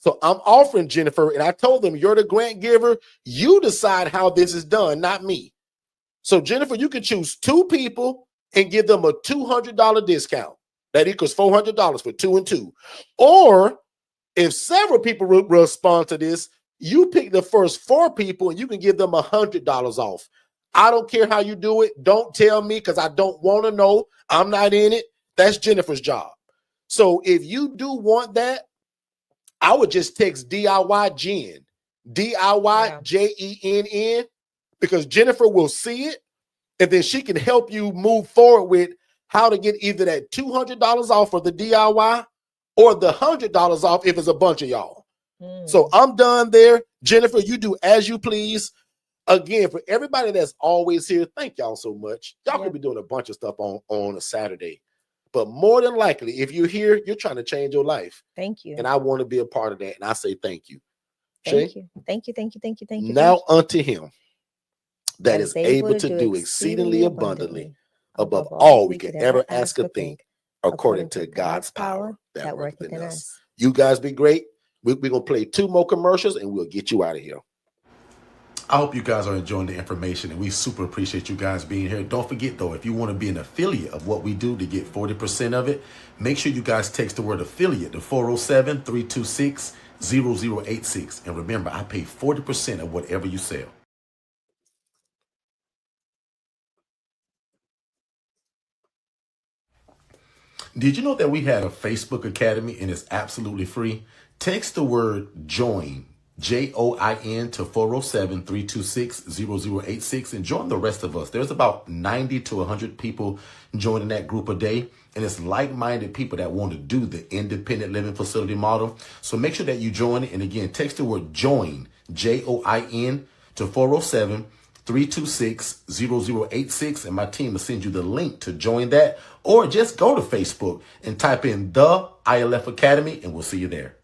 So I'm offering, Jennifer, and I told them, you're the grant giver. You decide how this is done, not me. So Jennifer, you can choose 2 people and give them a $200 discount. That equals $400 for 2 and 2. Or if several people respond to this, you pick the first 4 people and you can give them $100 off. I don't care how you do it. Don't tell me, because I don't want to know. I'm not in it. That's Jennifer's job. So if you do want that, I would just text DIY Jen, DIY JENN, because Jennifer will see it, and then she can help you move forward with how to get either that $200 off for the DIY or the $100 off if it's a bunch of y'all. So I'm done there. Jennifer, you do as you please. Again, for everybody that's always here, thank y'all so much. Y'all could be doing a bunch of stuff on a Saturday. But more than likely, if you're here, you're trying to change your life. Thank you. And I want to be a part of that. And I say thank you. Thank you. Thank you. Thank you. Thank you. Thank you. Now unto him that is able to do exceedingly abundantly above all we could ever ask or think, according to God's power that worketh in us. You guys be great. We're going to play 2 more commercials and we'll get you out of here. I hope you guys are enjoying the information, and we super appreciate you guys being here. Don't forget, though, if you want to be an affiliate of what we do to get 40% of it, make sure you guys text the word affiliate to 407-326-0086. And remember, I pay 40% of whatever you sell. Did you know that we had a Facebook Academy and it's absolutely free? Text the word JOIN, JOIN, to 407-326-0086 and join the rest of us. There's about 90 to 100 people joining that group a day. And it's like-minded people that want to do the independent living facility model. So make sure that you join it. And again, text the word JOIN, JOIN, to 407-326-0086. And my team will send you the link to join that. Or just go to Facebook and type in the ILF Academy and we'll see you there.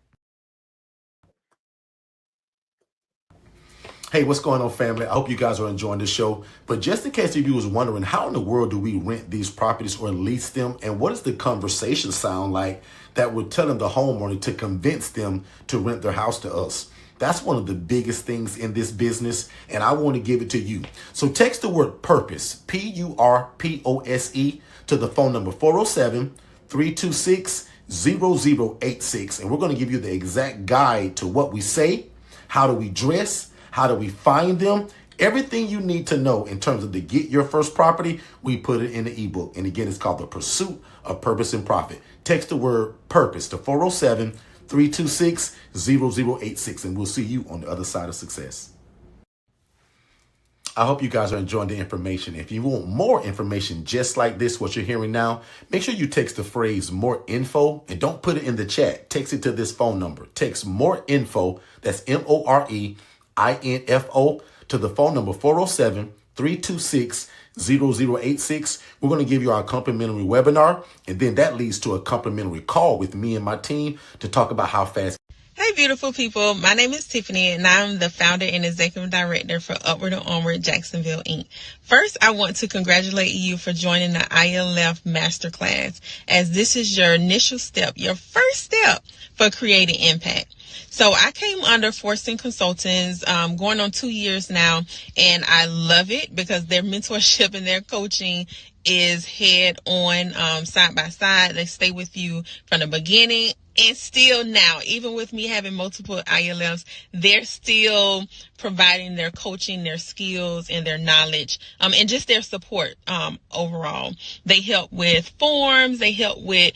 Hey, what's going on, family? I hope you guys are enjoying the show. But just in case if you was wondering, how in the world do we rent these properties or lease them? And what does the conversation sound like that we're telling the homeowner to convince them to rent their house to us? That's one of the biggest things in this business, and I want to give it to you. So text the word purpose, PURPOSE, to the phone number 407-326-0086. And we're going to give you the exact guide to what we say, how do we dress, how do we find them, everything you need to know in terms of to get your first property. We put it in the ebook. And again, it's called The Pursuit of Purpose and Profit. Text the word purpose to 407-326-0086, and we'll see you on the other side of success. I hope you guys are enjoying the information. If you want more information just like this, what you're hearing now, make sure you text the phrase more info and don't put it in the chat. Text it to this phone number. Text more info, that's MOREINFO, to the phone number 407-326-0086. We're going to give you our complimentary webinar, and then that leads to a complimentary call with me and my team to talk about how fast. Hey, beautiful people. My name is Tiffany, and I'm the founder and executive director for Upward and Onward Jacksonville, Inc. First, I want to congratulate you for joining the ILF Masterclass, as this is your initial step, your first step for creating impact. So I came under Forston Consultants going on 2 years now, and I love it because their mentorship and their coaching is head on, side by side. They stay with you from the beginning. And still now, even with me having multiple ILFs, they're still providing their coaching, their skills, and their knowledge, and just their support overall. They help with forms. They help with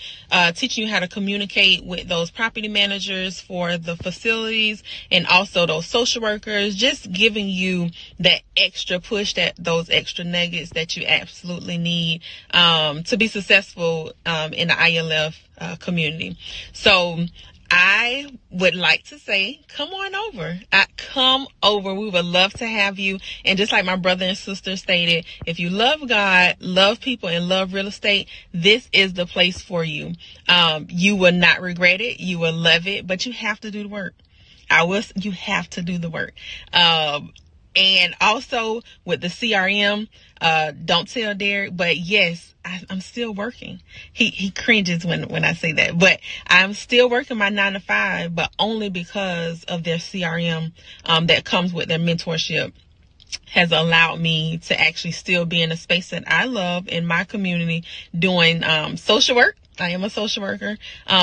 teaching you how to communicate with those property managers for the facilities and also those social workers, just giving you that extra push, those extra nuggets that you absolutely need to be successful in the ILF community. So I would like to say, come on over. Come over. We would love to have you. And just like my brother and sister stated, if you love God, love people, and love real estate, this is the place for you. You will not regret it. You will love it, but you have to do the work. You have to do the work. And also with the CRM, don't tell Derek, but yes, I'm still working. He cringes when I say that, but I'm still working my 9 to 5, but only because of their CRM that comes with their mentorship has allowed me to actually still be in a space that I love in my community, doing social work. I am a social worker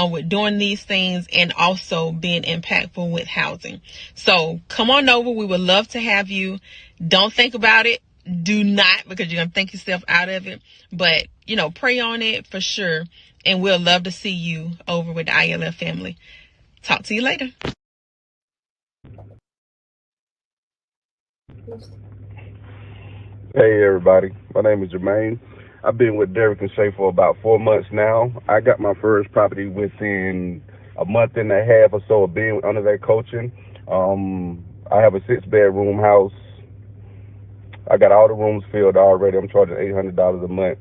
with doing these things and also being impactful with housing. So come on over. We would love to have you. Don't think about it. Do not, because you're going to think yourself out of it. But, pray on it for sure. And we'll love to see you over with the ILF family. Talk to you later. Hey everybody, my name is Jermaine. I've been with Derek and Shay for about 4 months now. I got my first property within a month and a half or so of being under their coaching. I have a 6-bedroom house. I got all the rooms filled already. I'm charging $800 a month.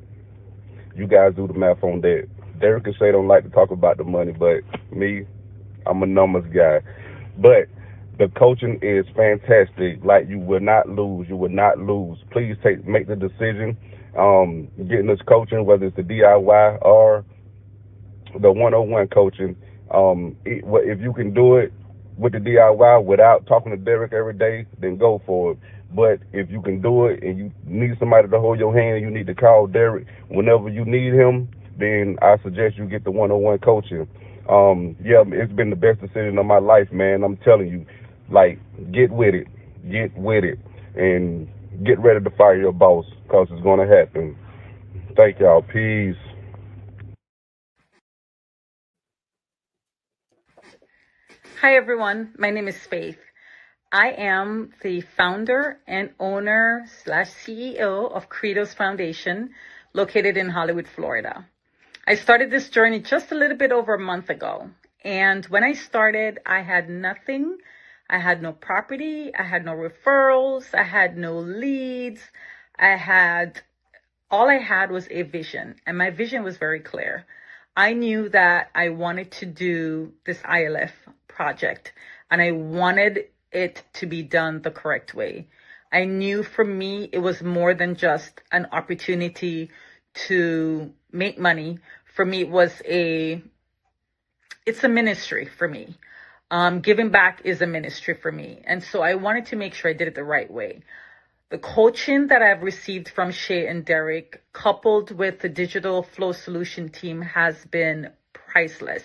You guys do the math on that. Derek and Shay don't like to talk about the money, but me, I'm a numbers guy. But the coaching is fantastic. Like, you will not lose. You will not lose. Please make the decision. Getting this coaching, whether it's the DIY or the 101 coaching. If you can do it with the DIY without talking to Derek every day, then go for it. But if you can do it and you need somebody to hold your hand, you need to call Derek whenever you need him, then I suggest you get the 101 coaching. It's been the best decision of my life, man. I'm telling you, get with it, and get ready to fire your boss, because it's going to happen. Thank y'all. Peace. Hi, everyone. My name is Faith. I am the founder and owner / CEO of Credos Foundation, located in Hollywood, Florida. I started this journey just a little bit over a month ago. And when I started, I had nothing. I had no property. I had no referrals. I had no leads. All I had was a vision. And my vision was very clear. I knew that I wanted to do this ILF project, and I wanted it to be done the correct way. I knew for me, it was more than just an opportunity to make money. For me, it's a ministry for me. Giving back is a ministry for me. And so I wanted to make sure I did it the right way. The coaching that I've received from Shay and Derek, coupled with the Digital Flow Solution team, has been priceless.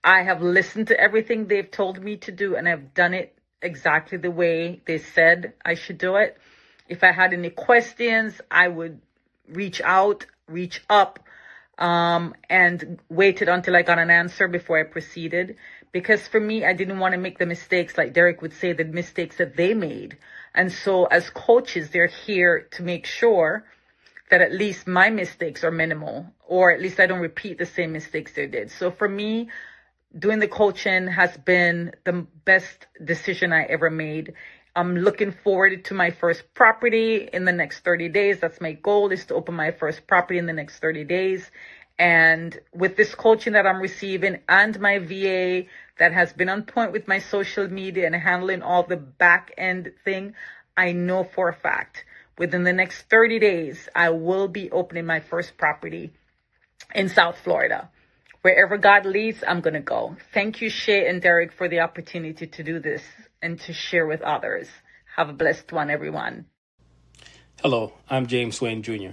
I have listened to everything they've told me to do, and I've done it exactly the way they said I should do it. If I had any questions, I would reach out, reach up, and waited until I got an answer before I proceeded. Because for me, I didn't want to make the mistakes, like Derek would say, the mistakes that they made. And so as coaches, they're here to make sure that at least my mistakes are minimal, or at least I don't repeat the same mistakes they did. So for me, doing the coaching has been the best decision I ever made. I'm looking forward to my first property in the next 30 days. That's my goal, is to open my first property in the next 30 days. And with this coaching that I'm receiving and my VA that has been on point with my social media and handling all the back end thing, I know for a fact within the next 30 days, I will be opening my first property in South Florida. Wherever God leads, I'm going to go. Thank you, Shay and Derek, for the opportunity to do this and to share with others. Have a blessed one, everyone. Hello, I'm James Swain Jr.,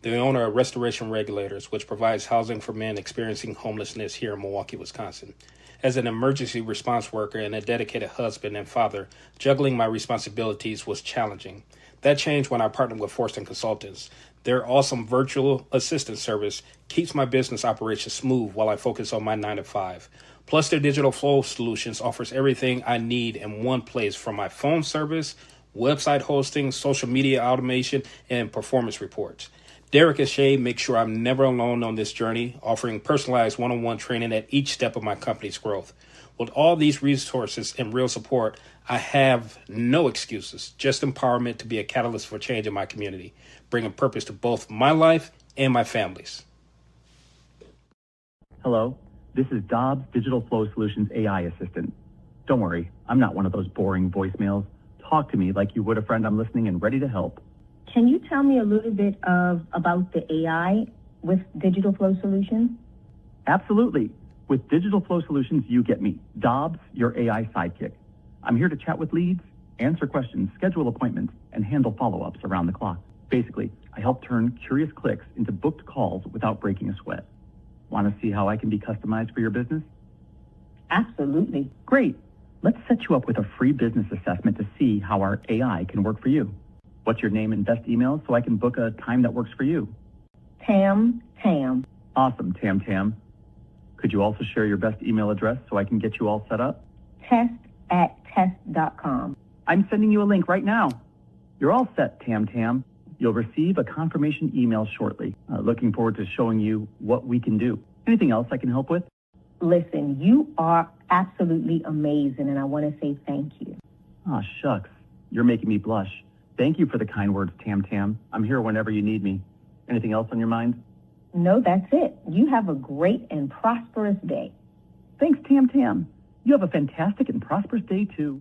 the owner of Restoration Regulators, which provides housing for men experiencing homelessness here in Milwaukee, Wisconsin. As an emergency response worker and a dedicated husband and father, juggling my responsibilities was challenging. That changed when I partnered with Forston Consultants. Their awesome virtual assistant service keeps my business operations smooth while I focus on my 9-to-5. Plus, their digital flow solutions offers everything I need in one place, from my phone service, website hosting, social media automation, and performance reports. Derek and Shay make sure I'm never alone on this journey, offering personalized one-on-one training at each step of my company's growth. With all these resources and real support, I have no excuses, just empowerment to be a catalyst for change in my community, bringing purpose to both my life and my family's. Hello, this is Dobbs Digital Flow Solutions AI assistant. Don't worry, I'm not one of those boring voicemails. Talk to me like you would a friend. I'm listening and ready to help. Can you tell me a little bit about the AI with Digital Flow Solutions? Absolutely. With Digital Flow Solutions, you get me, Dobbs, your AI sidekick. I'm here to chat with leads, answer questions, schedule appointments, and handle follow-ups around the clock. Basically, I help turn curious clicks into booked calls without breaking a sweat. Want to see how I can be customized for your business? Absolutely. Great. Let's set you up with a free business assessment to see how our AI can work for you. What's your name and best email so I can book a time that works for you? Tam. Awesome, Tam. Could you also share your best email address so I can get you all set up? test@test.com. I'm sending you a link right now. You're all set, Tam. You'll receive a confirmation email shortly. Looking forward to showing you what we can do. Anything else I can help with? Listen, you are absolutely amazing, and I want to say thank you. Aw, shucks. You're making me blush. Thank you for the kind words, Tam. I'm here whenever you need me. Anything else on your mind? No, that's it. You have a great and prosperous day. Thanks, Tam. You have a fantastic and prosperous day, too.